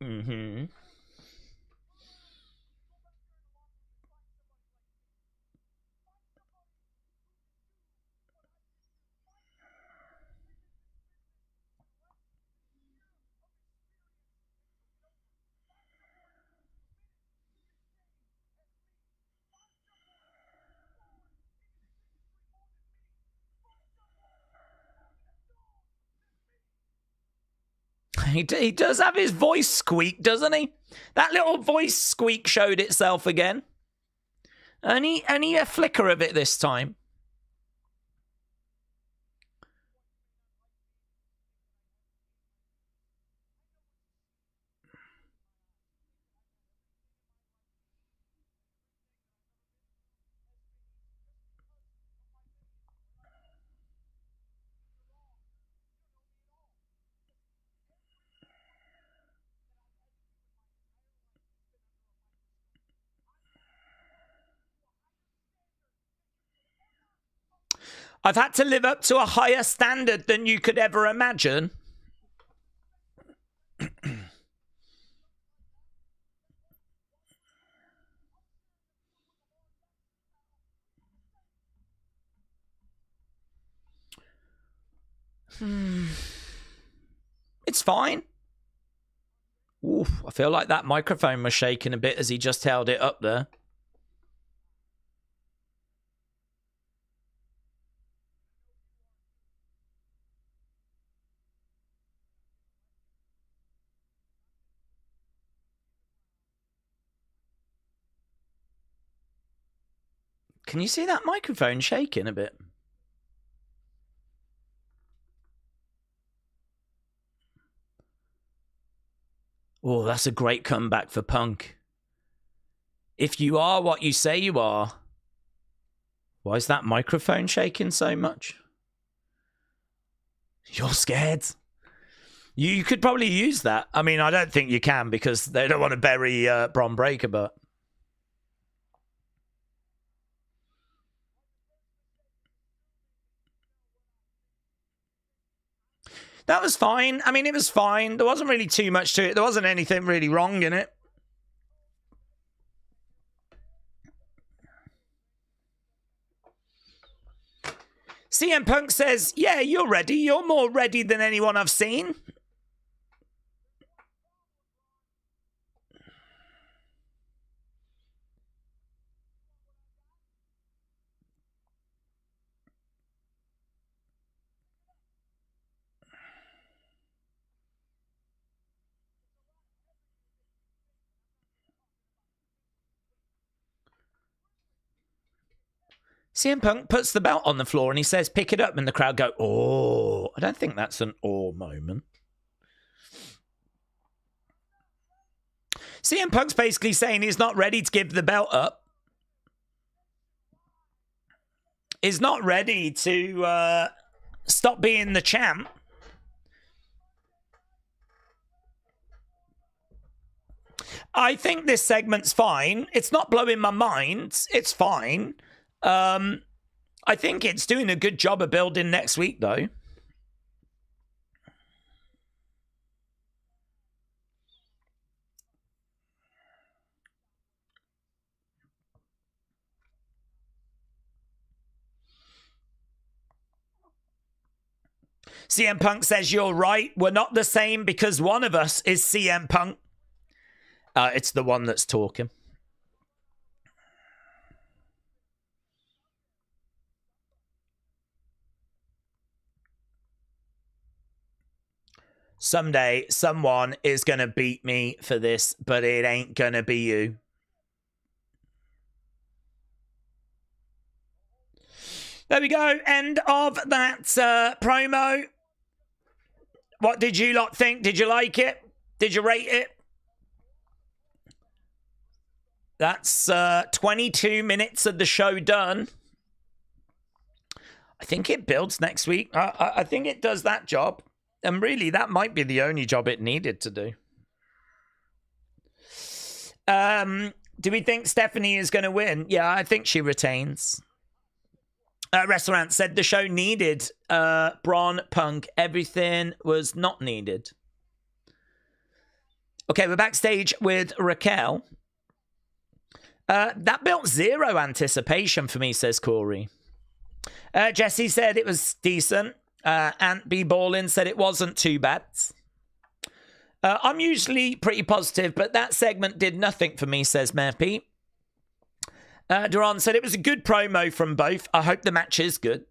Speaker 1: Mm-hmm. He does have his voice squeak, doesn't he? That little voice squeak showed itself again. Only a flicker of it this time. I've had to live up to a higher standard than you could ever imagine. It's fine. Oof, I feel like that microphone was shaking a bit as he just held it up there. Can you see that microphone shaking a bit? Oh, that's a great comeback for Punk. If you are what you say you are, why is that microphone shaking so much? You're scared. You could probably use that. I mean, I don't think you can because they don't want to bury Braun Breaker, but... That was fine. I mean, it was fine. There wasn't really too much to it. There wasn't anything really wrong in it. CM Punk says, yeah, you're ready. You're more ready than anyone I've seen. CM Punk puts the belt on the floor and he says, pick it up. And the crowd go, oh. I don't think that's an oh moment. CM Punk's basically saying he's not ready to give the belt up. He's not ready to stop being the champ. I think this segment's fine. It's not blowing my mind. It's fine. I think it's doing a good job of building next week, though. CM Punk says, you're right. We're not the same because one of us is CM Punk. It's the one that's talking. Someday, someone is going to beat me for this, but it ain't going to be you. There we go. End of that promo. What did you lot think? Did you like it? Did you rate it? That's 22 minutes of the show done. I think it builds next week. I think it does that job. And really, that might be the only job it needed to do. Do we think Stephanie is going to win? Yeah, I think she retains. Restaurant said the show needed Braun Punk. Everything was not needed. Okay, we're backstage with Raquel. That built zero anticipation for me, says Corey. Jesse said it was decent. Ant B. Ballin said it wasn't too bad. I'm usually pretty positive, but that segment did nothing for me, says Mayor Pete. Duran said it was a good promo from both. I hope the match is good.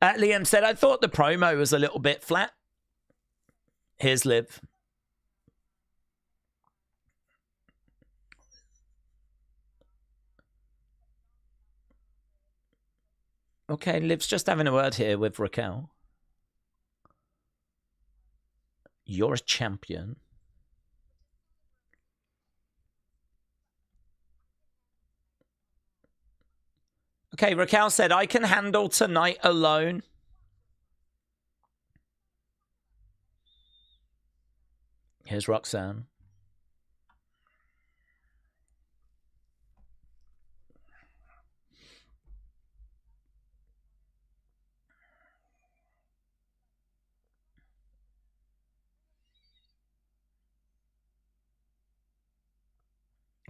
Speaker 1: Liam said, I thought the promo was a little bit flat. Here's Liv. Okay, Liv's just having a word here with Raquel. You're a champion. Okay, Raquel said, I can handle tonight alone. Here's Roxanne.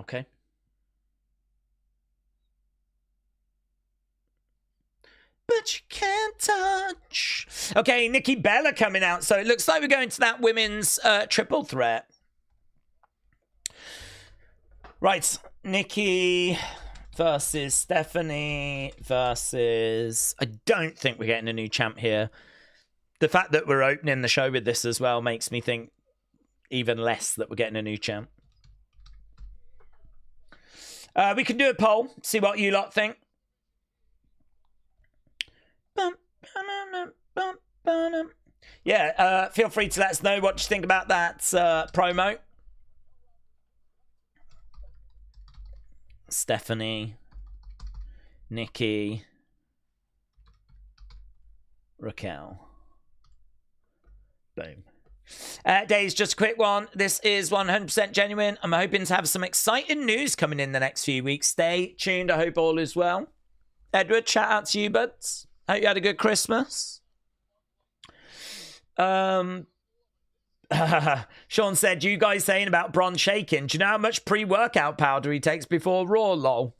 Speaker 1: Okay. But you can't touch. Okay, Nikki Bella coming out. So it looks like we're going to that women's triple threat. Right, Nikki versus Stephanie versus... I don't think we're getting a new champ here. The fact that we're opening the show with this as well makes me think even less that we're getting a new champ. We can do a poll, see what you lot think. Yeah, feel free to let us know what you think about that promo. Stephanie, Nikki, Raquel. Boom. Daze, just a quick one. This is 100% genuine. I'm hoping to have some exciting news coming in the next few weeks. Stay tuned. I hope all is well. Edward, shout out to you, buds. Hope you had a good Christmas. Sean said, you guys saying about Braun shaking. Do you know how much pre-workout powder he takes before Raw, lol?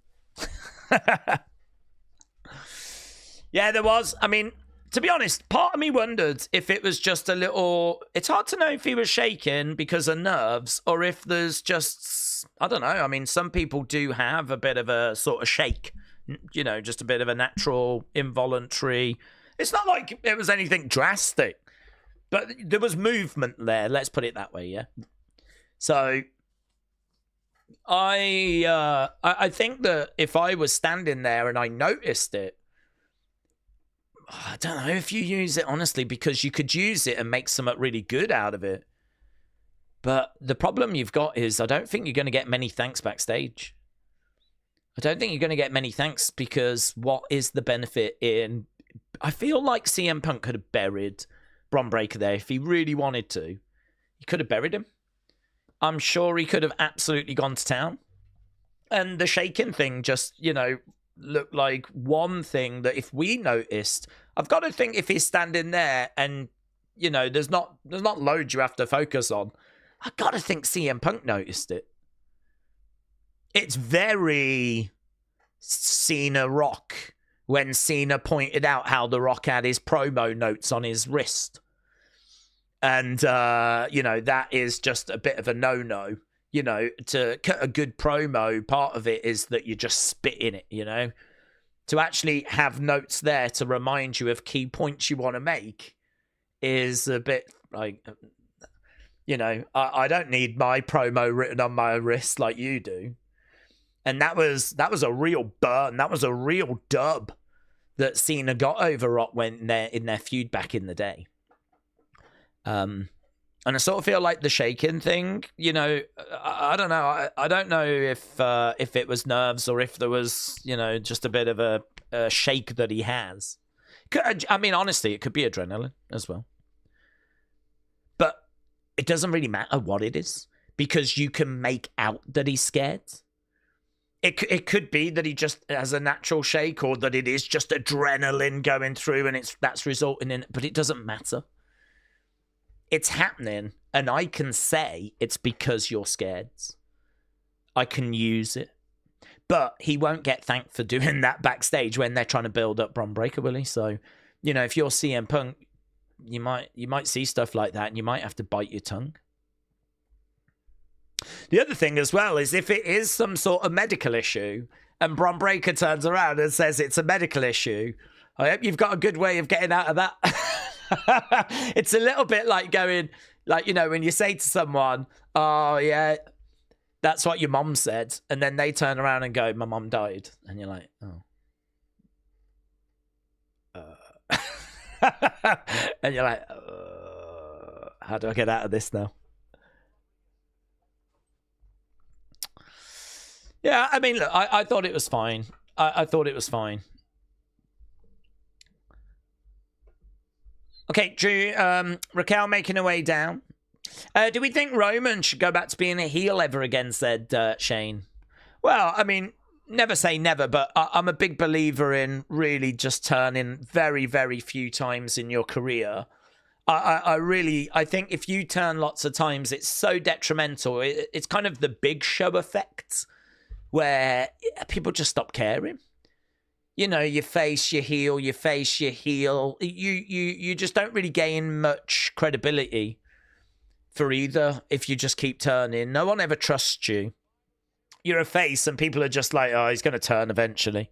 Speaker 1: Yeah, there was. I mean, to be honest, part of me wondered if it was just a little... It's hard to know if he was shaking because of nerves or if there's just... I don't know. I mean, some people do have a bit of a sort of shake. You know, just a bit of a natural, involuntary... It's not like it was anything drastic. But there was movement there. Let's put it that way, yeah? So... I think that if I was standing there and I noticed it, I don't know if you use it, honestly, because you could use it and make something really good out of it. But the problem you've got is I don't think you're going to get many thanks backstage. I don't think you're going to get many thanks because what is the benefit in... I feel like CM Punk could have buried Bron Breakker there if he really wanted to. He could have buried him. I'm sure he could have absolutely gone to town. And the shaking thing just, you know, looked like one thing that if we noticed... I've got to think if he's standing there and, you know, there's not loads you have to focus on. I've got to think CM Punk noticed it. It's very Cena Rock when Cena pointed out how The Rock had his promo notes on his wrist. And, you know, that is just a bit of a no-no. You know, to cut a good promo, part of it is that you just spit in it, you know. To actually have notes there to remind you of key points you want to make is a bit like, you know, I don't need my promo written on my wrist like you do. And that was a real burn. That was a real dub that Cena got over Rock when in their feud back in the day. And I sort of feel like the shaking thing, you know, I don't know. I don't know if it was nerves or if there was, you know, just a bit of a shake that he has. I mean, honestly, it could be adrenaline as well. But it doesn't really matter what it is because you can make out that he's scared. It could be that he just has a natural shake or that it is just adrenaline going through and that's resulting in... But it doesn't matter. It's happening, and I can say it's because you're scared. I can use it. But he won't get thanked for doing that backstage when they're trying to build up Bron Breakker, will he? So, you know, if you're CM Punk, you might see stuff like that, and you might have to bite your tongue. The other thing as well is if it is some sort of medical issue, and Bron Breakker turns around and says it's a medical issue, I hope you've got a good way of getting out of that. It's a little bit like going, like, you know, when you say to someone, oh, yeah, that's what your mom said. And then they turn around and go, my mom died. And you're like, oh. And you're like, how do I get out of this now? Yeah, I mean, look, I thought it was fine. I thought it was fine. Okay, Drew, Raquel making her way down. Do we think Roman should go back to being a heel ever again, said Shane? Well, I mean, never say never, but I'm a big believer in really just turning very, very few times in your career. I think if you turn lots of times, it's so detrimental. It's kind of the Big Show effect where people just stop caring. You know, you face, you heel, you face, you heel. You just don't really gain much credibility for either if you just keep turning. No one ever trusts you. You're a face and people are just like, oh, he's going to turn eventually.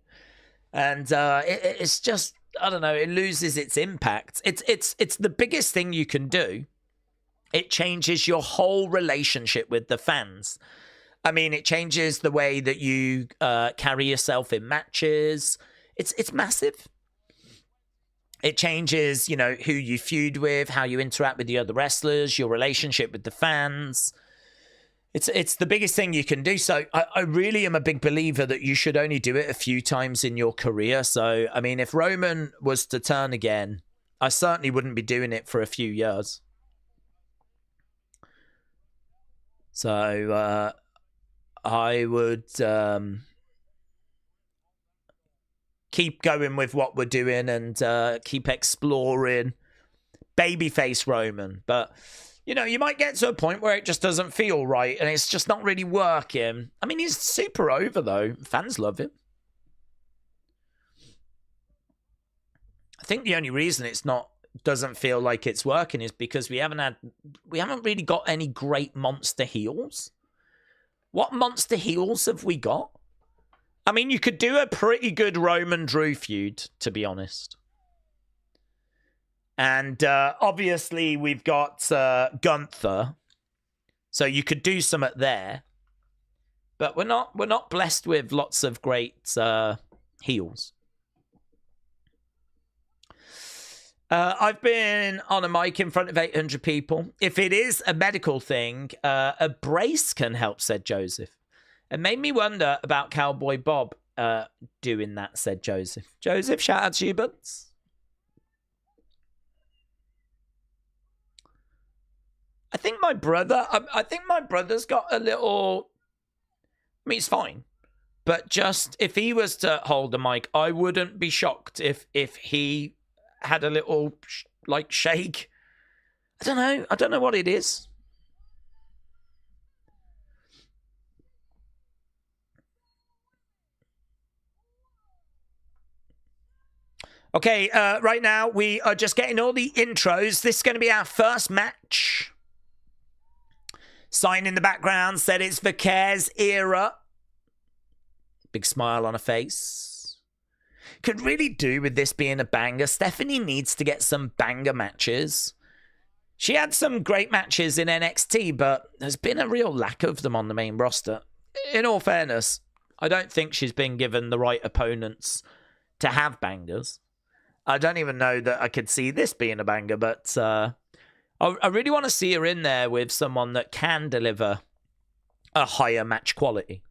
Speaker 1: And it's just, I don't know, it loses its impact. It's the biggest thing you can do. It changes your whole relationship with the fans. I mean, it changes the way that you carry yourself in matches. It's massive. It changes, you know, who you feud with, how you interact with the other wrestlers, your relationship with the fans. It's the biggest thing you can do. So I really am a big believer that you should only do it a few times in your career. So, I mean, if Roman was to turn again, I certainly wouldn't be doing it for a few years. So, I would keep going with what we're doing and keep exploring babyface Roman. But, you know, you might get to a point where it just doesn't feel right and it's just not really working. I mean, he's super over, though. Fans love him. I think the only reason doesn't feel like it's working is because we haven't really got any great monster heels. What monster heels have we got? I mean, you could do a pretty good Roman Drew feud, to be honest. And obviously we've got Gunther, so you could do something there. But we're not blessed with lots of great heels. I've been on a mic in front of 800 people. If it is a medical thing, a brace can help, said Joseph. It made me wonder about Cowboy Bob doing that, said Joseph. Joseph, shout out to you, buds. I think my brother's got a little... I mean, it's fine. But just, if he was to hold a mic, I wouldn't be shocked if he had a little, like, shake. I don't know what it is. Okay, right now we are just getting all the intros. This is going to be our first match. Sign in the background said it's Vaquer's era. Big smile on her face. Could really do with this being a banger. Stephanie needs to get some banger matches. She had some great matches in NXT, but there's been a real lack of them on the main roster. In all fairness, I don't think she's been given the right opponents to have bangers. I don't even know that I could see this being a banger, but I really want to see her in there with someone that can deliver a higher match quality.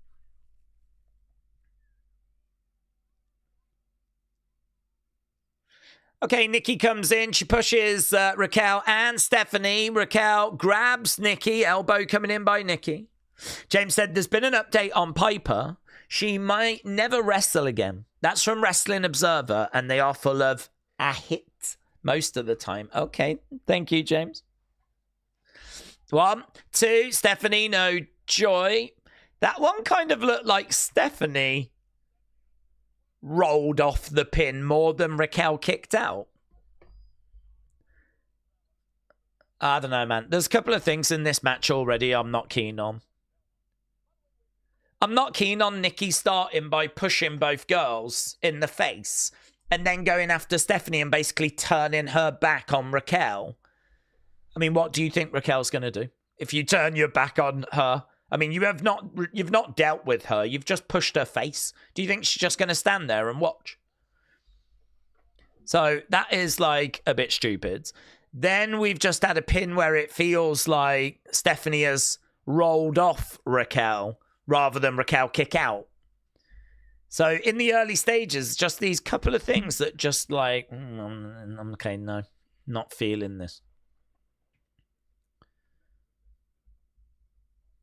Speaker 1: Okay, Nikki comes in. She pushes Raquel and Stephanie. Raquel grabs Nikki. Elbow coming in by Nikki. James said there's been an update on Piper. She might never wrestle again. That's from Wrestling Observer, and they are full of a hit most of the time. Okay, thank you, James. 1, 2, Stephanie, no joy. That one kind of looked like Stephanie rolled off the pin more than Raquel kicked out. I don't know, man. There's a couple of things in this match already I'm not keen on. I'm not keen on Nikki starting by pushing both girls in the face and then going after Stephanie and basically turning her back on Raquel. I mean, what do you think Raquel's going to do? If you turn your back on her, I mean, you've not dealt with her. You've just pushed her face. Do you think she's just going to stand there and watch? So that is like a bit stupid. Then we've just had a pin where it feels like Stephanie has rolled off Raquel rather than Raquel kick out. So in the early stages, just these couple of things that just like, okay, no, not feeling this.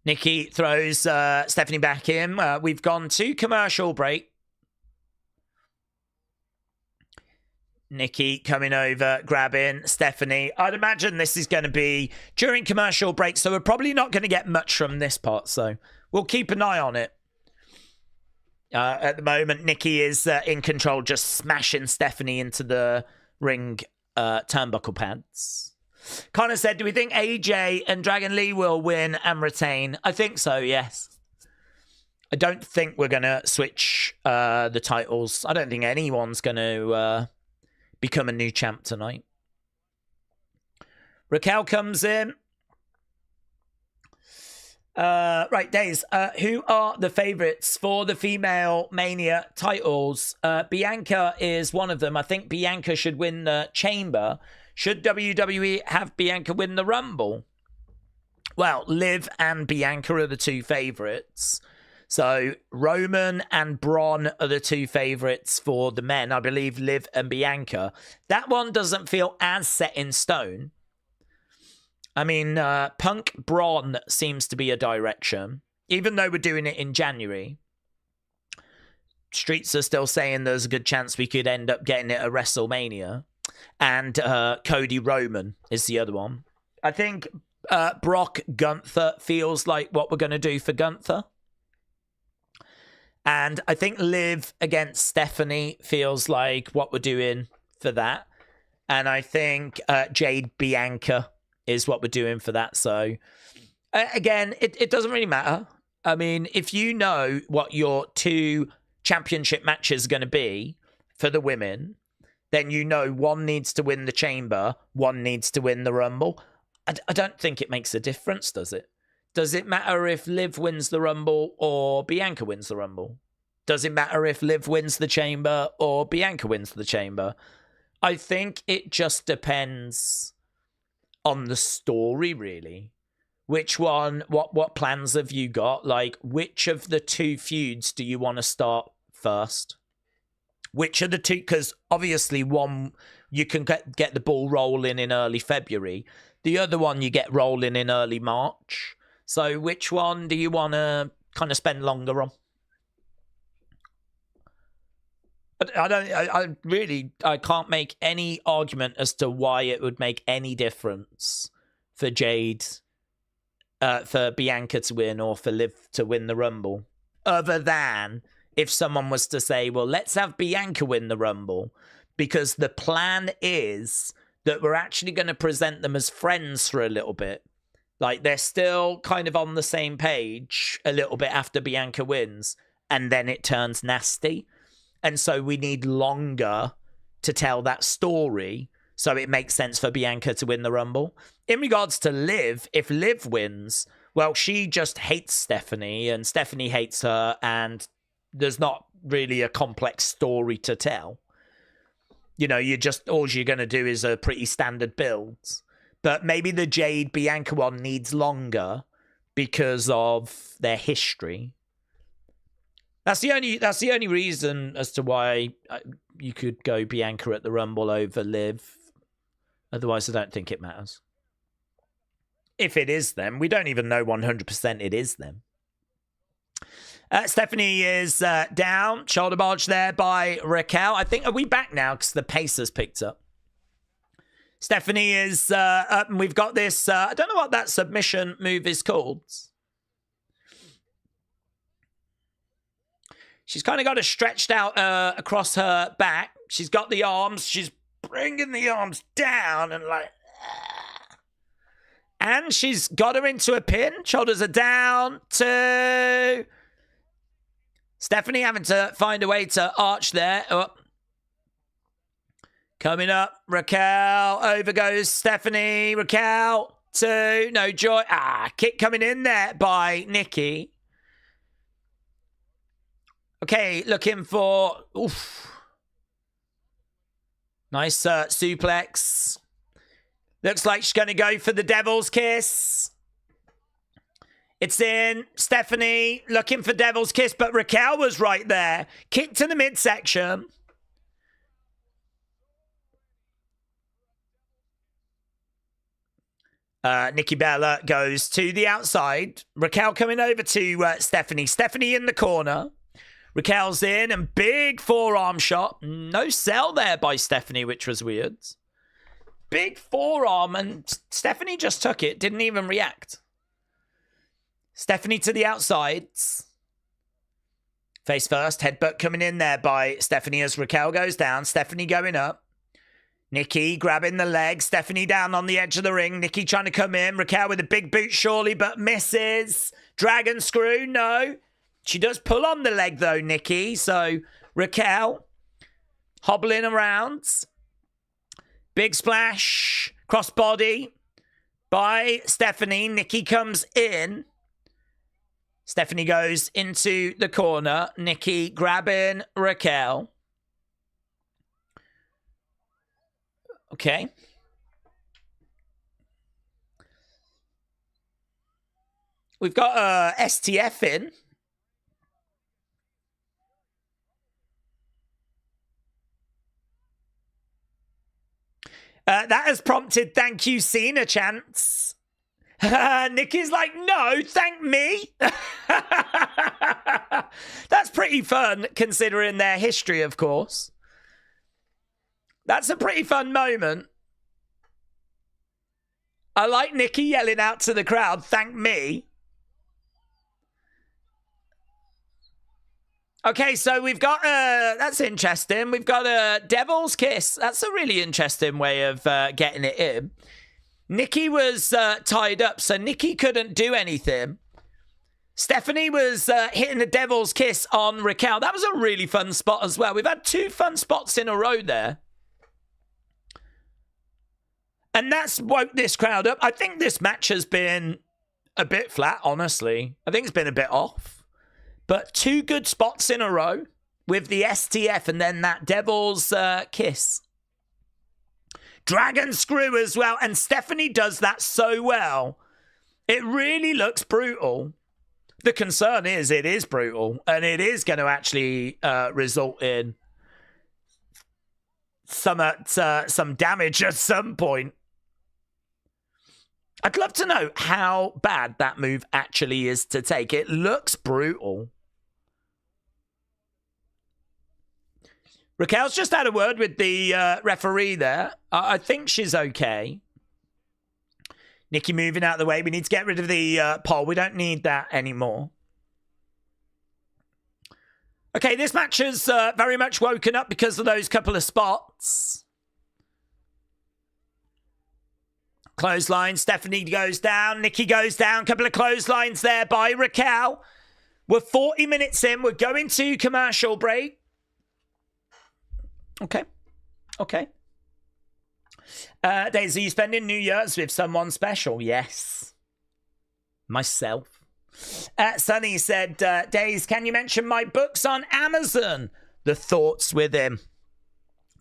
Speaker 1: Nikki throws Stephanie back in. We've gone to commercial break. Nikki coming over, grabbing Stephanie. I'd imagine this is going to be during commercial break, so we're probably not going to get much from this part, so we'll keep an eye on it. At the moment, Nikki is in control, just smashing Stephanie into the ring turnbuckle pads. Connor said, do we think AJ and Dragon Lee will win and retain? I think so, yes. I don't think we're going to switch the titles. I don't think anyone's going to become a new champ tonight. Raquel comes in. Right, Daze. Who are the favourites for the female Mania titles? Bianca is one of them. I think Bianca should win the Chamber. Should WWE have Bianca win the Rumble? Well, Liv and Bianca are the two favourites. So Roman and Braun are the two favourites for the men. I believe Liv and Bianca. That one doesn't feel as set in stone. I mean, Punk Braun seems to be a direction. Even though we're doing it in January. Streets are still saying there's a good chance we could end up getting it at WrestleMania. And Cody Roman is the other one. I think Brock Gunther feels like what we're going to do for Gunther. And I think Liv against Stephanie feels like what we're doing for that. And I think Jade Bianca is what we're doing for that. So, again, it doesn't really matter. I mean, if you know what your 2 championship matches are going to be for the women, then you know one needs to win the Chamber, one needs to win the Rumble. I don't think it makes a difference, does it? Does it matter if Liv wins the Rumble or Bianca wins the Rumble? Does it matter if Liv wins the Chamber or Bianca wins the Chamber? I think it just depends on the story, really. Which one, what plans have you got? Like, which of the 2 feuds do you want to start first? Which of the 2? Because obviously one, you can get the ball rolling in early February. The other one you get rolling in early March. So which one do you want to kind of spend longer on? I can't make any argument as to why it would make any difference for Jade, for Bianca to win or for Liv to win the Rumble, other than if someone was to say, well, let's have Bianca win the Rumble, because the plan is that we're actually going to present them as friends for a little bit. Like, they're still kind of on the same page a little bit after Bianca wins, and then it turns nasty. And so we need longer to tell that story, so it makes sense for Bianca to win the Rumble. In regards to Liv, if Liv wins, well, she just hates Stephanie, and Stephanie hates her, and there's not really a complex story to tell. You know, all you're going to do is a pretty standard build. But maybe the Jade Bianca one needs longer because of their history. That's the only reason as to why you could go Bianca at the Rumble over Liv. Otherwise, I don't think it matters. If it is them, we don't even know 100% it is them. Stephanie is down. Shoulder barge there by Raquel. I think, are we back now? Because the pace has picked up. Stephanie is up, and we've got this. I don't know what that submission move is called. She's kind of got it stretched out across her back. She's got the arms. She's bringing the arms down and like... And she's got her into a pin. Shoulders are down. 2. Stephanie having to find a way to arch there. Oh. Coming up. Raquel. Over goes Stephanie. Raquel. 2. No joy. Kick coming in there by Nikki. Okay, looking for... Oof. Nice suplex. Looks like she's going to go for the Devil's Kiss. It's in. Stephanie looking for Devil's Kiss, but Raquel was right there. Kick to the midsection. Nikki Bella goes to the outside. Raquel coming over to Stephanie. Stephanie in the corner. Raquel's in, and big forearm shot. No sell there by Stephanie, which was weird. Big forearm, and Stephanie just took it. Didn't even react. Stephanie to the outsides. Face first. Headbutt coming in there by Stephanie as Raquel goes down. Stephanie going up. Nikki grabbing the leg. Stephanie down on the edge of the ring. Nikki trying to come in. Raquel with a big boot surely, but misses. Dragon screw, no. She does pull on the leg, though, Nikki. So, Raquel hobbling around. Big splash. Crossbody by Stephanie. Nikki comes in. Stephanie goes into the corner. Nikki grabbing Raquel. Okay. We've got STF in. That has prompted thank you, Cena chants. Nikki's like, no, thank me. That's pretty fun, considering their history, of course. That's a pretty fun moment. I like Nikki yelling out to the crowd, thank me. Okay, so we've got, that's interesting. We've got a Devil's Kiss. That's a really interesting way of getting it in. Nikki was tied up, so Nikki couldn't do anything. Stephanie was hitting the Devil's Kiss on Raquel. That was a really fun spot as well. We've had 2 fun spots in a row there. And that's woke this crowd up. I think this match has been a bit flat, honestly. I think it's been a bit off. But 2 good spots in a row with the STF and then that Devil's Kiss. Dragon Screw as well. And Stephanie does that so well. It really looks brutal. The concern is it is brutal. And it is going to actually result in some damage at some point. I'd love to know how bad that move actually is to take. It looks brutal. Raquel's just had a word with the referee there. I think she's okay. Nikki moving out of the way. We need to get rid of the pole. We don't need that anymore. Okay, this match has very much woken up because of those couple of spots. Clothesline. Stephanie goes down. Nikki goes down. Couple of clotheslines there by Raquel. We're 40 minutes in. We're going to commercial break. Okay. Daisy, you spending New Year's with someone special? Yes. Myself. Sunny said, Daze, can you mention my books on Amazon? The Thoughts Within,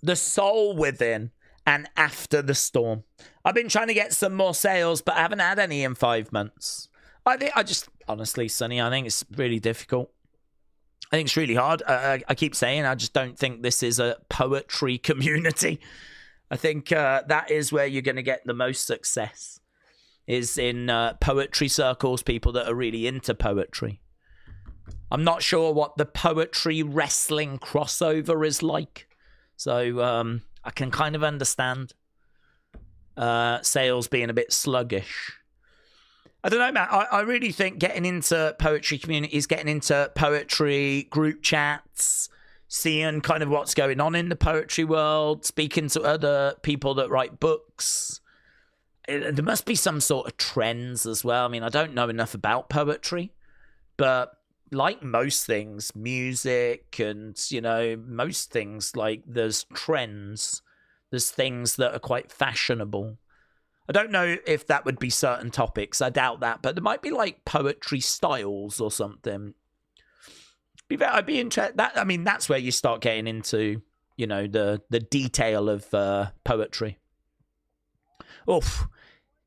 Speaker 1: The Soul Within, and After the Storm. I've been trying to get some more sales, but I haven't had any in 5 months. Honestly, Sunny, I think it's really difficult. I think it's really hard. I keep saying I just don't think this is a poetry community. I think that is where you're going to get the most success, is in poetry circles, people that are really into poetry. I'm not sure what the poetry wrestling crossover is like. So I can kind of understand sales being a bit sluggish. I don't know, Matt. I really think getting into poetry communities, getting into poetry group chats, seeing kind of what's going on in the poetry world, speaking to other people that write books. There must be some sort of trends as well. I mean, I don't know enough about poetry, but like most things, music and, most things, like there's trends. There's things that are quite fashionable. I don't know if that would be certain topics. I doubt that, but there might be like poetry styles or something. I'd be interested. That's where you start getting into, the detail of poetry. Oof.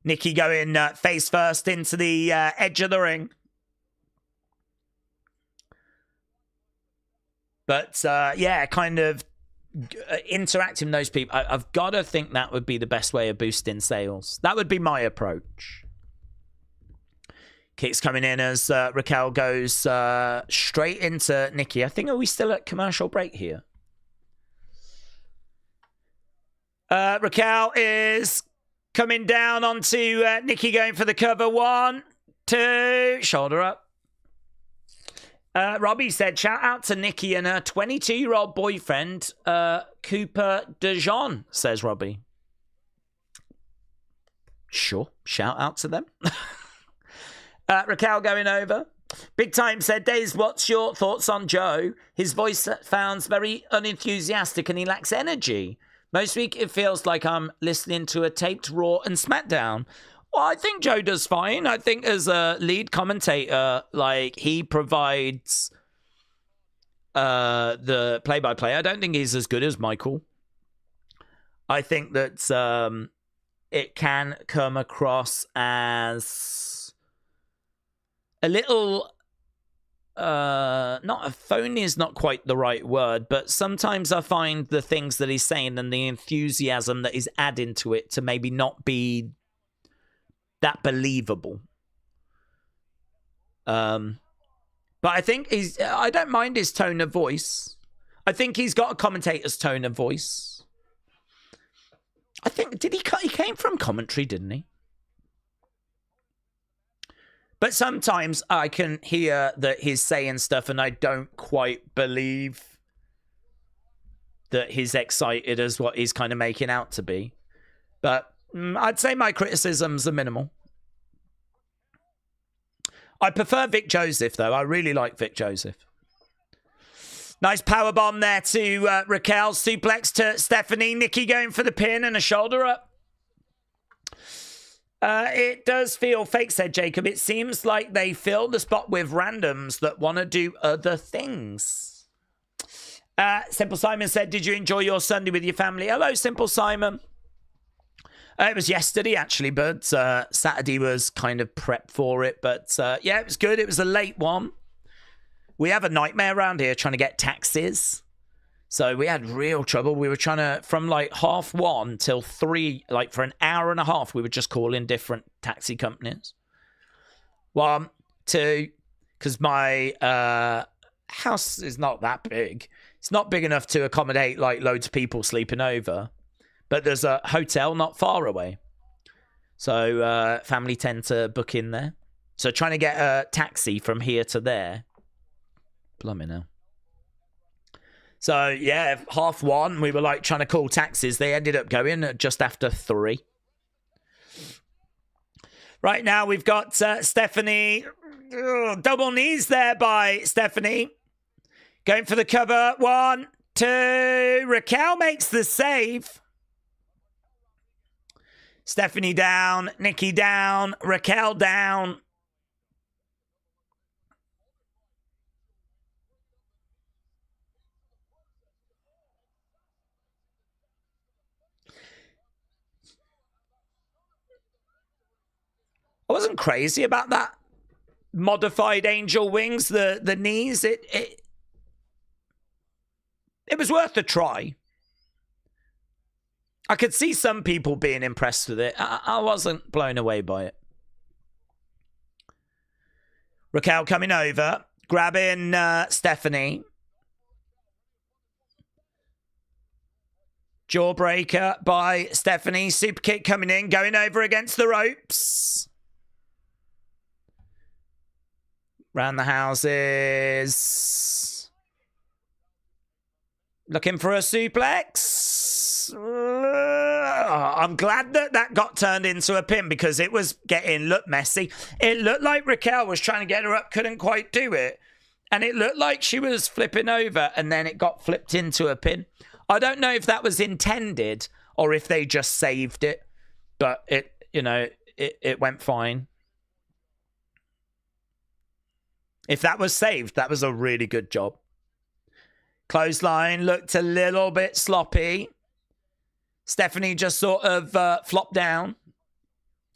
Speaker 1: Nikki going face first into the edge of the ring. But kind of interacting with those people. I've got to think that would be the best way of boosting sales. That would be my approach. Kicks coming in as Raquel goes straight into Nikki. I think, are we still at commercial break here? Raquel is coming down onto Nikki, going for the cover. 1, 2, shoulder up. Robbie said, shout out to Nikki and her 22-year-old boyfriend, Cooper DeJean, says Robbie. Sure, shout out to them. Raquel going over. Big Time said, Daze, what's your thoughts on Joe? His voice sounds very unenthusiastic and he lacks energy. Most week it feels like I'm listening to a taped Raw and SmackDown. Well, I think Joe does fine. I think as a lead commentator, he provides the play-by-play. I don't think he's as good as Michael. I think that it can come across as a little... not a phony is not quite the right word, but sometimes I find the things that he's saying and the enthusiasm that he's adding to it to maybe not be that believable. But I think I don't mind his tone of voice. I think he's got a commentator's tone of voice. I think, he came from commentary, didn't he? But sometimes I can hear that he's saying stuff and I don't quite believe that he's excited as what he's kind of making out to be. But I'd say my criticisms are minimal. I prefer Vic Joseph, though. I really like Vic Joseph. Nice powerbomb there to Raquel. Suplex to Stephanie. Nikki going for the pin and a shoulder up. It does feel fake, said Jacob. It seems like they filled the spot with randoms that want to do other things. Simple Simon said, did you enjoy your Sunday with your family? Hello, Simple Simon. It was yesterday, actually, but Saturday was kind of prep for it. But yeah, it was good. It was a late one. We have a nightmare around here trying to get taxis. So we had real trouble. We were trying to, from like 1:30 till 3, like for an hour and a half, we were just calling different taxi companies. 1, 2, because my house is not that big. It's not big enough to accommodate like loads of people sleeping over. But there's a hotel not far away. So family tend to book in there. So trying to get a taxi from here to there. Blimey now. So, yeah, 1:30, we were like trying to call taxis. They ended up going at just after 3. Right now, we've got Stephanie. Double knees there by Stephanie. Going for the cover. 1, 2. Raquel makes the save. Stephanie down. Nikki down. Raquel down. I wasn't crazy about that modified angel wings, the knees. It was worth a try. I could see some people being impressed with it. I wasn't blown away by it. Raquel coming over, grabbing Stephanie. Jawbreaker by Stephanie. Super kick coming in, going over against the ropes. Round the houses. Looking for a suplex. I'm glad that got turned into a pin because it was looked messy. It looked like Raquel was trying to get her up, couldn't quite do it. And it looked like she was flipping over and then it got flipped into a pin. I don't know if that was intended or if they just saved it. But it went fine. If that was saved, that was a really good job. Clothesline looked a little bit sloppy. Stephanie just sort of flopped down.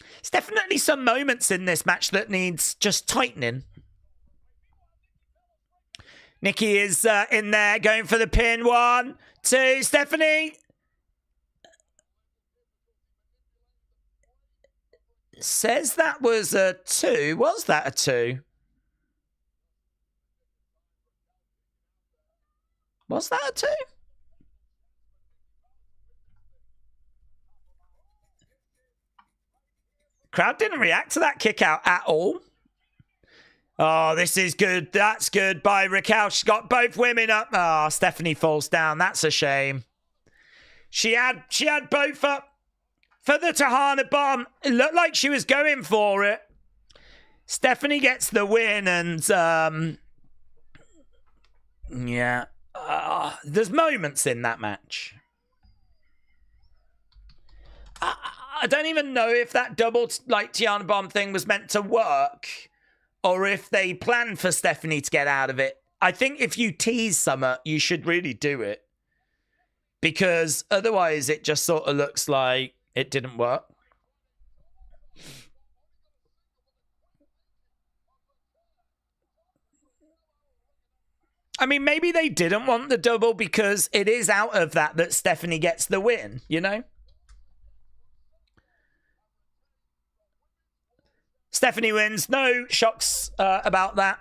Speaker 1: There's definitely some moments in this match that needs just tightening. Nikki is in there going for the pin. 1, 2. Stephanie. Says that was a 2. Was that a 2? Was that a 2? Crowd didn't react to that kick out at all. Oh, this is good. That's good by Raquel. She's got both women up. Oh, Stephanie falls down. That's a shame. She had both up for the Tahana bomb. It looked like she was going for it. Stephanie gets the win and yeah. There's moments in that match. I don't even know if that double Tiana bomb thing was meant to work or if they planned for Stephanie to get out of it. I think if you tease Summer, you should really do it because otherwise it just sort of looks like it didn't work. I mean, maybe they didn't want the double because it is out of that Stephanie gets the win, you know? Stephanie wins. No shocks about that.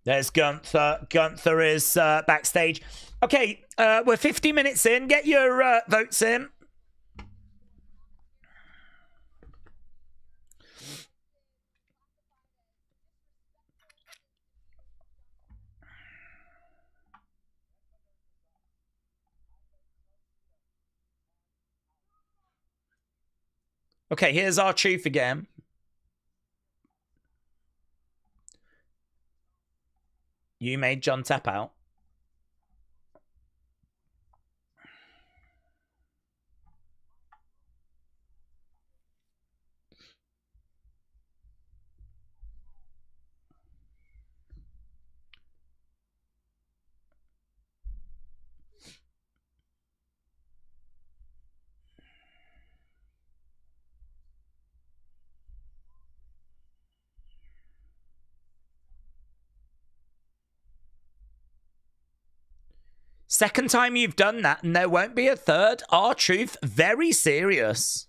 Speaker 1: There's Gunther. Gunther is backstage. Okay, we're 50 minutes in. Get your votes in. Okay, here's our truth again. You made John tap out. Second time you've done that, and there won't be a third. R-Truth, very serious.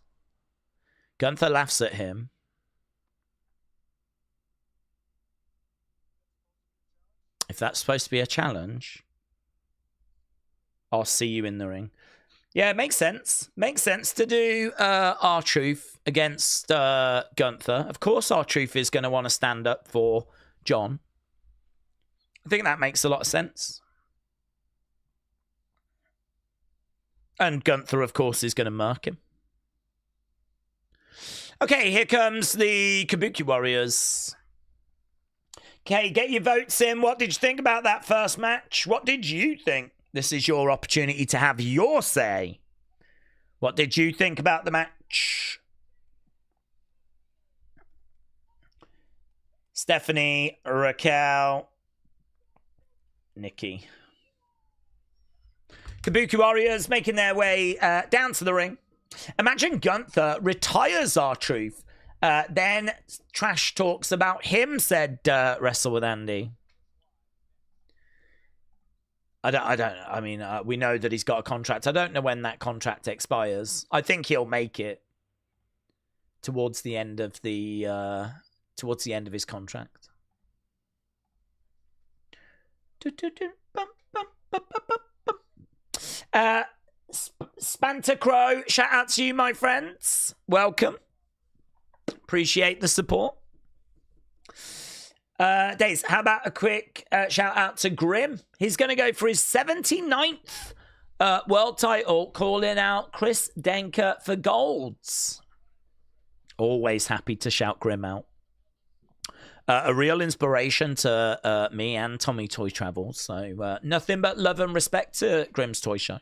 Speaker 1: Gunther laughs at him. If that's supposed to be a challenge, I'll see you in the ring. Yeah, it makes sense. Makes sense to do R-Truth against Gunther. Of course, R-Truth is going to want to stand up for John. I think that makes a lot of sense. And Gunther, of course, is going to mark him. Okay, here comes the Kabuki Warriors. Okay, get your votes in. What did you think about that first match? What did you think? This is your opportunity to have your say. What did you think about the match? Stephanie, Raquel, Nikki. Kabuki Warriors making their way down to the ring. Imagine Gunther retires R-Truth. Then trash talks about him, said Wrestle with Andy. I mean, we know that he's got a contract. I don't know when that contract expires. I think he'll make it towards the end of the his contract. Spanter Crow, shout out to you, my friends. Welcome. Appreciate the support. Daze, how about a quick shout out to Grim? He's going to go for his 79th world title, calling out Chris Denker for golds. Always happy to shout Grim out. A real inspiration to me and Tommy Toy Travel. So nothing but love and respect to Grim's Toy Show.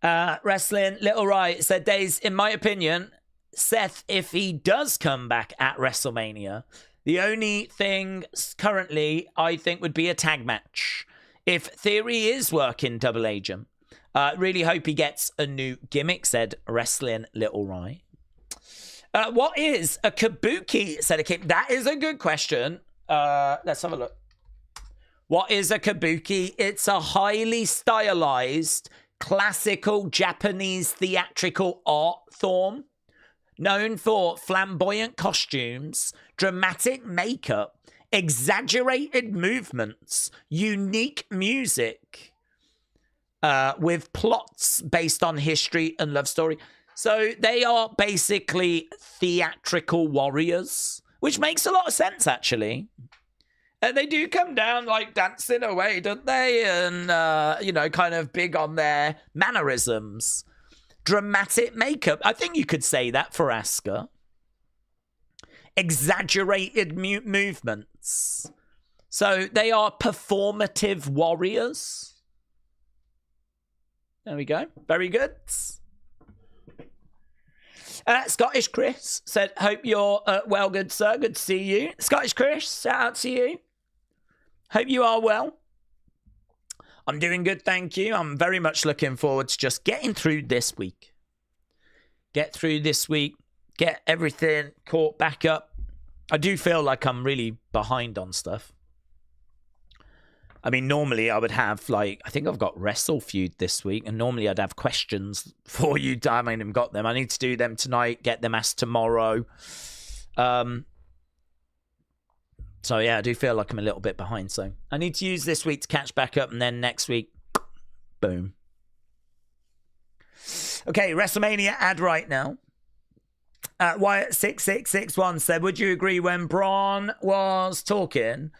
Speaker 1: Wrestling Little Right said, Daze, in my opinion, Seth, if he does come back at WrestleMania, the only thing currently I think would be a tag match. If Theory is working Double Agent, really hope he gets a new gimmick, said Wrestling Little Right. What is a kabuki, said a kid? That is a good question. Let's have a look. What is a kabuki? It's a highly stylized, classical Japanese theatrical art form known for flamboyant costumes, dramatic makeup, exaggerated movements, unique music, with plots based on history and love story. So they are basically theatrical warriors, which makes a lot of sense, actually. And they do come down like dancing away, don't they? And, kind of big on their mannerisms. Dramatic makeup. I think you could say that for Asuka. Exaggerated movements. So they are performative warriors. There we go. Very good. Scottish Chris said, hope you're well, good sir. Good to see you. Scottish Chris, shout out to you. Hope you are well. I'm doing good, thank you. I'm very much looking forward to just getting through this week. Get through this week. Get everything caught back up. I do feel like I'm really behind on stuff. I mean, normally I would have, I think I've got Wrestle Feud this week, and normally I'd have questions for you. I haven't even got them. I need to do them tonight, get them asked tomorrow. So, yeah, I do feel like I'm a little bit behind. So I need to use this week to catch back up, and then next week, boom. Okay, WrestleMania ad right now. Wyatt6661 said, would you agree when Braun was talking,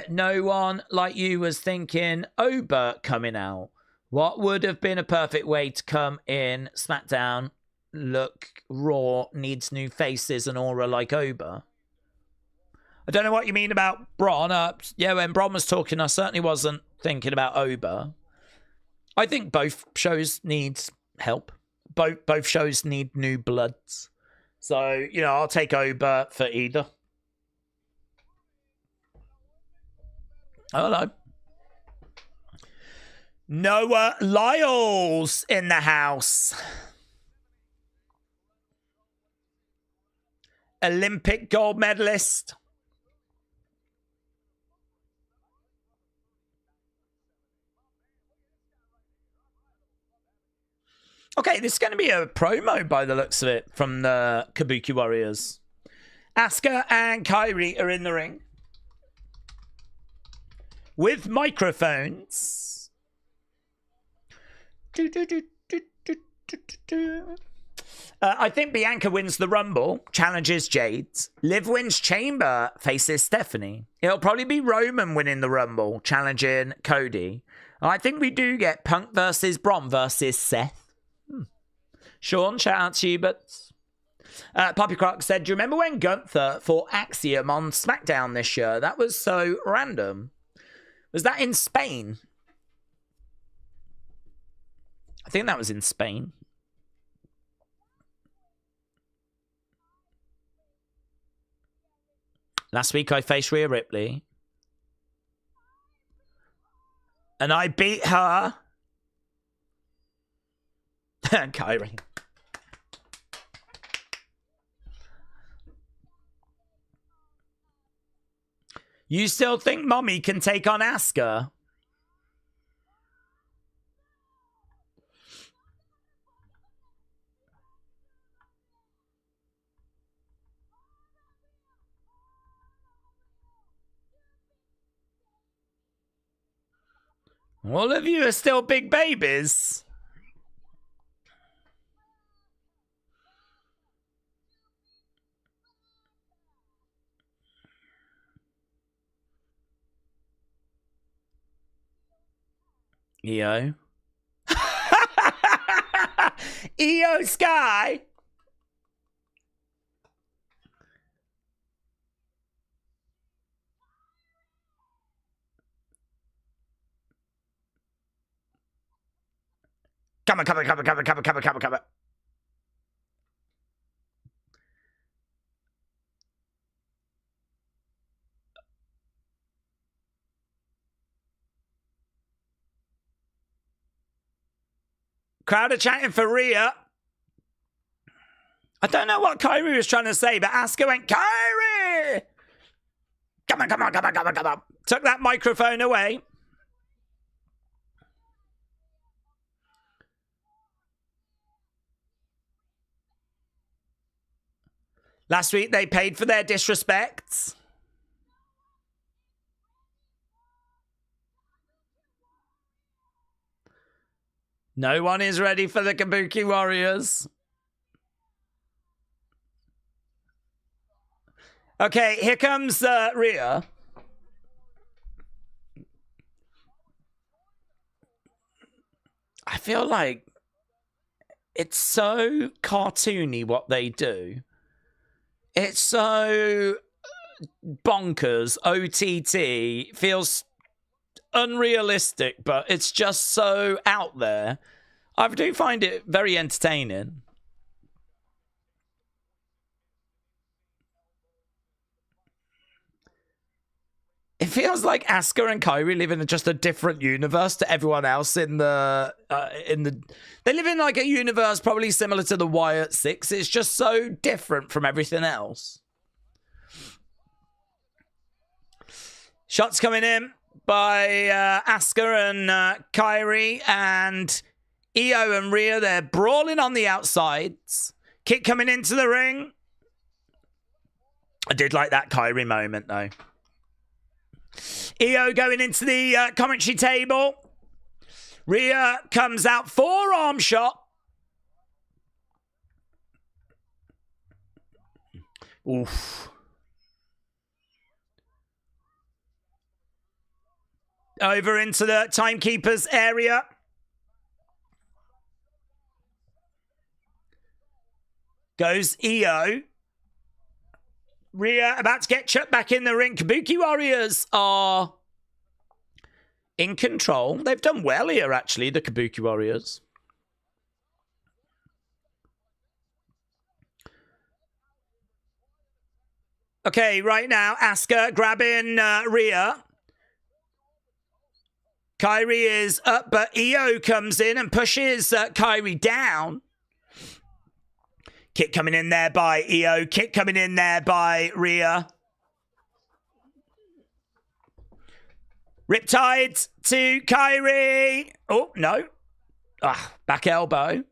Speaker 1: no one like you was thinking Ober coming out? What would have been a perfect way to come in SmackDown look Raw needs new faces and aura like Oba. I don't know what you mean about Bron. Yeah, when Bron was talking, I certainly wasn't thinking about Oba. I think both shows need help. Both shows need new bloods. So, you know, I'll take Oba for either. Hello. Noah Lyles in the house. Olympic gold medalist. Okay, this is going to be a promo by the looks of it from the Kabuki Warriors. Asuka and Kairi are in the ring with microphones. I think Bianca wins the Rumble, challenges Jade. Liv wins Chamber, faces Stephanie. It'll probably be Roman winning the Rumble, challenging Cody. I think we do get Punk versus Braun versus Seth. Sean, shout out to you, but Poppy Croc said, do you remember when Gunther fought Axiom on SmackDown this year? That was so random. Was that in Spain? I think that was in Spain. Last week I faced Rhea Ripley. And I beat her. Kyrie. You still think Mommy can take on Asuka? All of you are still big babies. EO. EO Sky. Come on. Crowd are chanting for Rhea. I don't know what Kairi was trying to say, but Asuka went, Kairi! Come on. Took that microphone away. Last week they paid for their disrespects. No one is ready for the Kabuki Warriors. Okay, here comes Rhea. I feel like it's so cartoony what they do. It's so bonkers. OTT feels unrealistic, but it's just so out there. I do find it very entertaining. It feels like Asuka and Kairi live in just a different universe to everyone else in the they live in like a universe probably similar to the Wyatt Six. It's just so different from everything else. Shots coming in by Asuka and Kairi, and Io and Rhea. They're brawling on the outsides. Kick coming into the ring. I did like that Kairi moment though. Io going into the commentary table. Rhea comes out, forearm shot. Oof. Over into the timekeeper's area. Goes EO. Rhea about to get chucked back in the ring. Kabuki Warriors are in control. They've done well here, actually, the Kabuki Warriors. Okay, right now, Asuka grabbing Rhea. Kyrie is up, but EO comes in and pushes Kyrie down. Kick coming in there by EO. Kick coming in there by Rhea. Riptide to Kyrie. Oh, no. Back elbow.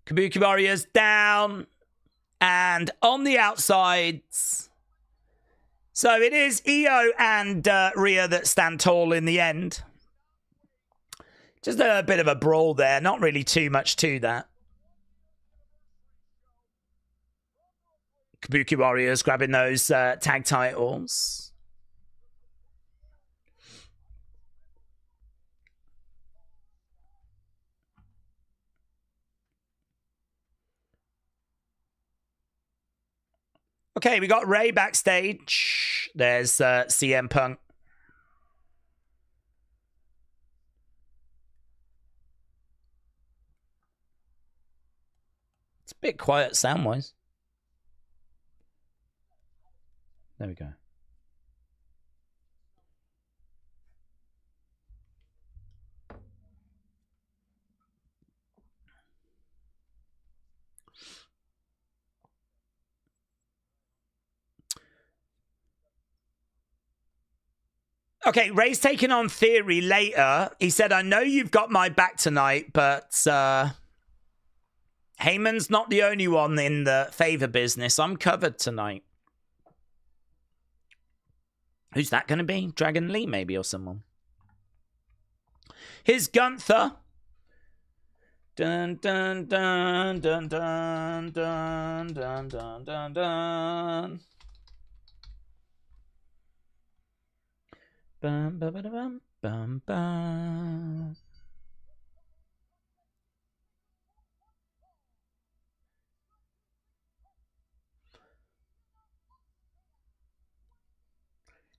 Speaker 1: Kabuki Warriors down. And on the outsides. So it is EO and Rhea that stand tall in the end. Just a bit of a brawl there. Not really too much to that. Kabuki Warriors grabbing those tag titles. Okay, we got Rey backstage. There's CM Punk. It's a bit quiet sound-wise. There we go. Okay, Ray's taking on Theory later. He said, I know you've got my back tonight, but Heyman's not the only one in the favor business. I'm covered tonight. Who's that going to be? Dragon Lee, maybe, or someone. Here's Gunther. Dun, dun, dun, dun, dun, dun, dun, dun, dun, dun. Bum, ba, ba, da, bum, bum, bum.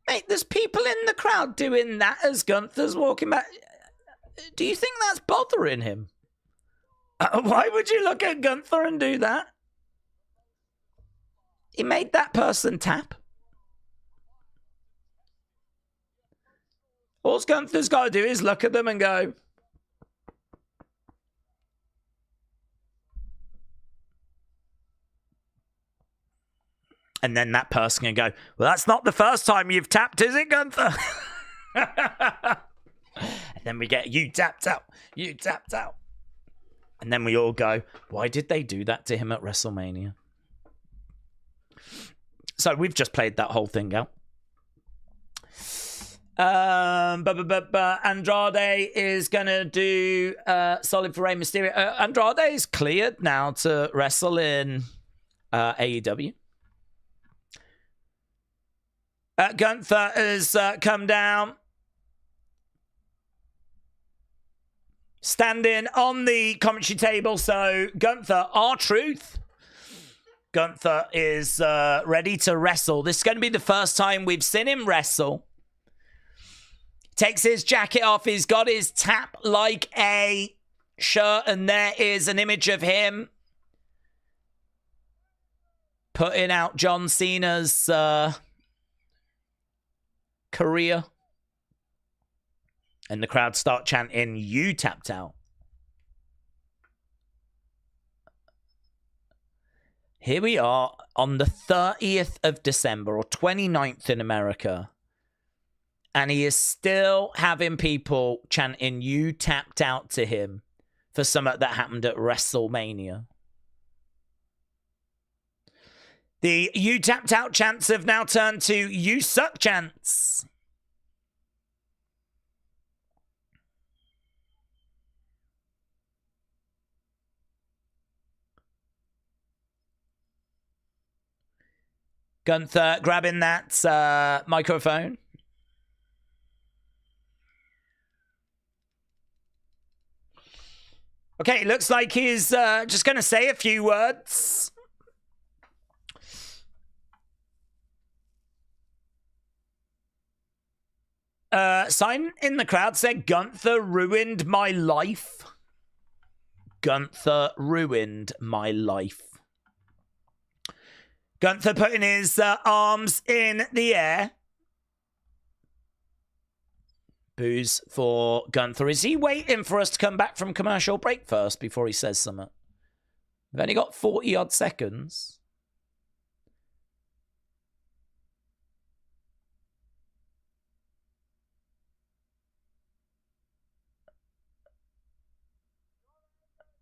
Speaker 1: Mate, there's people in the crowd doing that as Gunther's walking back. Do you think that's bothering him? Why would you look at Gunther and do that? He made that person tap. All Gunther's got to do is look at them and go. And then that person can go, well, that's not the first time you've tapped, is it, Gunther? And then we get, you tapped out. You tapped out. And then we all go, why did they do that to him at WrestleMania? So we've just played that whole thing out. Andrade is going to do solid for Rey Mysterio. Andrade is cleared now to wrestle in AEW. Gunther has come down. Standing on the commentary table. So Gunther, R-Truth. Gunther is ready to wrestle. This is going to be the first time we've seen him wrestle. Takes his jacket off. He's got his tap like a shirt. And there is an image of him putting out John Cena's career. And the crowd start chanting, you tapped out. Here we are on the 30th of December, or 29th in America. And he is still having people chanting, you tapped out to him for something that happened at WrestleMania. The you tapped out chants have now turned to you suck chants. Gunther grabbing that microphone. Okay, looks like he's just going to say a few words. Sign in the crowd said, Gunther ruined my life. Gunther ruined my life. Gunther putting his arms in the air. Boos for Gunther. Is he waiting for us to come back from commercial break first before he says something? We've only got 40-odd seconds.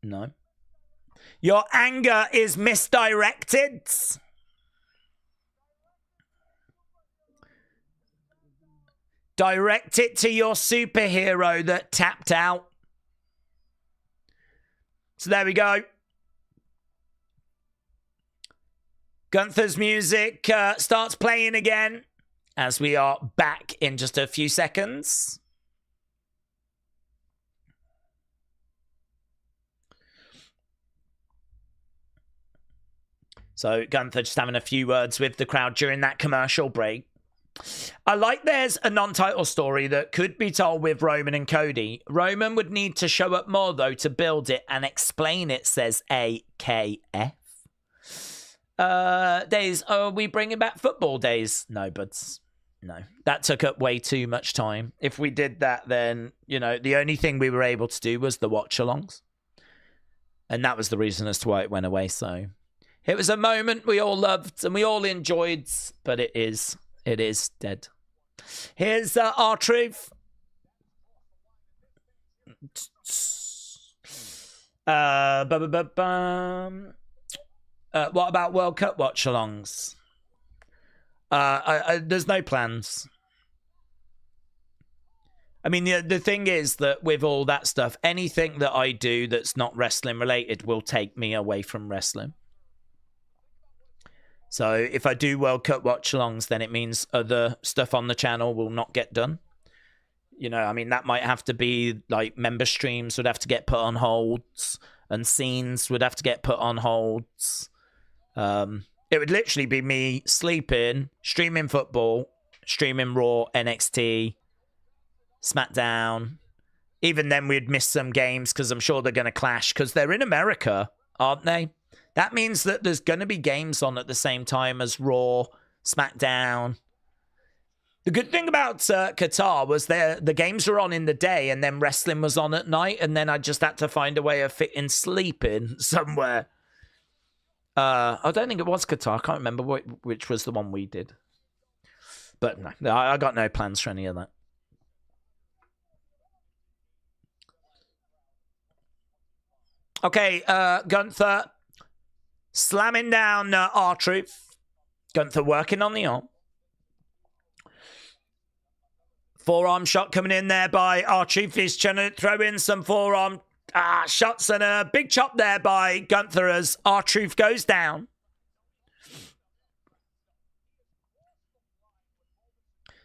Speaker 1: No. Your anger is misdirected. Direct it to your superhero that tapped out. So there we go. Gunther's music starts playing again as we are back in just a few seconds. So Gunther just having a few words with the crowd during that commercial break. I like there's a non-title story that could be told with Roman and Cody. Roman would need to show up more, though, to build it and explain it, says AKF. Days, are we bringing back football days? No, buds. No. That took up way too much time. If we did that, then, you know, the only thing we were able to do was the watch-alongs. And that was the reason as to why it went away, so... It was a moment we all loved and we all enjoyed, but it is dead. Here's R-Truth. What about World Cup watch-alongs? There's no plans. I mean, the thing is that with all that stuff, anything that I do that's not wrestling related will take me away from wrestling. So if I do World Cup watch-alongs, then it means other stuff on the channel will not get done. You know, I mean, that might have to be like member streams would have to get put on holds and scenes would have to get put on holds. It would literally be me sleeping, streaming football, streaming Raw, NXT, SmackDown. Even then we'd miss some games because I'm sure they're going to clash because they're in America, aren't they? That means that there's going to be games on at the same time as Raw, SmackDown. The good thing about Qatar was the games were on in the day and then wrestling was on at night, and then I just had to find a way of fitting sleep in somewhere. I don't think it was Qatar. I can't remember which was the one we did. But no, I got no plans for any of that. Okay, Gunther slamming down R-Truth. Gunther working on the arm. Forearm shot coming in there by R-Truth. He's trying to throw in some forearm shots and a big chop there by Gunther as R-Truth goes down.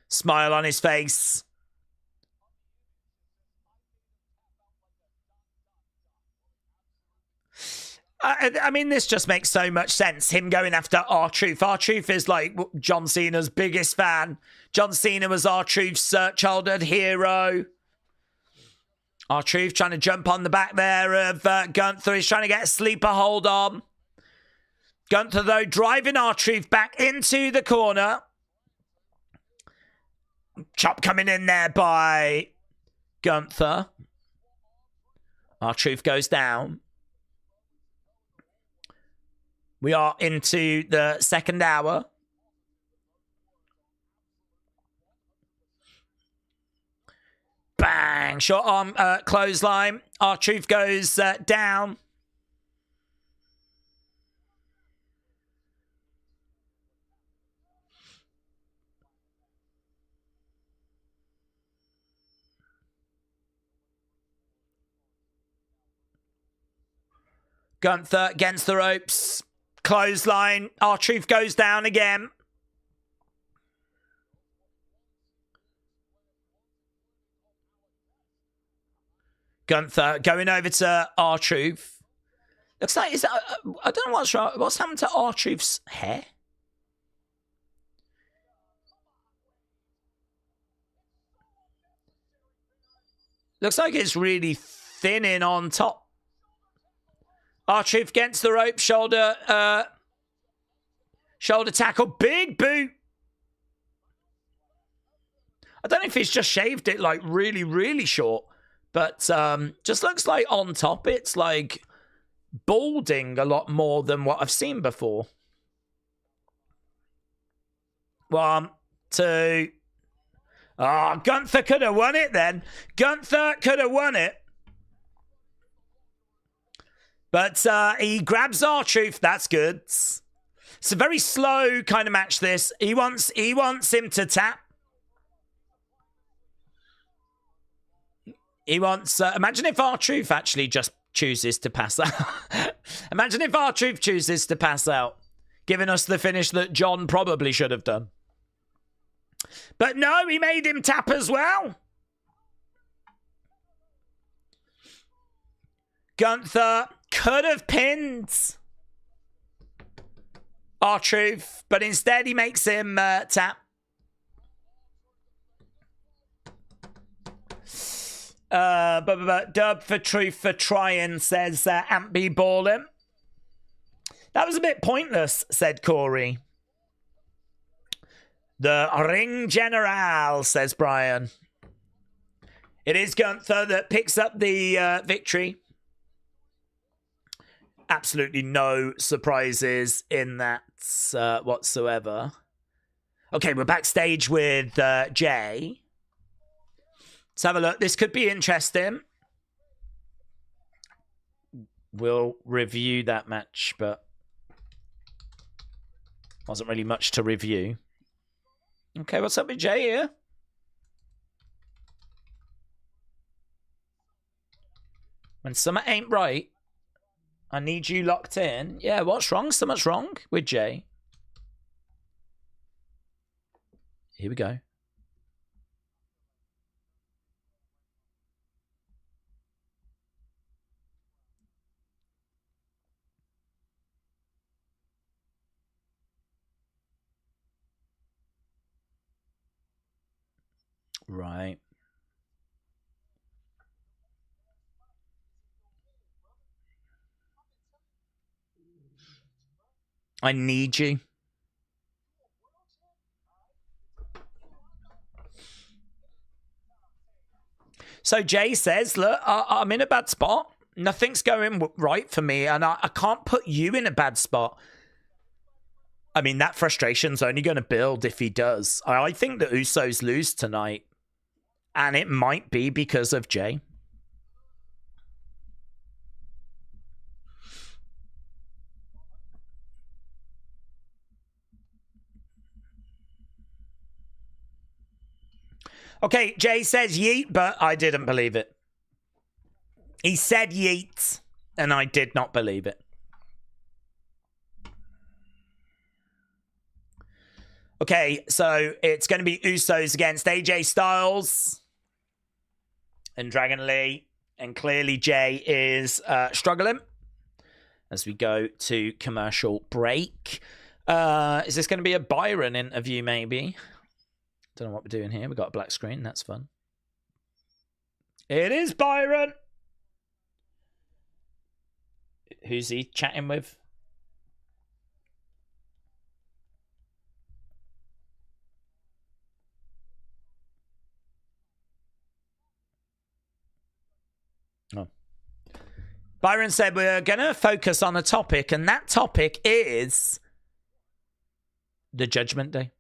Speaker 1: Smile on his face. I mean, this just makes so much sense. Him going after R-Truth. R-Truth is like John Cena's biggest fan. John Cena was R-Truth's childhood hero. R-Truth trying to jump on the back there of Gunther. He's trying to get a sleeper hold on. Gunther, though, driving R-Truth back into the corner. Chop coming in there by Gunther. R-Truth goes down. We are into the second hour. Bang! Short arm clothesline. R-Truth goes down. Gunther against the ropes. Clothesline. R-Truth goes down again.
Speaker 2: Gunther going over to R-Truth. Looks like, I don't know what's happened to R-Truth's hair. Looks like it's really thinning on top. R-Truth gets the rope, shoulder tackle, big boot. I don't know if he's just shaved it like really, really short, but just looks like on top it's like balding a lot more than what I've seen before. 1, 2. Oh, Gunther could have won it then. Gunther could have won it. But he grabs R-Truth. That's good. It's a very slow kind of match, this. He wants him to tap. He wants... imagine if R-Truth actually just chooses to pass out. Imagine if R-Truth chooses to pass out, giving us the finish that John probably should have done. But no, he made him tap as well. Gunther could have pinned R-Truth, but instead he makes him tap. Dub for truth for trying, says Ampy Ballin. That was a bit pointless, said Corey. The Ring General, says Brian. It is Gunther that picks up the victory. Absolutely no surprises in that whatsoever. Okay, we're backstage with Jay. Let's have a look. This could be interesting. We'll review that match, but wasn't really much to review. Okay, what's up with Jay here? When something ain't right, I need you locked in. Yeah, what's wrong? So much wrong with Jay. Here we go. Right. I need you. So Jay says, look, I'm in a bad spot. Nothing's going right for me, and I can't put you in a bad spot. I mean, that frustration's only going to build if he does. I think the Usos lose tonight, and it might be because of Jay. Okay, Jay says yeet, but I didn't believe it. He said yeet, and I did not believe it. Okay, so it's going to be Usos against AJ Styles and Dragon Lee. And clearly Jay is struggling as we go to commercial break. Is this going to be a Byron interview, maybe? Don't know what we're doing here. We've got a black screen. That's fun. It is Byron. Who's he chatting with? Oh. Byron said we're going to focus on a topic, and that topic is the Judgment Day.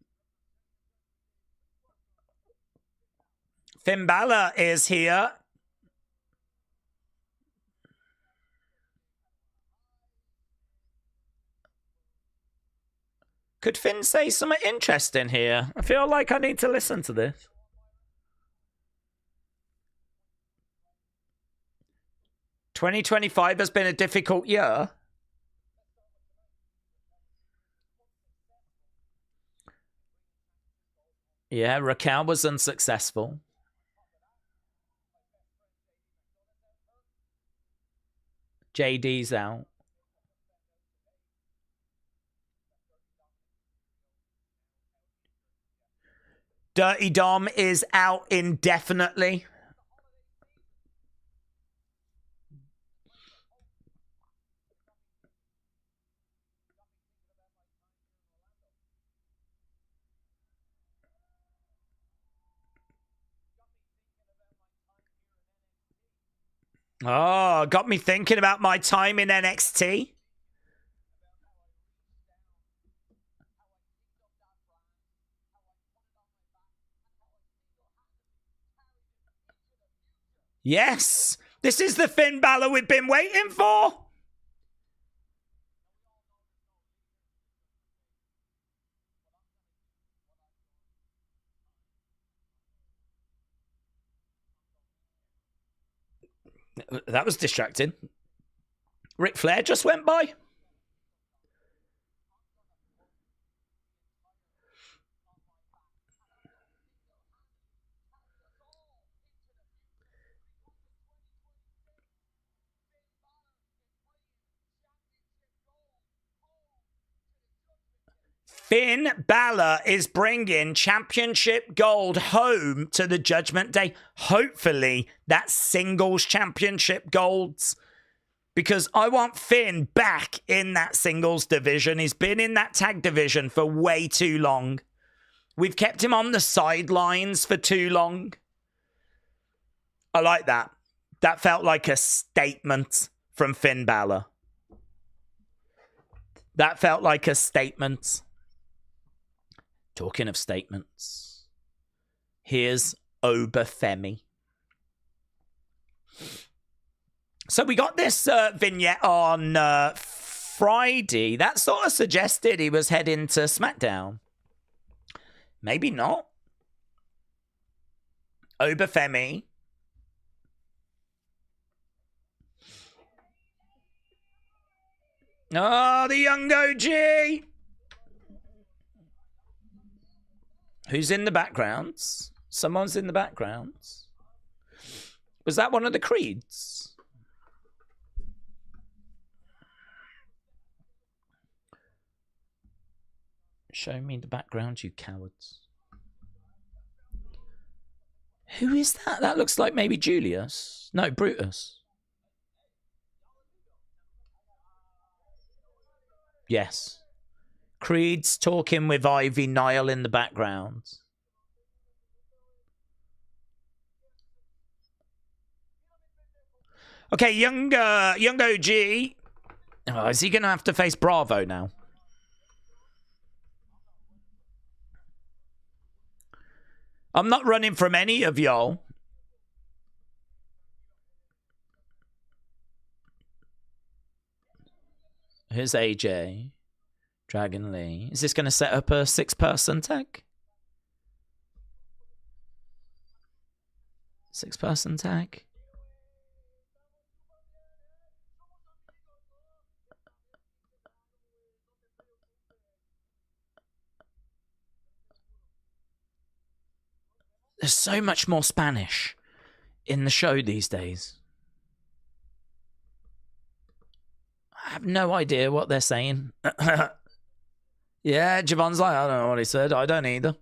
Speaker 2: Finn Balor is here. Could Finn say something interesting here? I feel like I need to listen to this. "2025 has been a difficult year." Yeah, Raquel was unsuccessful. JD's out. Dirty Dom is out indefinitely. Oh, got me thinking about my time in NXT. Yes, this is the Finn Balor we've been waiting for. That was distracting. Ric Flair just went by. Finn Balor is bringing championship gold home to the Judgment Day. Hopefully, that's singles championship golds. Because I want Finn back in that singles division. He's been in that tag division for way too long. We've kept him on the sidelines for too long. I like that. That felt like a statement from Finn Balor. That felt like a statement. Talking of statements, here's Obafemi. So we got this vignette on Friday. That sort of suggested he was heading to SmackDown. Maybe not. Obafemi. Oh, the young OG. Who's in the background? Someone's in the background. Was that one of the Creeds? Show me the background, you cowards. Who is that? That looks like maybe Julius. No, Brutus. Yes. Creed's talking with Ivy Nile in the background. Okay, young OG. Oh, is he going to have to face Bravo now? I'm not running from any of y'all. Here's AJ. Dragon Lee. Is this going to set up a 6-person tag? 6-person tag? There's so much more Spanish in the show these days. I have no idea what they're saying. Yeah, Javon's like, I don't know what he said. I don't either.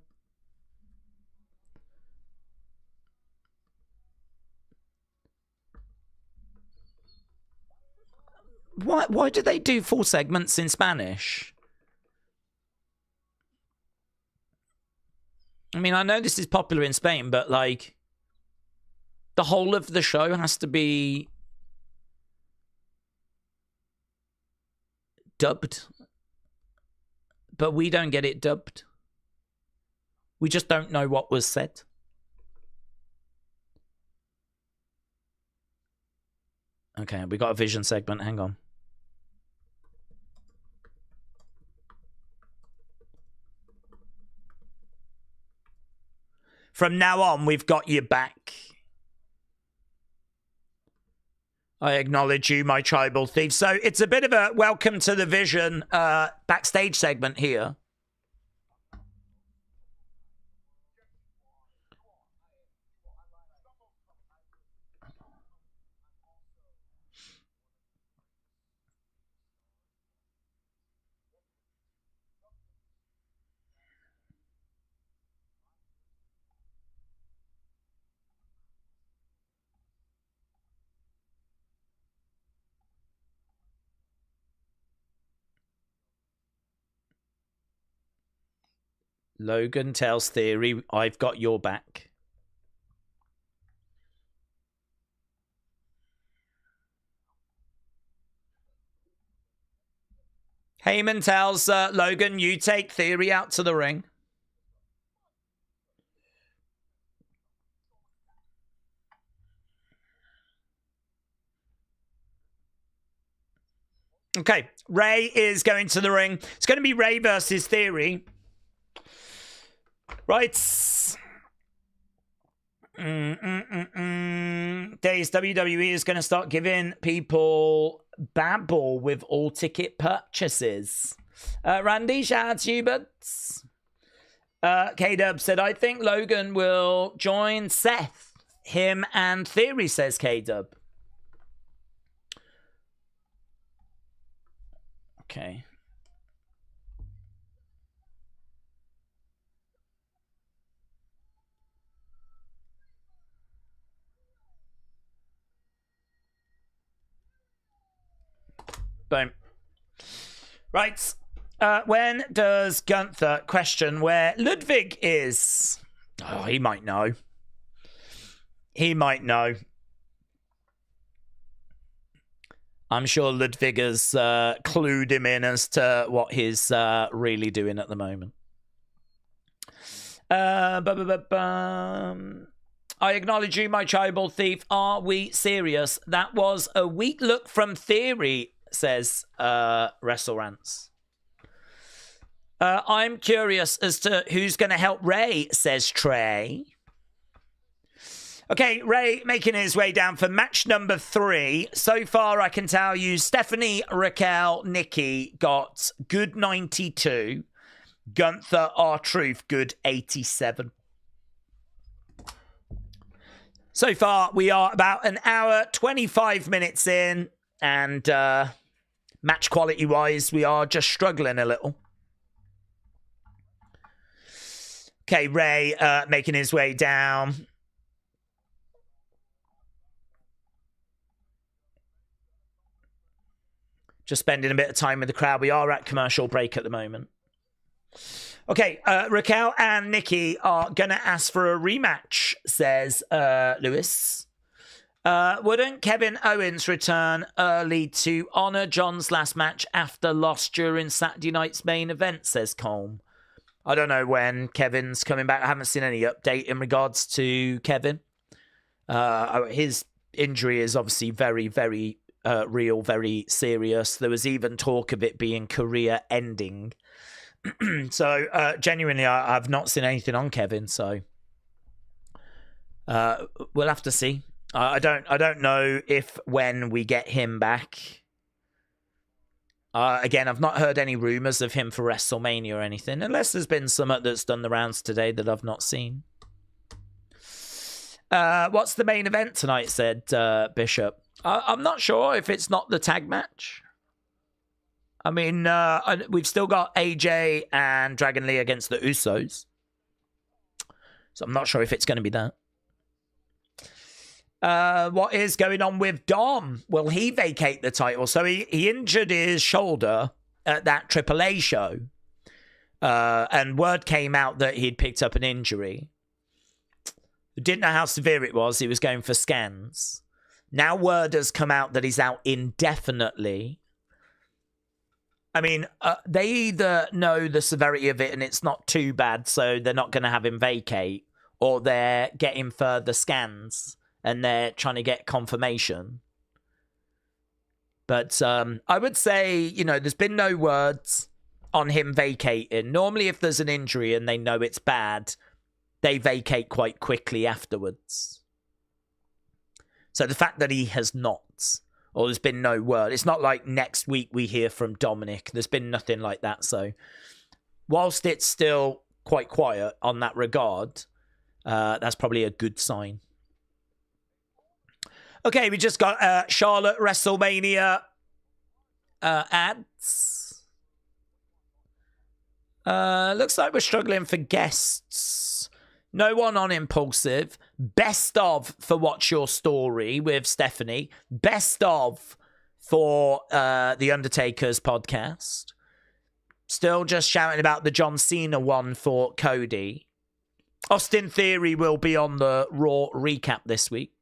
Speaker 2: Why do they do full segments in Spanish? I mean, I know this is popular in Spain, but like the whole of the show has to be dubbed. But we don't get it dubbed. We just don't know what was said. Okay, we got a vision segment. Hang on. From now on, we've got you back. I acknowledge you, my tribal thief. So it's a bit of a welcome to the Vision backstage segment here. Logan tells Theory, I've got your back. Heyman tells Logan, you take Theory out to the ring. Okay, Rey is going to the ring. It's going to be Rey versus Theory. Right. Daze, WWE is going to start giving people babble with all ticket purchases. Randy, shout out to you, buds. K-Dub said, I think Logan will join Seth. Him and Theory, says K-Dub. Okay. Boom. Right. When does Gunther question where Ludwig is? Oh, he might know. He might know. I'm sure Ludwig has clued him in as to what he's really doing at the moment. I acknowledge you, my tribal thief. Are we serious? That was a weak look from Theory, says Wrestle Rants. I'm curious as to who's going to help Rey, says Trey. Okay, Rey making his way down for match number 3. So far, I can tell you, Stephanie, Raquel, Nikki got good 92. Gunther, R-Truth, good 87. So far, we are about an hour, 25 minutes in. And match quality-wise, we are just struggling a little. Okay, Rey making his way down. Just spending a bit of time with the crowd. We are at commercial break at the moment. Okay, Raquel and Nikki are going to ask for a rematch, says Lewis. Wouldn't Kevin Owens return early to honor John's last match after loss during Saturday night's main event, says Colm. I don't know when Kevin's coming back. I haven't seen any update in regards to Kevin. His injury is obviously very, very real, very serious. There was even talk of it being career-ending. So, genuinely, I've not seen anything on Kevin, so we'll have to see. I don't know if when we get him back. Again, I've not heard any rumors of him for WrestleMania or anything, unless there's been some that's done the rounds today that I've not seen. What's the main event tonight, said Bishop. I'm not sure if it's not the tag match. I mean, we've still got AJ and Dragon Lee against the Usos. So I'm not sure if it's going to be that. What is going on with Dom? Will he vacate the title? So he injured his shoulder at that AAA show. And word came out that he'd picked up an injury. Didn't know how severe it was. He was going for scans. Now word has come out that he's out indefinitely. I mean, they either know the severity of it and it's not too bad, so they're not going to have him vacate, or they're getting further scans and they're trying to get confirmation. But I would say, you know, there's been no words on him vacating. Normally, if there's an injury and they know it's bad, they vacate quite quickly afterwards. So the fact that he has not, or there's been no word, it's not like next week we hear from Dominic. There's been nothing like that. So whilst it's still quite quiet on that regard, that's probably a good sign. Okay, we just got Charlotte WrestleMania ads. Looks like we're struggling for guests. No one on Impulsive. Best of for What's Your Story with Stephanie. Best of for The Undertaker's podcast. Still just shouting about the John Cena one for Cody. Austin Theory will be on the Raw recap this week.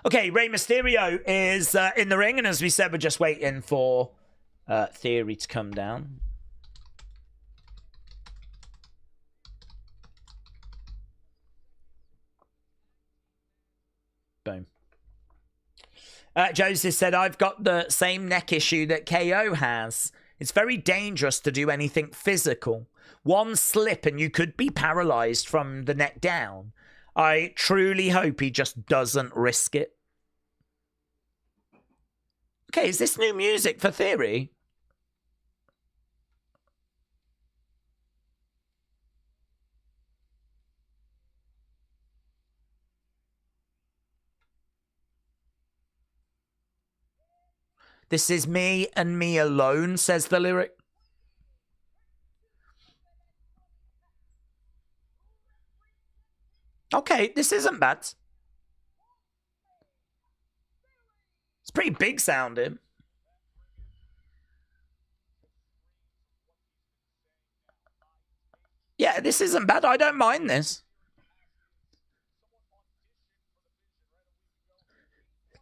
Speaker 2: Okay, Rey Mysterio is in the ring, and as we said, we're just waiting for Theory to come down. Boom. Joseph said, I've got the same neck issue that KO has. It's very dangerous to do anything physical. One slip and you could be paralyzed from the neck down. I truly hope he just doesn't risk it. Okay, is this new music for Theory? This is me and me alone, says the lyric. Okay, this isn't bad. It's pretty big sounding. Yeah, this isn't bad. I don't mind this.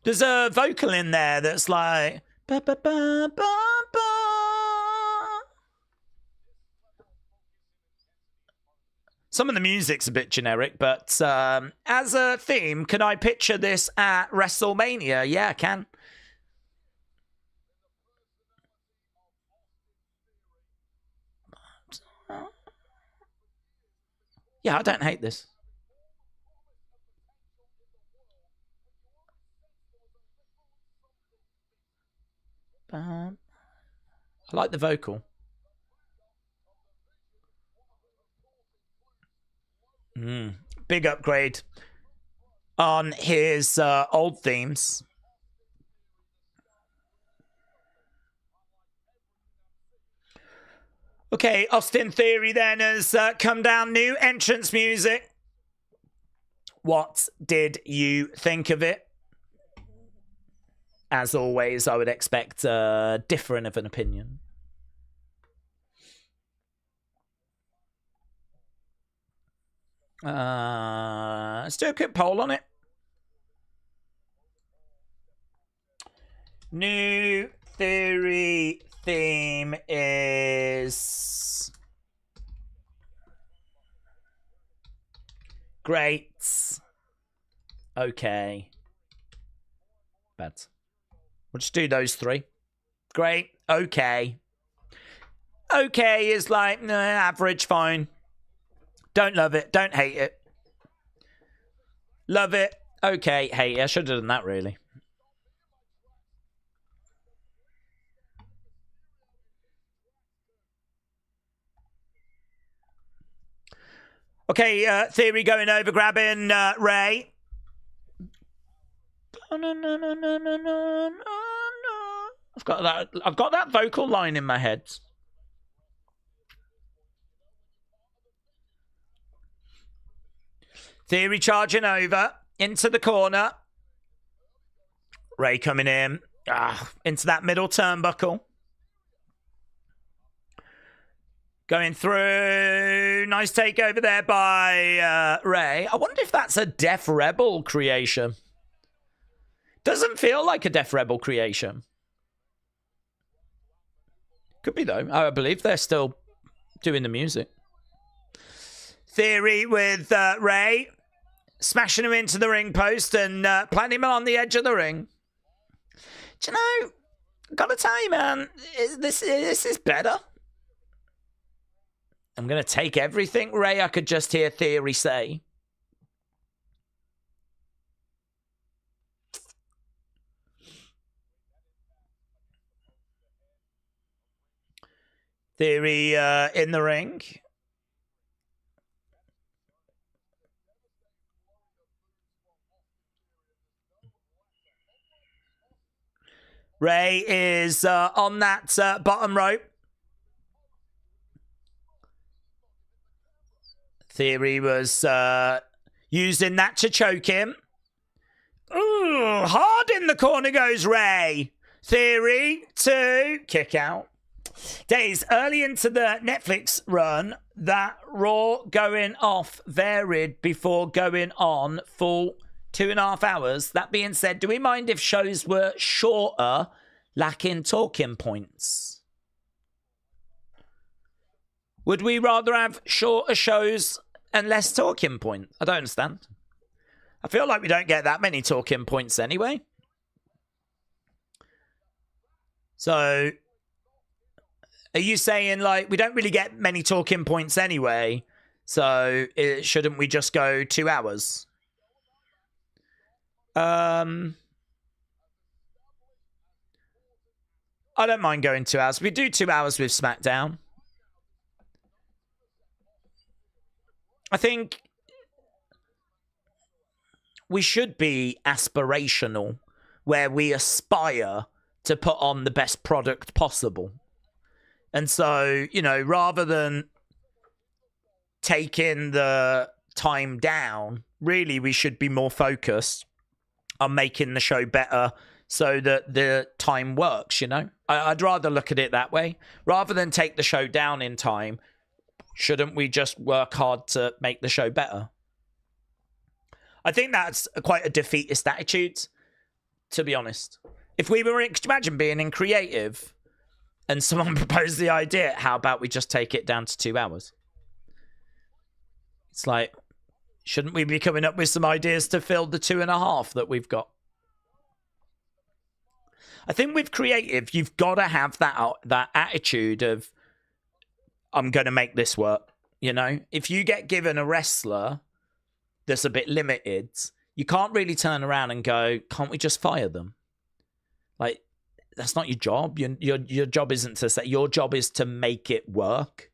Speaker 2: There's a vocal in there that's like... Ba, ba, ba, ba, ba. Some of the music's a bit generic, but as a theme, can I picture this at WrestleMania? Yeah, I can. Yeah, I don't hate this. I like the vocal. Big upgrade on his old themes. Okay, Austin Theory then has come down. New entrance music. What did you think of it? As always, I would expect different of an opinion. Let's do a quick poll on it. New Theory theme is great. Okay. Bad. We'll just do those three. Great. Okay. Okay is like average, fine. Don't love it. Don't hate it. Love it. Okay. Hate it. I should have done that, really. Okay, Theory going over, grabbing Rey. I've got that vocal line in my head. Theory charging over into the corner. Rey coming in into that middle turnbuckle. Going through. Nice takeover there by Rey. I wonder if that's a Def Rebel creation. Doesn't feel like a Def Rebel creation. Could be, though. I believe they're still doing the music. Theory with Rey. Smashing him into the ring post and planting him on the edge of the ring. Do you know, gotta tell you, man, this is better. I'm going to take everything, Rey, I could just hear Theory say. Theory in the ring. Rey is on that bottom rope. Theory was using that to choke him. Ooh, hard in the corner goes Rey. Theory to kick out. Days early into the Netflix run, that Raw going off varied before going on full 2.5 hours. That being said, do we mind if shows were shorter, lacking talking points? Would we rather have shorter shows and less talking points? I don't understand. I feel like we don't get that many talking points anyway. So, are you saying, like, we don't really get many talking points anyway, so shouldn't we just go 2 hours? I don't mind going 2 hours. We do 2 hours with SmackDown. I think we should be aspirational, where we aspire to put on the best product possible. And so, you know, rather than taking the time down, really we should be more focused on making the show better so that the time works, you know? I'd rather look at it that way. Rather than take the show down in time, shouldn't we just work hard to make the show better? I think that's quite a defeatist attitude, to be honest. If we were, imagine being in creative and someone proposed the idea, how about we just take it down to 2 hours? It's like, shouldn't we be coming up with some ideas to fill the 2.5 that we've got? I think with creative, you've got to have that attitude of, I'm going to make this work, you know? If you get given a wrestler that's a bit limited, you can't really turn around and go, can't we just fire them? Like, that's not your job. Your job isn't to say, your job is to make it work.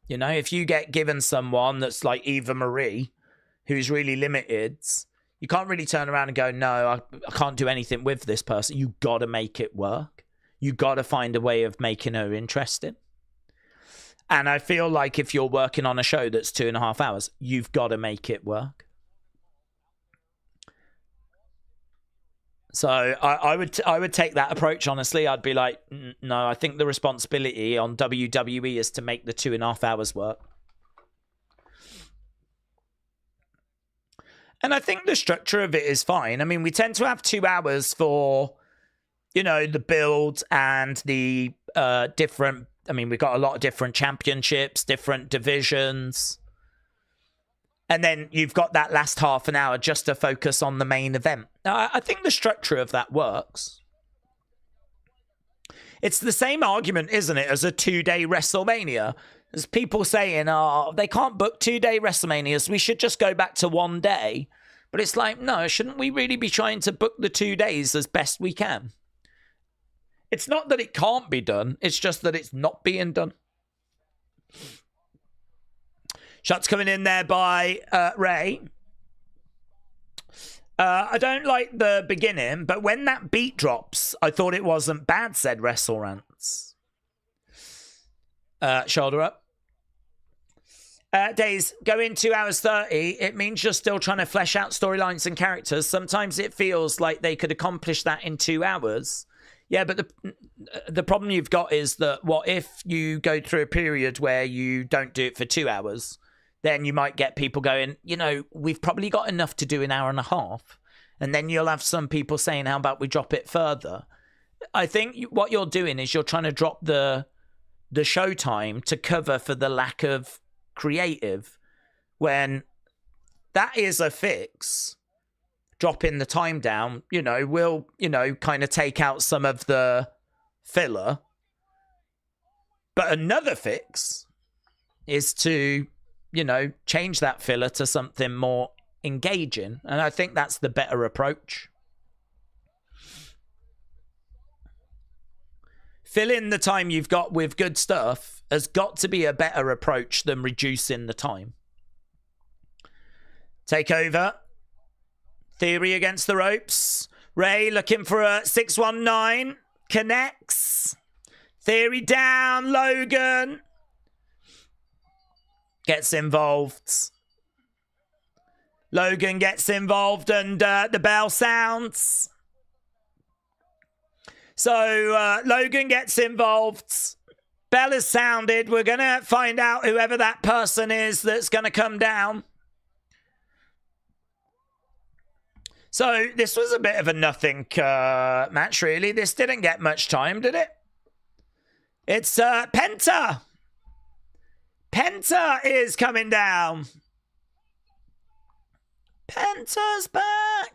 Speaker 2: You know, if you get given someone that's like Eva Marie, who's really limited, you can't really turn around and go, no, I can't do anything with this person. You got to make it work. You got to find a way of making her interesting. And I feel like if you're working on a show that's 2.5 hours, you've got to make it work. So I would take that approach, honestly. I'd be like, no, I think the responsibility on WWE is to make the 2.5 hours work. And I think the structure of it is fine. I mean, we tend to have 2 hours for, you know, the build and the different... I mean, we've got a lot of different championships, different divisions. And then you've got that last half an hour just to focus on the main event. Now, I think the structure of that works. It's the same argument, isn't it, as a 2-day WrestleMania? There's people saying, oh, they can't book 2-day WrestleManias. We should just go back to 1 day. But it's like, no, shouldn't we really be trying to book the 2 days as best we can? It's not that it can't be done. It's just that it's not being done. Shots coming in there by Ray. I don't like the beginning, but when that beat drops, I thought it wasn't bad, said WrestleRants. Shoulder up. Days, going 2 hours 30, it means you're still trying to flesh out storylines and characters. Sometimes it feels like they could accomplish that in 2 hours. Yeah, but the problem you've got is that what if you go through a period where you don't do it for 2 hours? Then you might get people going, you know, we've probably got enough to do an hour and a half. And then you'll have some people saying, how about we drop it further? I think what you're doing is you're trying to drop the show time to cover for the lack of creative, when that is a fix. Dropping the time down, you know, will, you know, kind of take out some of the filler. But another fix is to, you know, change that filler to something more engaging. And I think that's the better approach. Fill in the time you've got with good stuff has got to be a better approach than reducing the time. Take over. Theory against the ropes. Ray looking for a 619. Connects. Theory down. Logan gets involved. Logan gets involved and the bell sounds. So Logan gets involved. Bell has sounded. We're going to find out whoever that person is that's going to come down. So this was a bit of a nothing match, really. This didn't get much time, did it? It's Penta. Penta is coming down. Penta's back.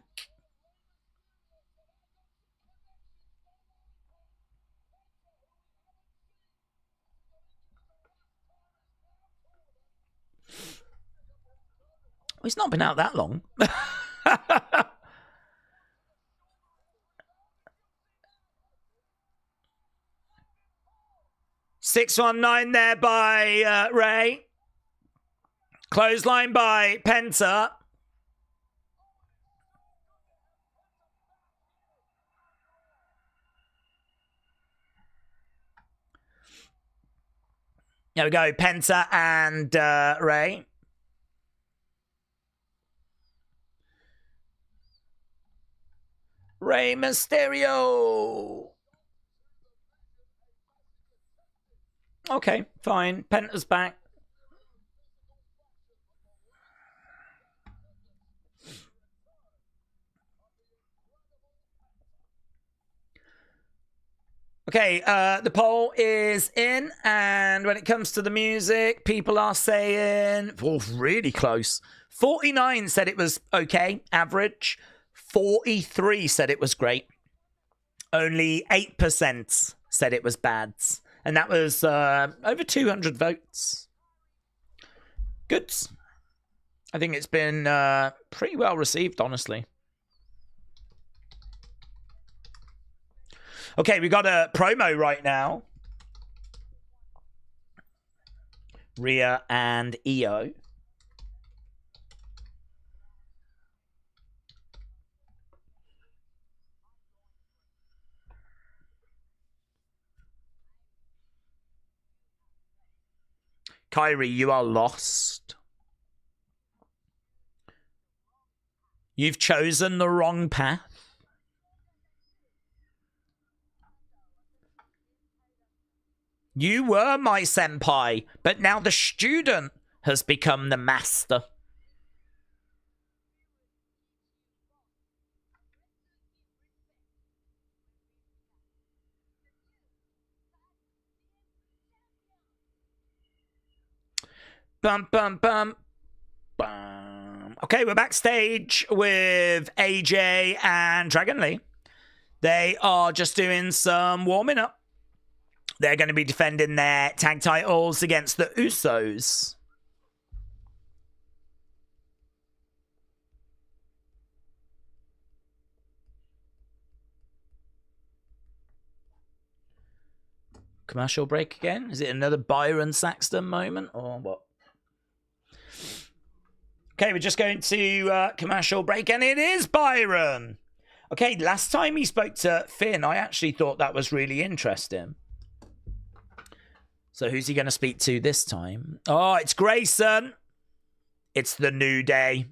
Speaker 2: Well, he's not been out that long. 619 there by Rey. Clothesline by Penta. There we go, Penta and Rey. Rey Mysterio. Okay, fine. Penta's back. Okay, the poll is in, and when it comes to the music, people are saying, oh, really close. 49 said it was okay, average. 43 said it was great. Only 8% said it was bad. And that was over 200 votes. Good. I think it's been pretty well received, honestly. Okay, we got a promo right now. Rhea and Io. Kyrie, you are lost. You've chosen the wrong path. You were my senpai, but now the student has become the master. Bum, bum, bum. Bum. Okay, we're backstage with AJ and Dragon Lee. They are just doing some warming up. They're going to be defending their tag titles against the Usos. Commercial break again? Is it another Byron Saxton moment or what? Okay, we're just going to commercial break, and it is Byron. Okay, last time he spoke to Finn, I actually thought that was really interesting. So who's he going to speak to this time? Oh, it's Grayson. It's the New Day.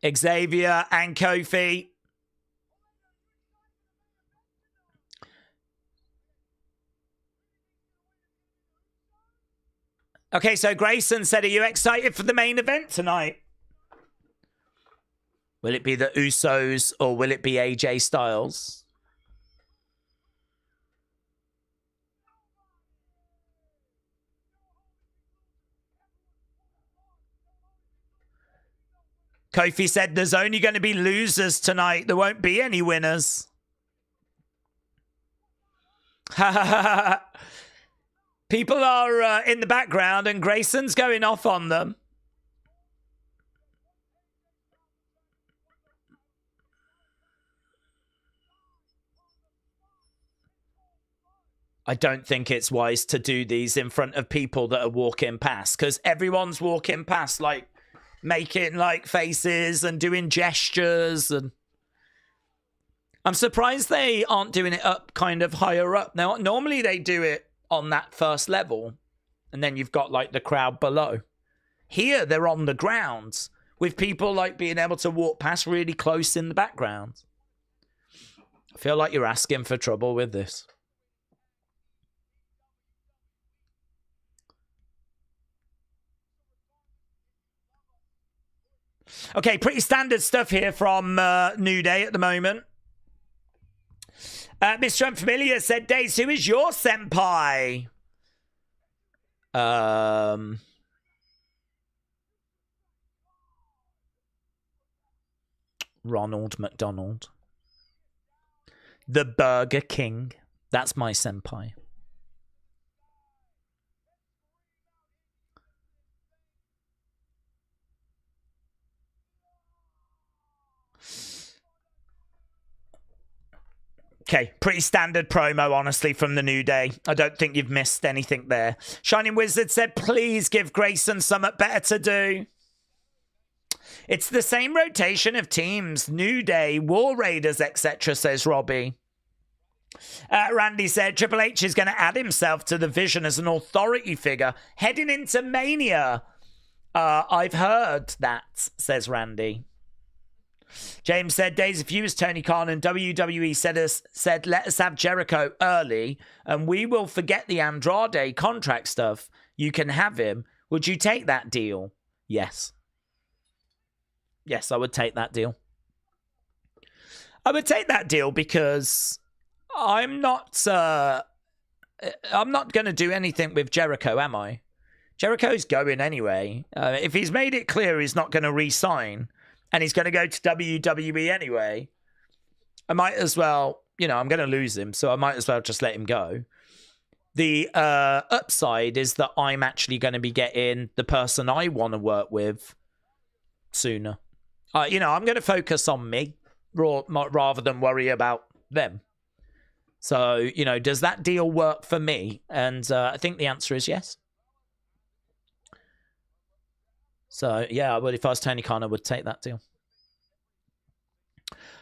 Speaker 2: Xavier and Kofi. Okay, so Grayson said, are you excited for the main event tonight? Will it be the Usos or will it be AJ Styles? Kofi said there's only going to be losers tonight. There won't be any winners. People are in the background and Grayson's going off on them. I don't think it's wise to do these in front of people that are walking past, because everyone's walking past, like, making, like, faces and doing gestures. And I'm surprised they aren't doing it up kind of higher up. Now, normally they do it on that first level, and then you've got, like, the crowd below. Here, they're on the ground, with people, like, being able to walk past really close in the background. I feel like you're asking for trouble with this. Okay, pretty standard stuff here from New Day at the moment. Mr. Unfamiliar said, Daze, who is your senpai? Ronald McDonald. The Burger King. That's my senpai. Okay, pretty standard promo, honestly, from the New Day. I don't think you've missed anything there. Shining Wizard said, please give Grayson something better to do. It's the same rotation of teams. New Day, War Raiders, etc., says Robbie. Randy said, Triple H is going to add himself to the vision as an authority figure heading into Mania. I've heard that, says Randy. James said, Days, if you was Tony Khan and WWE said, let us have Jericho early and we will forget the Andrade contract stuff, you can have him. Would you take that deal? Yes. Yes, I would take that deal. I would take that deal because I'm not going to do anything with Jericho, am I? Jericho's going anyway. If he's made it clear he's not going to re-sign, and he's going to go to WWE anyway, I might as well, I'm going to lose him, so I might as well just let him go. The upside is that I'm actually going to be getting the person I want to work with sooner. I'm going to focus on me rather than worry about them. So, does that deal work for me? And I think the answer is yes. So, yeah, if I was Tony Khan, I would take that deal.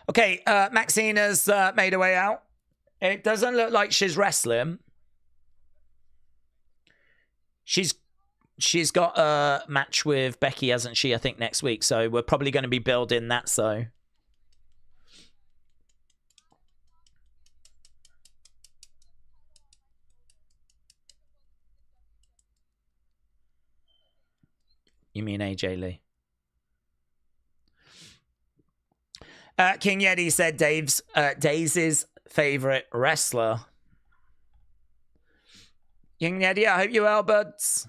Speaker 2: Okay, Maxine has made her way out. It doesn't look like she's wrestling. She's got a match with Becky, hasn't she, I think, next week. So we're probably going to be building that, so... You mean AJ Lee? King Yeti said Daze's favorite wrestler. King Yeti, I hope you're well, buds.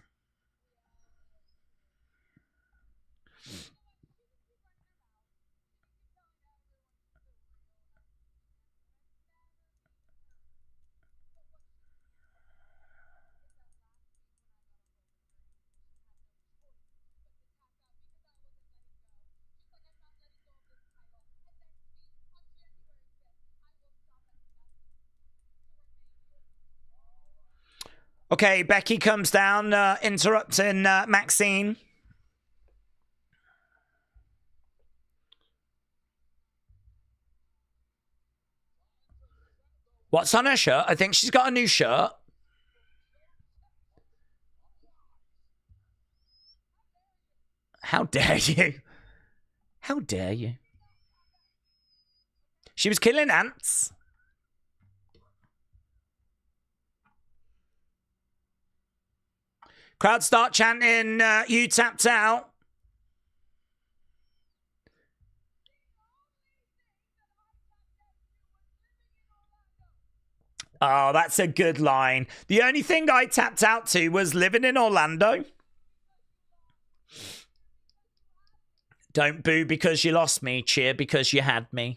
Speaker 2: Okay, Becky comes down, interrupting Maxine. What's on her shirt? I think she's got a new shirt. How dare you? How dare you? She was killing ants. Crowd start chanting, you tapped out. Oh, that's a good line. The only thing I tapped out to was living in Orlando. Don't boo because you lost me. Cheer because you had me.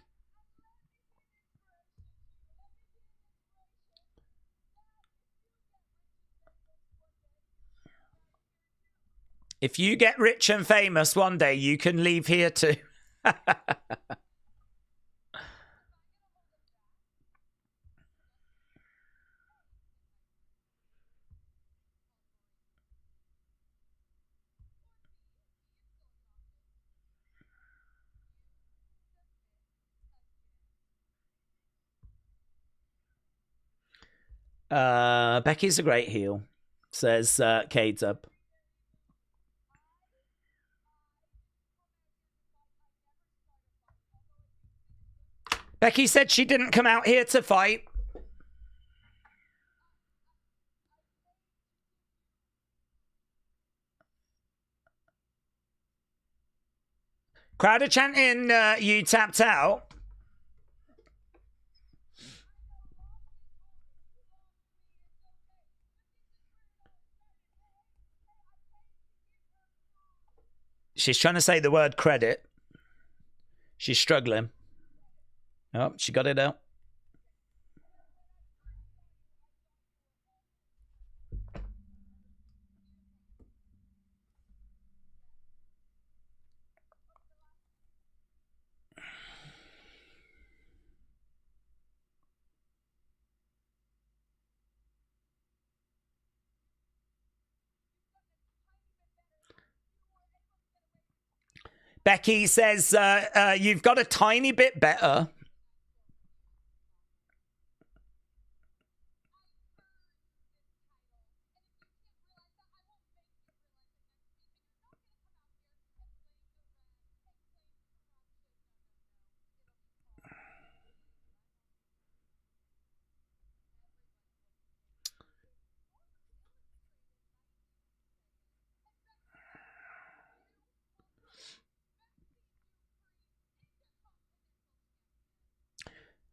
Speaker 2: If you get rich and famous one day, you can leave here too. Becky's a great heel, says K-Dub. Becky said she didn't come out here to fight. Crowd are chanting, you tapped out. She's trying to say the word credit. She's struggling. Oh, she got it out. Becky says, you've got a tiny bit better.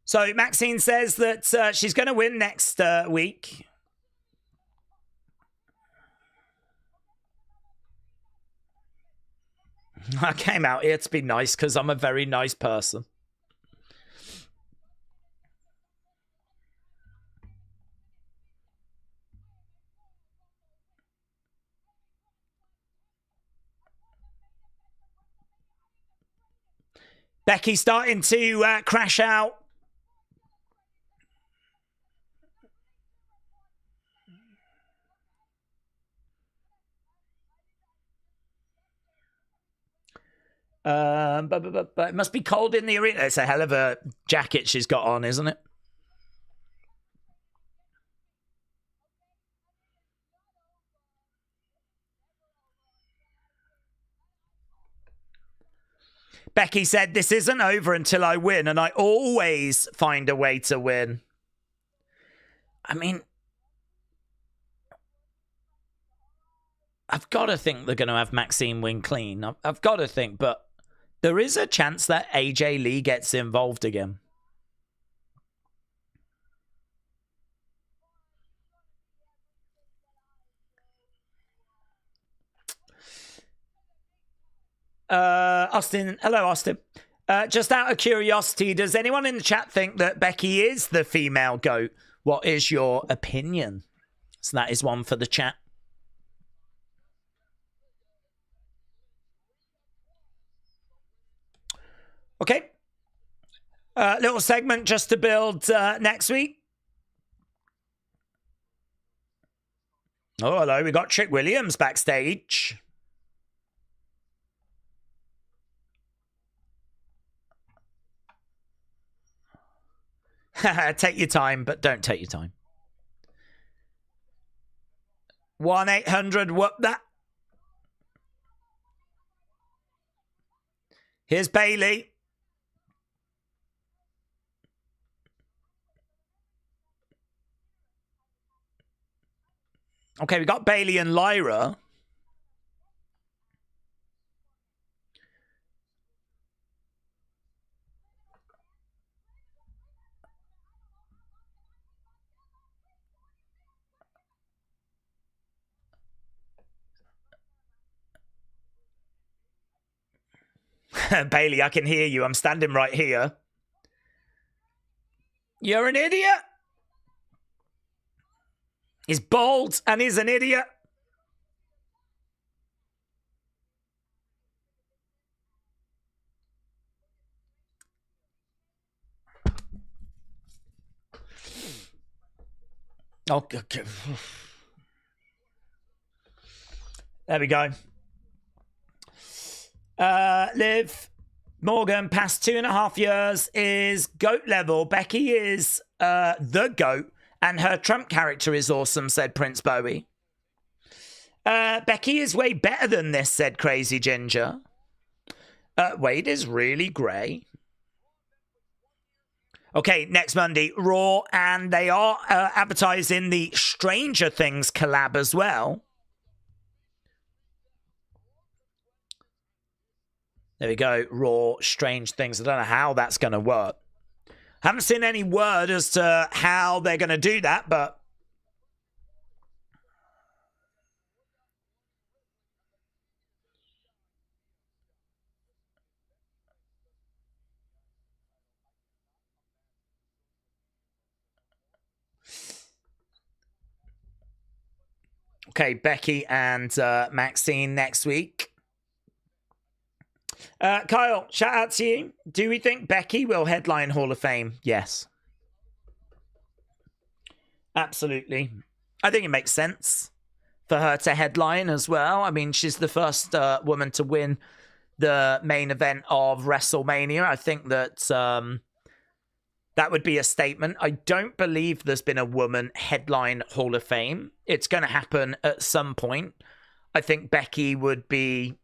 Speaker 2: So Maxine says that she's going to win next week. I came out here to be nice because I'm a very nice person. Becky starting to crash out. But it must be cold in the arena. It's a hell of a jacket she's got on, isn't it? Becky said, this isn't over until I win, and I always find a way to win. I mean, I've got to think they're going to have Maxine win clean. I've got to think, but there is a chance that AJ Lee gets involved again. Austin. Hello, Austin. Just out of curiosity, does anyone in the chat think that Becky is the female GOAT? What is your opinion? So that is one for the chat. Okay. Little segment just to build next week. Oh, hello. We got Trick Williams backstage. Take your time, but don't take your time. 1-800 whoop that. Here's Bailey. Okay, we got Bailey and Lyra. Bailey, I can hear you. I'm standing right here. You're an idiot. He's bald and he's an idiot. Oh, okay. There we go. Liv Morgan, past 2.5 years, is GOAT level. Becky is the GOAT, and her Trump character is awesome, said Prince Bowie. Becky is way better than this, said Crazy Ginger. Wade is really grey. Okay, next Monday, Raw, and they are advertising the Stranger Things collab as well. There we go, Raw, Strange Things. I don't know how that's going to work. Haven't seen any word as to how they're going to do that, but... Okay, Becky and Maxine next week. Kyle, shout out to you. Do we think Becky will headline Hall of Fame? Yes. Absolutely. I think it makes sense for her to headline as well. I mean, she's the first woman to win the main event of WrestleMania. I think that that would be a statement. I don't believe there's been a woman headline Hall of Fame. It's going to happen at some point. I think Becky would be...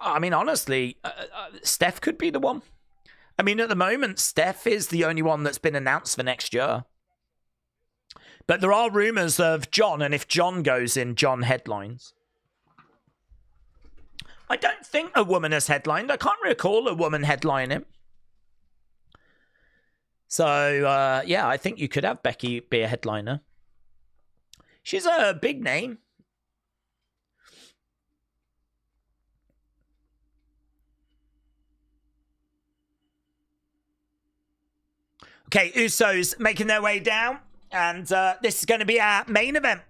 Speaker 2: I mean, honestly, Steph could be the one. I mean, at the moment, Steph is the only one that's been announced for next year. But there are rumors of John, and if John goes in, John headlines. I don't think a woman has headlined. I can't recall a woman headlining. So, yeah, I think you could have Becky be a headliner. She's a big name. Okay, Usos making their way down. And this is going to be our main event.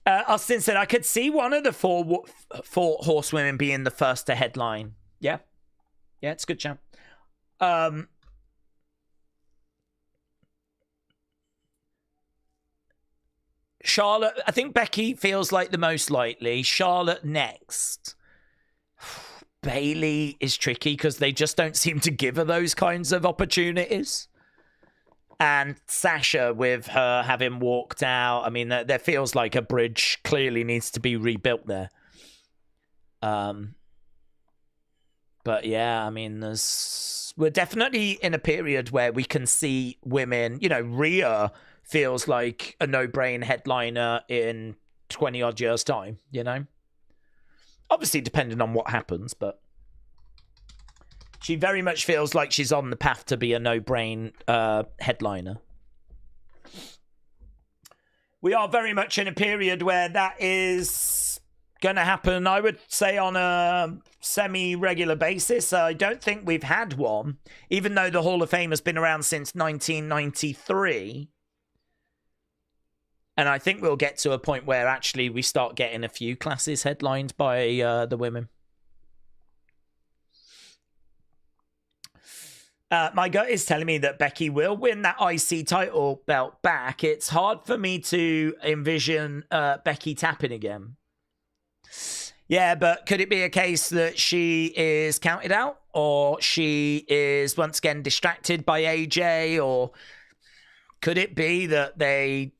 Speaker 2: Austin said, I could see one of the four horsewomen being the first to headline. Yeah. Yeah, it's a good champ. Charlotte, I think Becky feels like the most likely. Charlotte next. Bailey is tricky because they just don't seem to give her those kinds of opportunities. And Sasha, with her having walked out, I mean, there feels like a bridge clearly needs to be rebuilt there. But yeah, I mean, we're definitely in a period where we can see women, you know, Rhea feels like a no-brain headliner in 20-odd years' time, you know? Obviously, depending on what happens, but she very much feels like she's on the path to be a no-brain headliner. We are very much in a period where that is going to happen, I would say, on a semi-regular basis. I don't think we've had one, even though the Hall of Fame has been around since 1993. And I think we'll get to a point where actually we start getting a few classes headlined by the women. My gut is telling me that Becky will win that IC title belt back. It's hard for me to envision Becky tapping again. Yeah, but could it be a case that she is counted out? Or she is once again distracted by AJ? Or could it be that they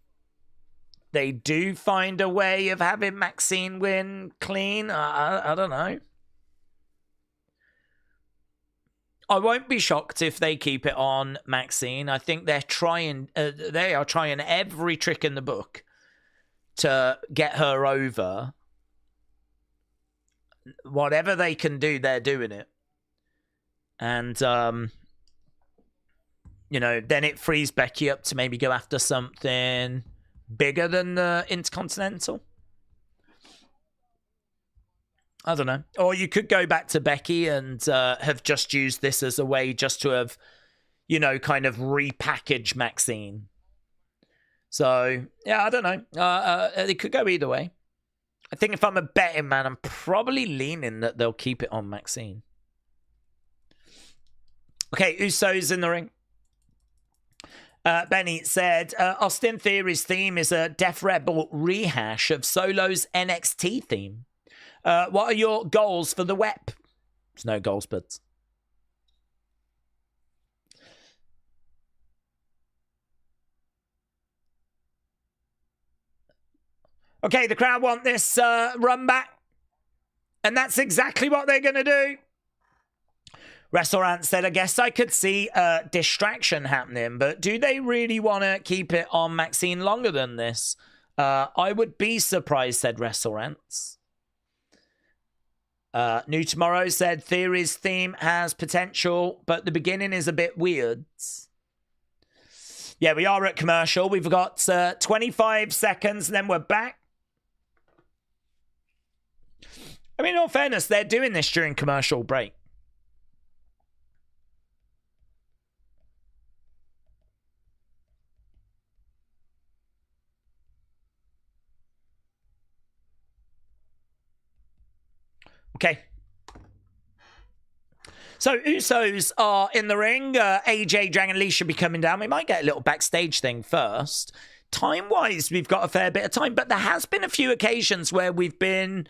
Speaker 2: do find a way of having Maxine win clean? I don't know. I won't be shocked if they keep it on Maxine. I think they're trying. They are trying every trick in the book to get her over. Whatever they can do, they're doing it. And you know, then it frees Becky up to maybe go after something bigger than the Intercontinental. I don't know. Or you could go back to Becky and have just used this as a way just to have, you know, kind of repackage Maxine. So, yeah, I don't know. It could go either way. I think if I'm a betting man, I'm probably leaning that they'll keep it on Maxine. Okay, Usos in the ring. Benny said, Austin Theory's theme is a Def Rebel rehash of Solo's NXT theme. What are your goals for the WEP? There's no goals, but... Okay, the crowd want this run back. And that's exactly what they're going to do. Restaurant said, I guess I could see a distraction happening, but do they really want to keep it on Maxine longer than this? I would be surprised, said Restaurants. New Tomorrow said, Theory's theme has potential, but the beginning is a bit weird. Yeah, we are at commercial. We've got 25 seconds, and then we're back. I mean, in all fairness, they're doing this during commercial break. Okay. So Usos are in the ring. AJ, Dragon Lee should be coming down. We might get a little backstage thing first. Time-wise, we've got a fair bit of time, but there has been a few occasions where we've been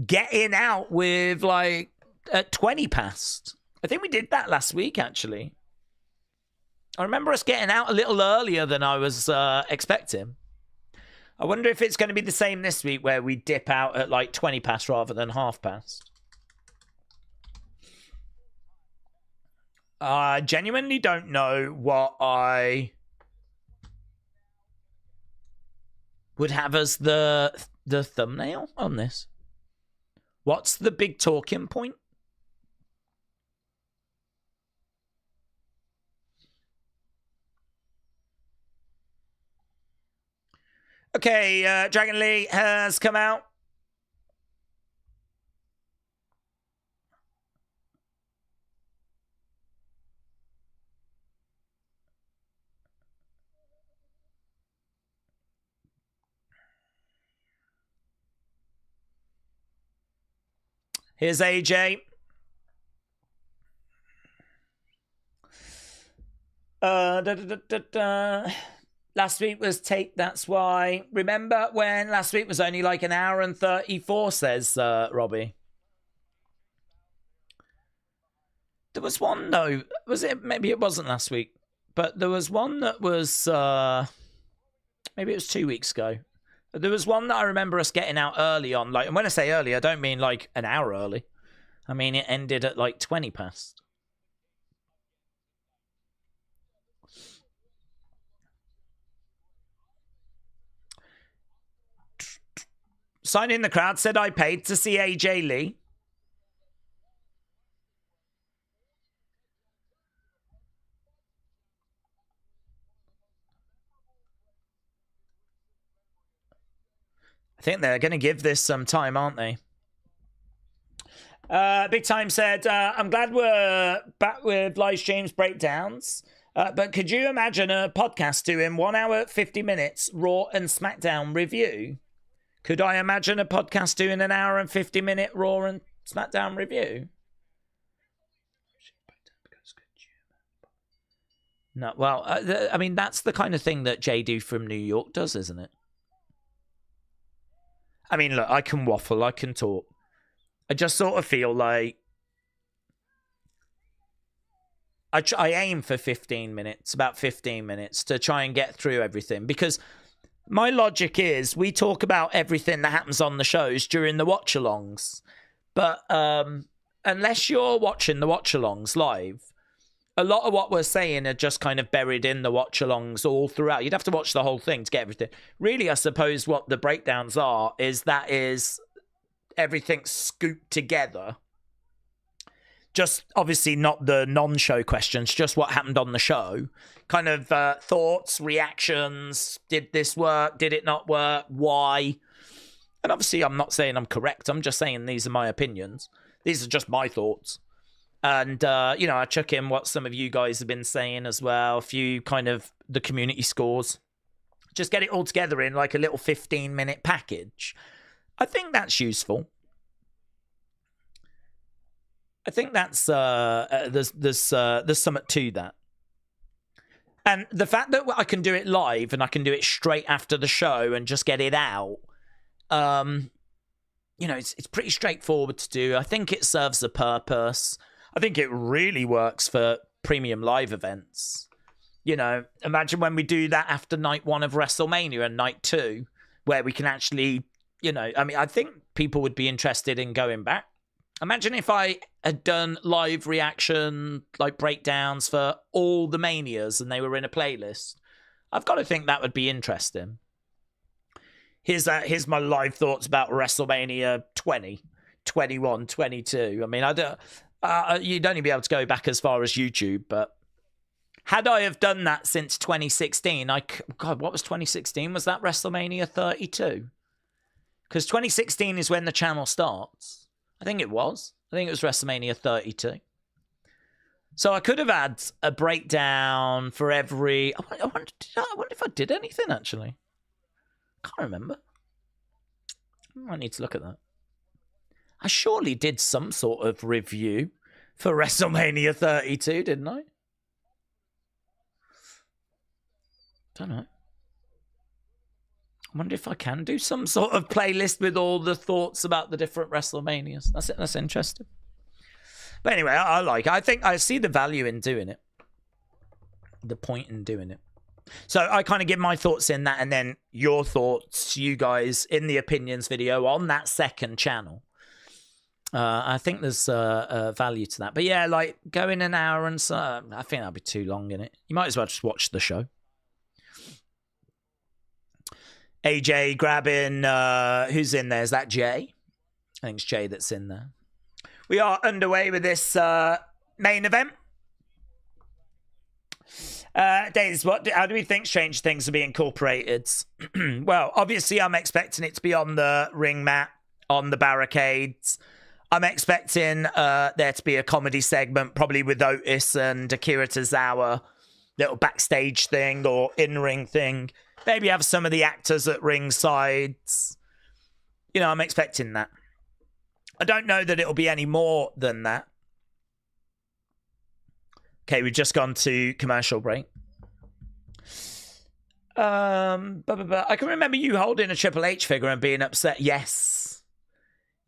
Speaker 2: getting out with like at 20 past. I think we did that last week, actually. I remember us getting out a little earlier than I was expecting. I wonder if it's going to be the same this week where we dip out at like 20 past rather than half past. I genuinely don't know what I would have as the thumbnail on this. What's the big talking point? Okay, Dragon Lee has come out. Here's AJ. Last week was tape, that's why. Remember when last week was only like an hour and 34, says Robbie. There was one, though. Was it? Maybe it wasn't last week. But there was one that was... maybe it was 2 weeks ago. There was one that I remember us getting out early on. Like, and when I say early, I don't mean like an hour early. I mean it ended at like 20 past. Sign in the crowd said I paid to see AJ Lee. I think they're going to give this some time, aren't they? Big Time said, I'm glad we're back with live streams breakdowns. But could you imagine a podcast doing 1 hour, 50 minutes, Raw and SmackDown review? Could I imagine a podcast doing an hour and 50-minute Raw and SmackDown review? No, well, I mean, that's the kind of thing that JD from New York does, isn't it? I mean, look, I can waffle, I can talk. I just sort of feel like I aim for 15 minutes, about 15 minutes, to try and get through everything. Because my logic is we talk about everything that happens on the shows during the watch-alongs. But unless you're watching the watch-alongs live, a lot of what we're saying are just kind of buried in the watch-alongs all throughout. You'd have to watch the whole thing to get everything. Really, I suppose what the breakdowns are is everything scooped together. Just obviously not the non-show questions, just what happened on the show. Kind of thoughts, reactions. Did this work? Did it not work? Why? And obviously I'm not saying I'm correct. I'm just saying these are my opinions. These are just my thoughts. And, I chuck in what some of you guys have been saying as well. A few kind of the community scores. Just get it all together in like a little 15-minute package. I think that's useful. I think that's there's something to that. And the fact that I can do it live and I can do it straight after the show and just get it out, it's pretty straightforward to do. I think it serves a purpose. I think it really works for premium live events. Imagine when we do that after night 1 of WrestleMania and night 2, where we can actually, I think people would be interested in going back. Imagine if I had done live reaction, like breakdowns for all the Manias and they were in a playlist. I've got to think that would be interesting. Here's my live thoughts about WrestleMania 20, 21, 22. I mean, I don't. You'd only be able to go back as far as YouTube, but had I have done that since 2016, God, what was 2016? Was that WrestleMania 32? Because 2016 is when the channel starts. I think it was. I think it was WrestleMania 32. So I could have had a breakdown for every... I wonder if I did anything, actually. Can't remember. I need to look at that. I surely did some sort of review for WrestleMania 32, didn't I? Don't know. I wonder if I can do some sort of playlist with all the thoughts about the different WrestleManias. That's interesting. But anyway, I think I see the value in doing it. The point in doing it. So I kind of give my thoughts in that, and then your thoughts, you guys, in the opinions video on that second channel. I think there's value to that. But yeah, like going an hour and so, I think that'd be too long in it. You might as well just watch the show. AJ grabbing, who's in there? Is that Jay? I think it's Jay that's in there. We are underway with this main event. Daze, how do we think Strange Things will be incorporated? Well, obviously I'm expecting it to be on the ring mat, on the barricades. I'm expecting there to be a comedy segment, probably with Otis and Akira Tozawa, little backstage thing or in-ring thing. Maybe have some of the actors at ringside. You know, I'm expecting that. I don't know that it'll be any more than that. Okay, we've just gone to commercial break. I can remember you holding a Triple H figure and being upset. Yes.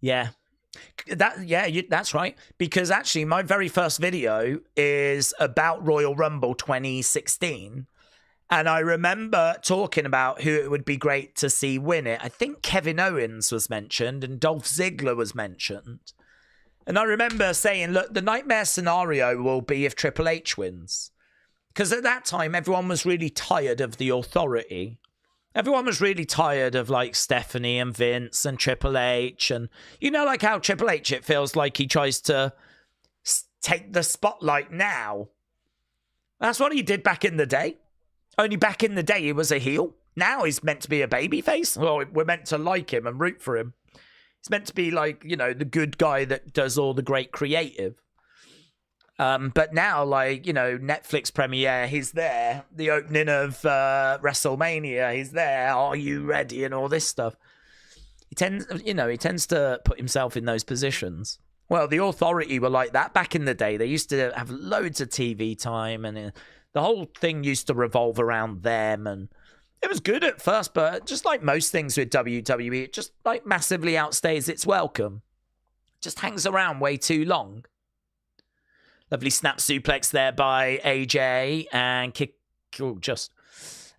Speaker 2: Yeah. That's right. Because actually, my very first video is about Royal Rumble 2016. And I remember talking about who it would be great to see win it. I think Kevin Owens was mentioned and Dolph Ziggler was mentioned. And I remember saying, look, the nightmare scenario will be if Triple H wins. Because at that time, everyone was really tired of the authority. Everyone was really tired of, like, Stephanie and Vince and Triple H. And, you know, like how Triple H, it feels like he tries to take the spotlight now. That's what he did back in the day. Only back in the day, he was a heel. Now he's meant to be a babyface. Well, we're meant to like him and root for him. He's meant to be like, you know, the good guy that does all the great creative. But now, like, you know, Netflix premiere, he's there. The opening of WrestleMania, he's there. Are you ready? And all this stuff. He tends to put himself in those positions. Well, the Authority were like that back in the day. They used to have loads of TV time, and the whole thing used to revolve around them. And it was good at first, but just like most things with WWE, it just like massively outstays its welcome. Just hangs around way too long. Lovely snap suplex there by AJ and kick. Oh, just.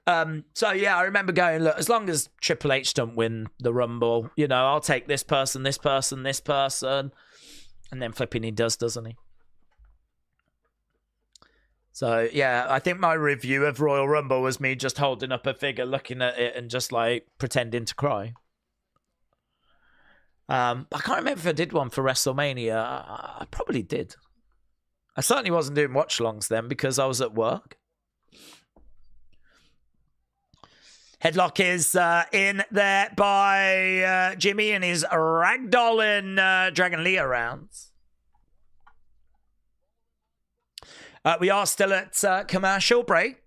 Speaker 2: So yeah, I remember going, look, as long as Triple H don't win the Rumble, you know, I'll take this person, this person, this person. And then flipping he does, doesn't he? So, yeah, I think my review of Royal Rumble was me just holding up a figure, looking at it, and just, like, pretending to cry. I can't remember if I did one for WrestleMania. I probably did. I certainly wasn't doing watch-alongs then because I was at work. Headlock is in there by Jimmy and his ragdolling Dragon Lee rounds. We are still at commercial break.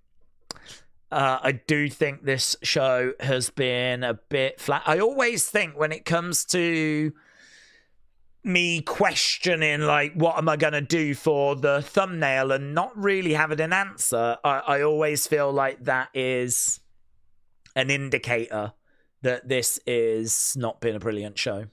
Speaker 2: I do think this show has been a bit flat. I always think when it comes to me questioning, like, what am I going to do for the thumbnail and not really having an answer, I always feel like that is an indicator that this is not been a brilliant show.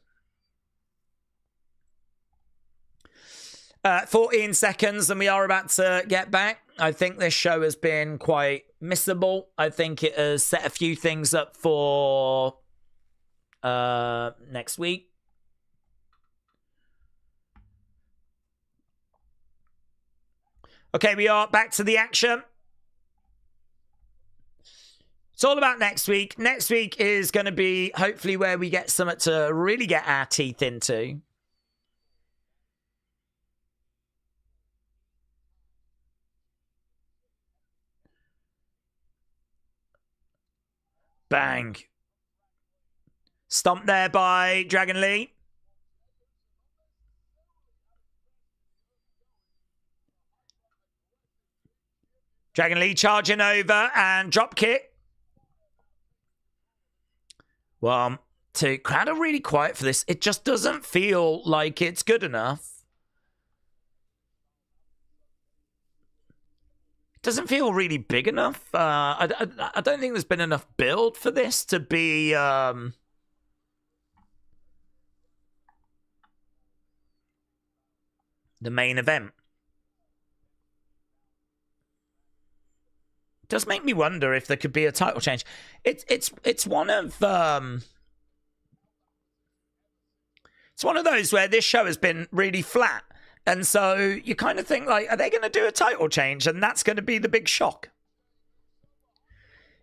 Speaker 2: 14 seconds and we are about to get back. I think this show has been quite missable. I think it has set a few things up for next week. Okay, we are back to the action. It's all about next week. Next week is going to be hopefully where we get something to really get our teeth into. Bang. Stomped there by Dragon Lee. Dragon Lee charging over and drop kick. 1, 2. Crowd are really quiet for this. It just doesn't feel like it's good enough. It doesn't feel really big enough. I don't think there's been enough build for this to be... the main event. It does make me wonder if there could be a title change. It's one of it's one of those where this show has been really flat, and so you kind of think like, are they going to do a title change? And that's going to be the big shock.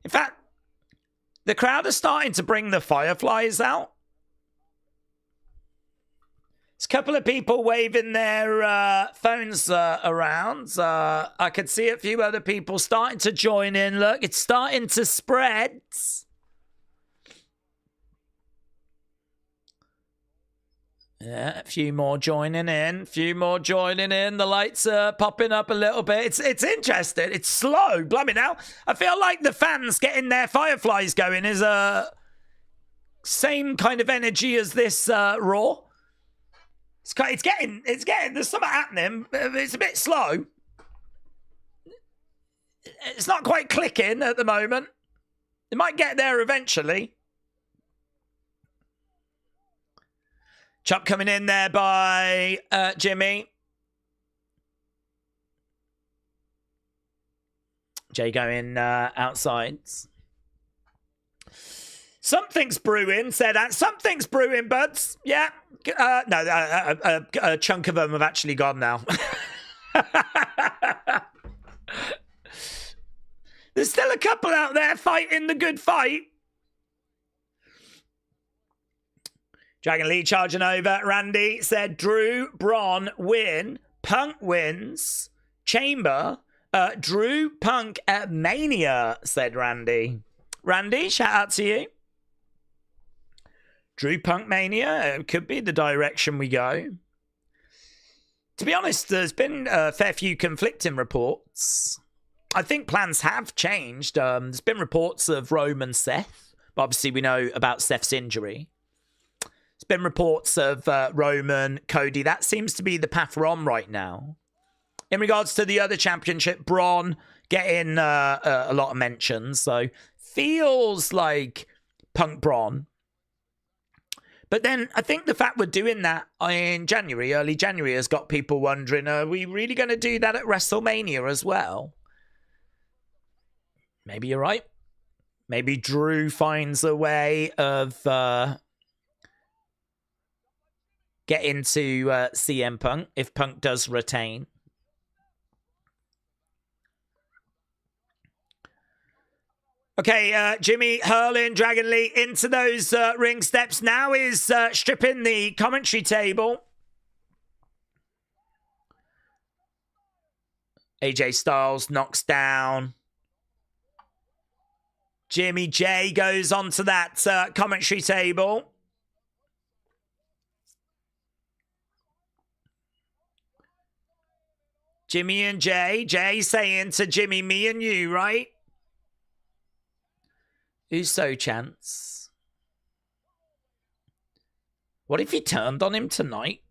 Speaker 2: In fact, the crowd are starting to bring the fireflies out. There's a couple of people waving their phones around. I could see a few other people starting to join in. Look, it's starting to spread. Yeah, a few more joining in. The lights are popping up a little bit. It's interesting. It's slow. Blimey now. I feel like the fans getting their fireflies going is same kind of energy as this Raw. It's getting, there's something happening. It's a bit slow. It's not quite clicking at the moment. It might get there eventually. Chop coming in there by Jimmy. Jay going outside. Something's brewing, said that. Something's brewing, buds. Yeah. No, a chunk of them have actually gone now. There's still a couple out there fighting the good fight. Dragon Lee charging over. Randy said Drew, Braun win. Punk wins. Chamber. Drew, Punk at Mania, said Randy. Randy, shout out to you. Drew Punk Mania, it could be the direction we go. To be honest, there's been a fair few conflicting reports. I think plans have changed. There's been reports of Rome and Seth, but obviously we know about Seth's injury. There's been reports of Roman, Cody. That seems to be the path we're on right now. In regards to the other championship, Braun getting a lot of mentions, so feels like Punk Braun. But then I think the fact we're doing that in January, early January, has got people wondering, are we really going to do that at WrestleMania as well? Maybe you're right. Maybe Drew finds a way of getting to CM Punk if Punk does retain. Okay, Jimmy hurling Dragon Lee into those ring steps. Now is stripping the commentary table. AJ Styles knocks down. Jimmy J goes onto that commentary table. Jimmy and Jay. Jay saying to Jimmy, me and you, right? Uso chance. What if he turned on him tonight?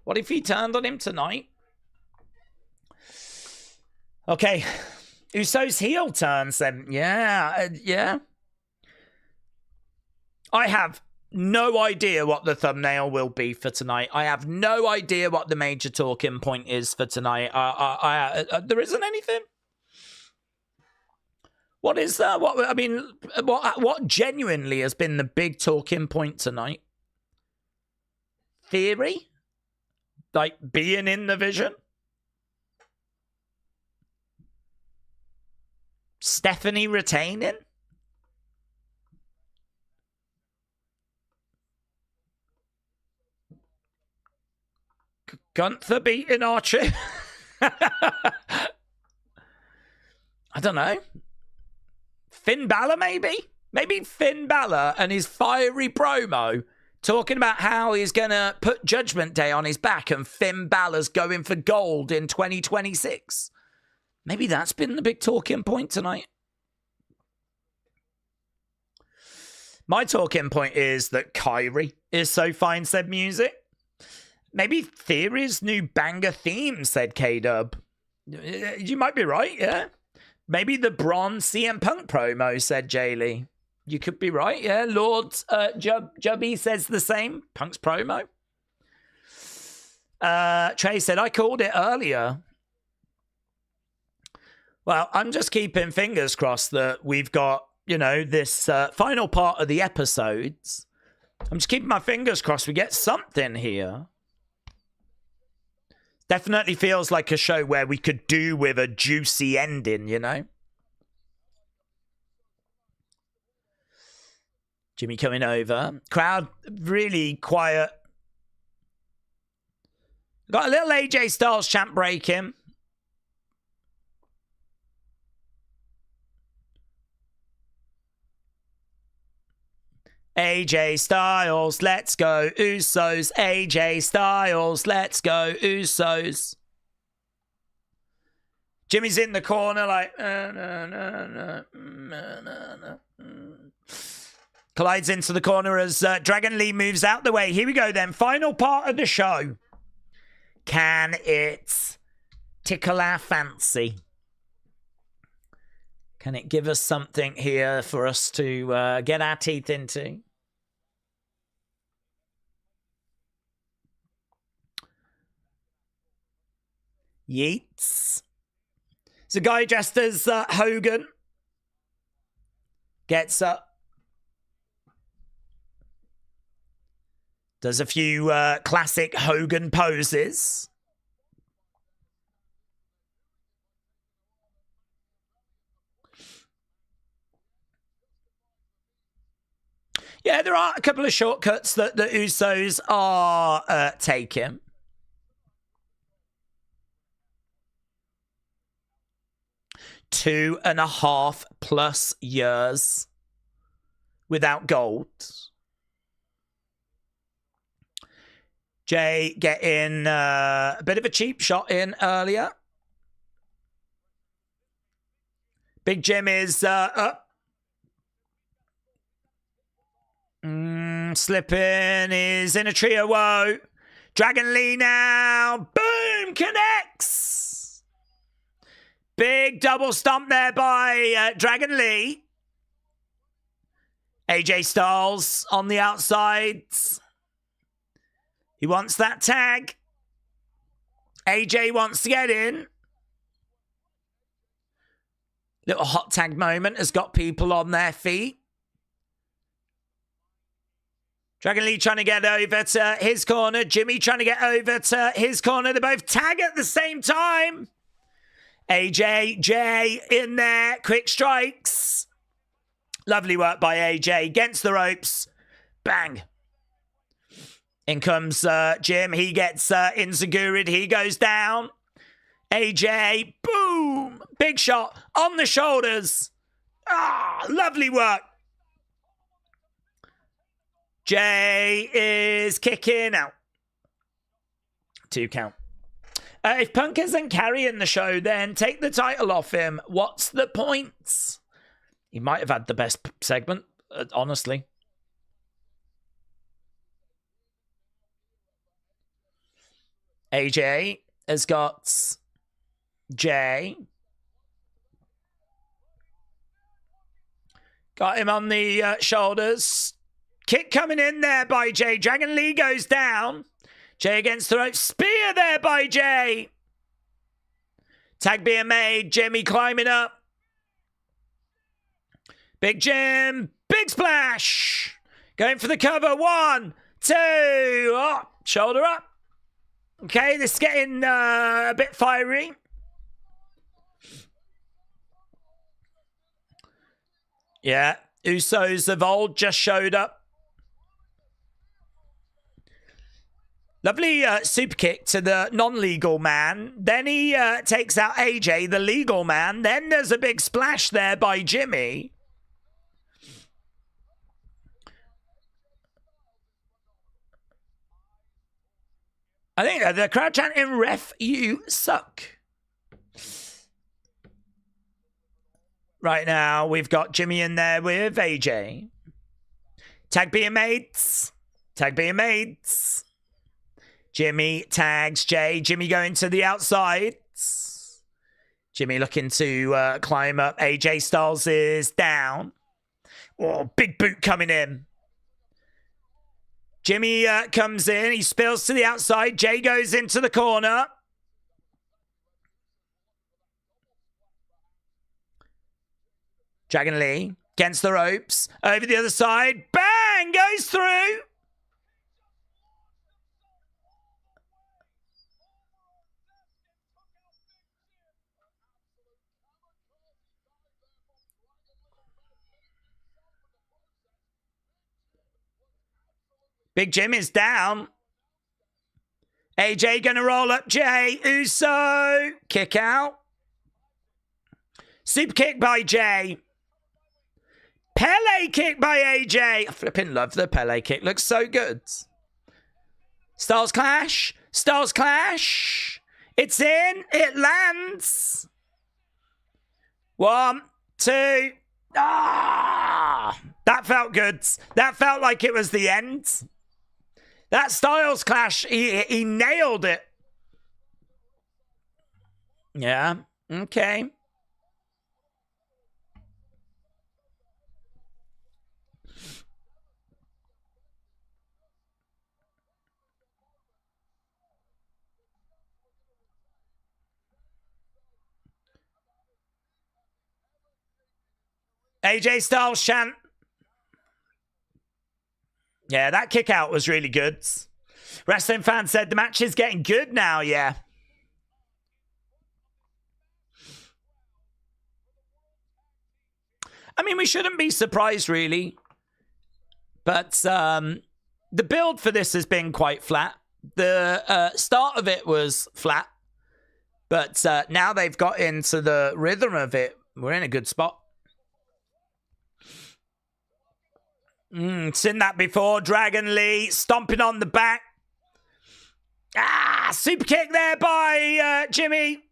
Speaker 2: What if he turned on him tonight? Okay. Uso's heel turns then. Yeah. I have no idea what the thumbnail will be for tonight. I have no idea what the major talking point is for tonight. There isn't anything. What is that? What genuinely has been the big talking point tonight? Theory? Like being in the vision? Stephanie retaining? Gunther beating Archer? I don't know. Finn Balor, maybe? Maybe Finn Balor and his fiery promo talking about how he's going to put Judgment Day on his back and Finn Balor's going for gold in 2026. Maybe that's been the big talking point tonight. My talking point is that Kyrie is so fine, said Music. Maybe Theory's new banger theme, said K-Dub. You might be right, yeah. Maybe the Bronze CM Punk promo, said Jaylee. You could be right, yeah. Lord Jubby says the same. Punk's promo. Trey said, I called it earlier. Well, I'm just keeping fingers crossed that we've got, you know, this final part of the episodes. I'm just keeping my fingers crossed we get something here. Definitely feels like a show where we could do with a juicy ending, you know? Jimmy coming over. Crowd really quiet. Got a little AJ Styles chant breaking. AJ Styles, let's go Usos. AJ Styles, let's go Usos. Jimmy's in the corner like, Collides into the corner as Dragon Lee moves out the way. Here we go then. Final part of the show. Can it tickle our fancy? Can it give us something here for us to get our teeth into? Yeets. It's a guy dressed as Hogan. Gets up. Does a few classic Hogan poses. Yeah, there are a couple of shortcuts that the Usos are taking. +2.5 years without gold. Jay getting a bit of a cheap shot in earlier. Big Jim is up. Slipping is in a trio. Whoa. Dragon Lee now. Boom. Connects. Big double stomp there by Dragon Lee. AJ Styles on the outside. He wants that tag. AJ wants to get in. Little hot tag moment has got people on their feet. Dragon Lee trying to get over to his corner. Jimmy trying to get over to his corner. They both tag at the same time. AJ, Jay in there. Quick strikes. Lovely work by AJ. Against the ropes. Bang. In comes Jim. He gets Inzaguri'd. He goes down. AJ. Boom. Big shot on the shoulders. Ah, lovely work. Jay is kicking out. 2 count. If Punk isn't carrying the show, then take the title off him. What's the point? He might have had the best segment, honestly. AJ has got Jay. Got him on the shoulders. Kick coming in there by Jay. Dragon Lee goes down. Jay against the rope. Spear there by Jay. Tag being made. Jimmy climbing up. Big Jim. Big splash. Going for the cover. 1, 2. Oh, shoulder up. Okay, this is getting a bit fiery. Yeah, Usos of old just showed up. Lovely super kick to the non-legal man. Then he takes out AJ, the legal man. Then there's a big splash there by Jimmy. I think the crowd chanting, "Ref, you suck." Right now, we've got Jimmy in there with AJ. Tag being mates. Tag being mates. Jimmy tags Jay. Jimmy going to the outside. Jimmy looking to climb up. AJ Styles is down. Oh, big boot coming in. Jimmy comes in. He spills to the outside. Jay goes into the corner. Dragon Lee against the ropes. Over the other side. Bang! Goes through. Big Jim is down. AJ gonna roll up Jay. Uso. Kick out. Super kick by Jay. Pele kick by AJ. I flipping love the Pele kick. Looks so good. Styles clash. Styles clash. It's in. It lands. 1, 2. Ah! That felt good. That felt like it was the end. That Styles clash, he nailed it. Yeah, okay. AJ Styles chant. Yeah, that kick out was really good. Wrestling fan said the match is getting good now, yeah. I mean, we shouldn't be surprised, really. But the build for this has been quite flat. The start of it was flat. But now they've got into the rhythm of it. We're in a good spot. Seen that before. Dragon Lee stomping on the back. Super kick there by Jimmy.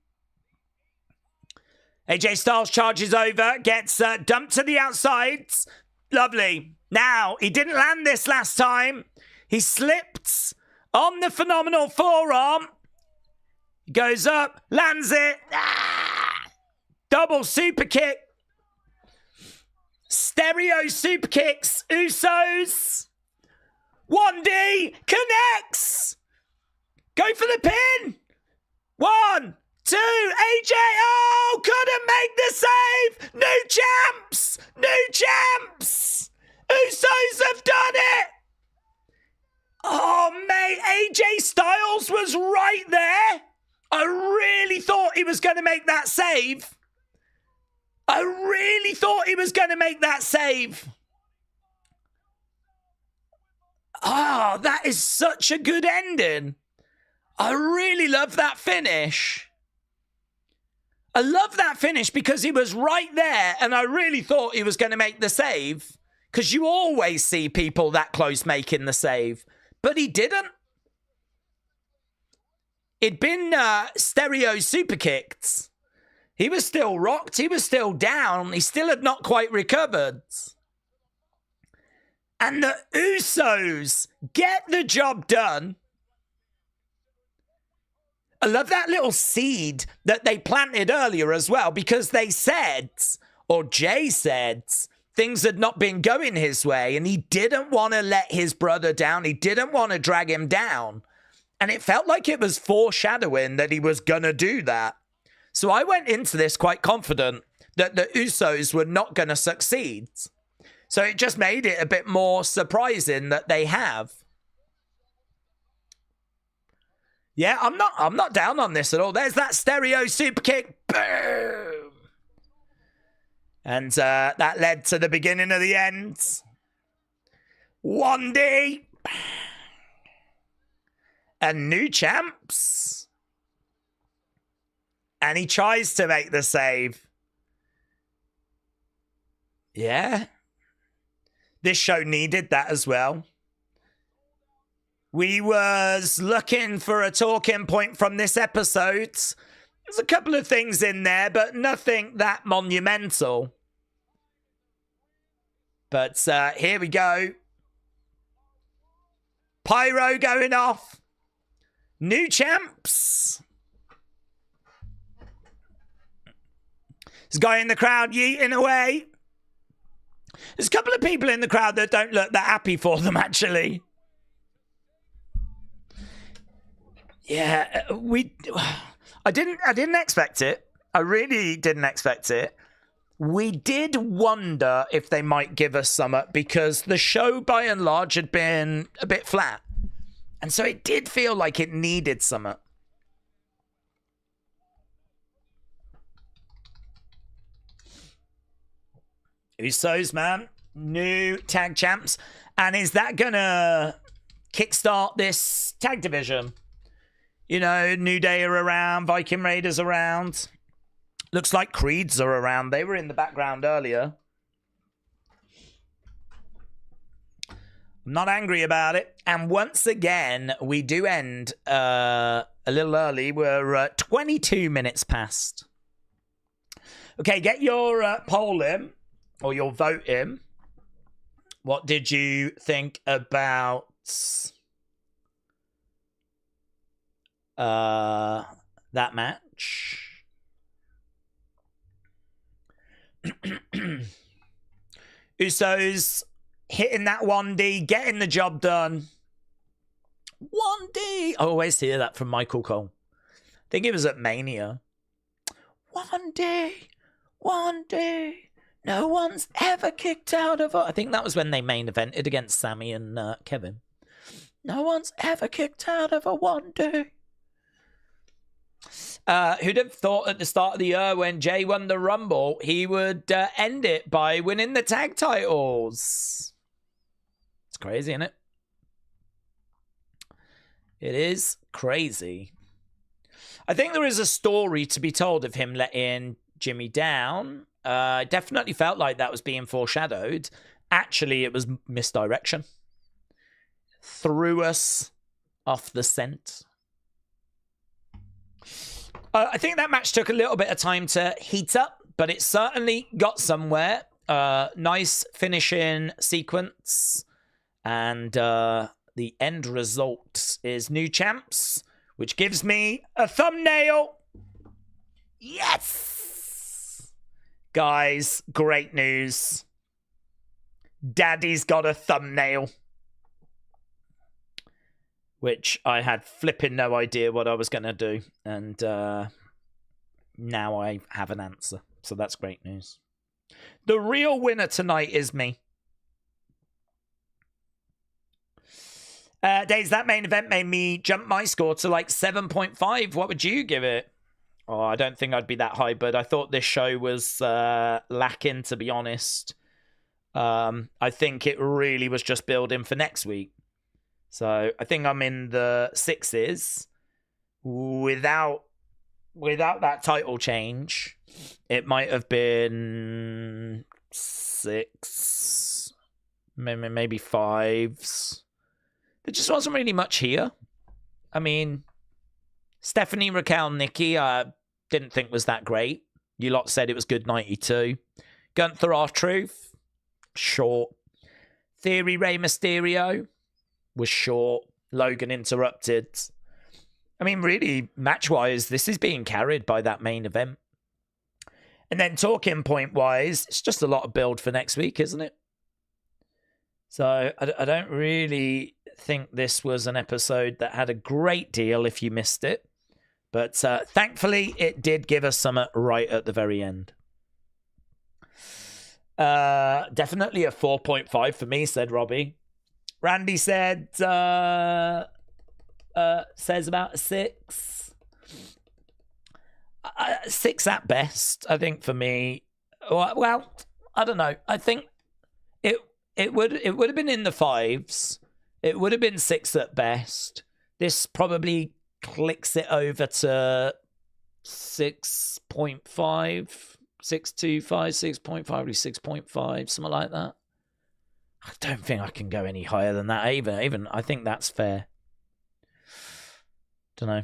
Speaker 2: AJ Styles charges over, gets dumped to the outsides. Lovely. Now, he didn't land this last time. He slipped on the phenomenal forearm. Goes up, lands it. Double super kick. Stereo super kicks. Usos. 1D connects. Go for the pin. 1, 2. AJ. Oh, couldn't make the save. New champs. New champs. Usos have done it. Oh, mate. AJ Styles was right there. I really thought he was going to make that save. I really thought he was going to make that save. Oh, that is such a good ending. I really love that finish. I love that finish because he was right there and I really thought he was going to make the save. Because you always see people that close making the save. But he didn't. It'd been stereo super kicked. He was still rocked. He was still down. He still had not quite recovered. And the Usos get the job done. I love that little seed that they planted earlier as well, because they said, or Jay said, things had not been going his way and he didn't want to let his brother down. He didn't want to drag him down. And it felt like it was foreshadowing that he was going to do that. So I went into this quite confident that the Usos were not going to succeed. So it just made it a bit more surprising that they have. Yeah, I'm not down on this at all. There's that stereo super kick. Boom. And that led to the beginning of the end. 1D. And new champs. And he tries to make the save. Yeah. This show needed that as well. We was looking for a talking point from this episode. There's a couple of things in there, but nothing that monumental. But here we go. Pyro going off. New champs. There's a guy in the crowd yeeting away. There's a couple of people in the crowd that don't look that happy for them, actually. Yeah, I didn't expect it. I really didn't expect it. We did wonder if they might give us some, because the show by and large had been a bit flat. And so it did feel like it needed some. Usos, man. New tag champs. And is that going to kickstart this tag division? You know, New Day are around, Viking Raiders around. Looks like Creeds are around. They were in the background earlier. I'm not angry about it. And once again, we do end a little early. We're 22 minutes past. Okay, get your poll in, or your vote in. What did you think about that match? Usos hitting that 1D, getting the job done. 1D. I always hear that from Michael Cole. I think it was at Mania. 1D. 1D. No one's ever kicked out of it. I think that was when they main evented against Sammy and Kevin. No one's ever kicked out of a 1D. Who'd have thought at the start of the year when Jay won the Rumble, he would end it by winning the tag titles? It's crazy, isn't it? It is crazy. I think there is a story to be told of him letting Jimmy down. Definitely felt like that was being foreshadowed. Actually, it was misdirection. Threw us off the scent. I think that match took a little bit of time to heat up, but it certainly got somewhere. Nice finishing sequence. And the end result is new champs, which gives me a thumbnail. Yes! Guys, great news. Daddy's got a thumbnail. Which I had flipping no idea what I was going to do. And now I have an answer. So that's great news. The real winner tonight is me. Daze, that main event made me jump my score to like 7.5. What would you give it? Oh, I don't think I'd be that high, but I thought this show was lacking, to be honest. I think it really was just building for next week. So I think I'm in the 6s. Without that title change, it might have been 6, maybe 5s. There just wasn't really much here. I mean, Stephanie, Raquel, Nikki, I didn't think was that great. You lot said it was good 92. Gunther, R-Truth, short. Theory, Rey Mysterio was short. Logan interrupted. I mean, really, match-wise, this is being carried by that main event. And then talking point-wise, it's just a lot of build for next week, isn't it? So I don't really think this was an episode that had a great deal if you missed it. But thankfully, it did give us some right at the very end. Definitely a 4.5 for me, said Robbie. Randy said, says about a 6. 6 at best, I think, for me. Well, I don't know. I think it would have been in the 5s. It would have been 6 at best. This probably clicks it over to 6.5, 6.25, 6.5, 6.5, something like that. I don't think I can go any higher than that. Even I think that's fair. Don't know.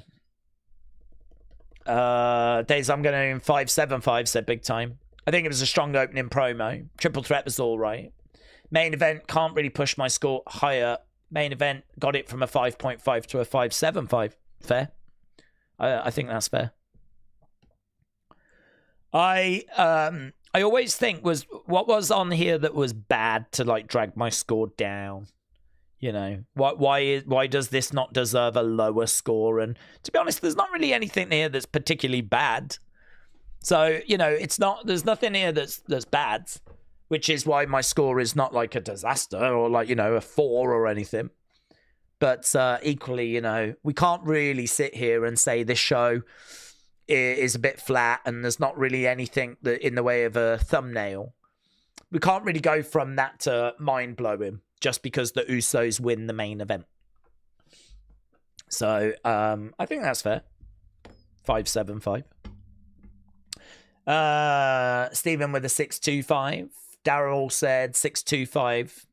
Speaker 2: Days, I'm going to 5.75, said Big Time. I think it was a strong opening promo. Triple Threat was all right. Main event, can't really push my score higher. Main event, got it from a 5.5 to a 5.75. Fair. I think that's fair. I always think was what was on here that was bad to like drag my score down. You know, why does this not deserve a lower score? And to be honest, there's not really anything here that's particularly bad. So, you know, there's nothing here that's bad, which is why my score is not like a disaster or like, you know, a 4 or anything. But equally, you know, we can't really sit here and say this show is a bit flat and there's not really anything that in the way of a thumbnail. We can't really go from that to mind-blowing just because the Usos win the main event. So I think that's fair. 5.75. Stephen with a 6.25. Daryl said 6.25.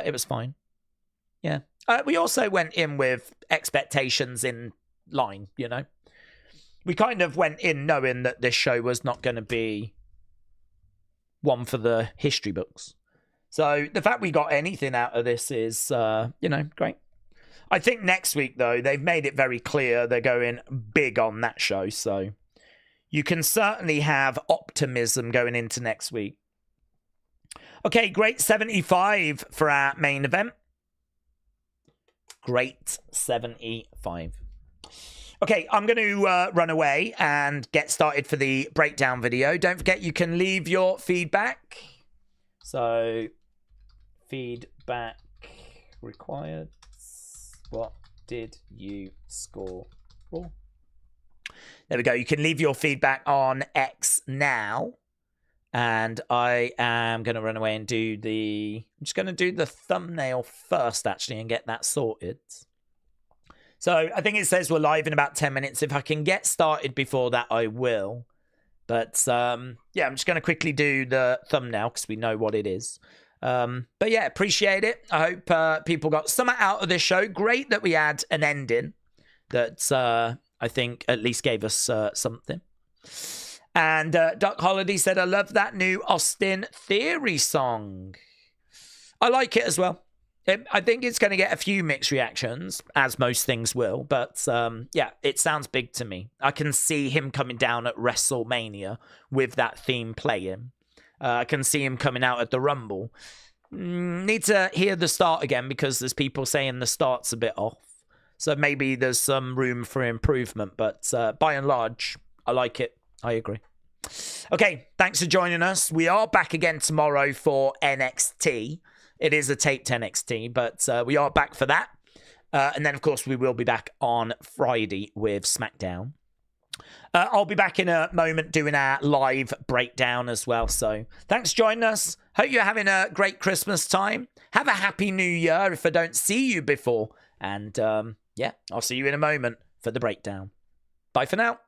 Speaker 2: It was fine. Yeah. We also went in with expectations in line, you know. We kind of went in knowing that this show was not going to be one for the history books. So the fact we got anything out of this is, you know, great. I think next week, though, they've made it very clear they're going big on that show. So you can certainly have optimism going into next week. Okay, great 75 for our main event. Great 75. Okay, I'm going to run away and get started for the breakdown video. Don't forget you can leave your feedback. So, feedback required. What did you score for? There we go. You can leave your feedback on X now. And I am going to run away and do I'm just going to do the thumbnail first, actually, and get that sorted. So I think it says we're live in about 10 minutes. If I can get started before that, I will. But, yeah, I'm just going to quickly do the thumbnail because we know what it is. But, yeah, appreciate it. I hope people got something out of this show. Great that we had an ending that I think at least gave us something. And Duck Holiday said, I love that new Austin Theory song. I like it as well. I think it's going to get a few mixed reactions, as most things will. But, yeah, it sounds big to me. I can see him coming down at WrestleMania with that theme playing. I can see him coming out at the Rumble. Need to hear the start again because there's people saying the start's a bit off. So maybe there's some room for improvement. But by and large, I like it. I agree. Okay, thanks for joining us. We are back again tomorrow for NXT. It is a taped NXT, but we are back for that. And then, of course, we will be back on Friday with SmackDown. I'll be back in a moment doing our live breakdown as well. So thanks for joining us. Hope you're having a great Christmas time. Have a happy new year if I don't see you before. And yeah, I'll see you in a moment for the breakdown. Bye for now.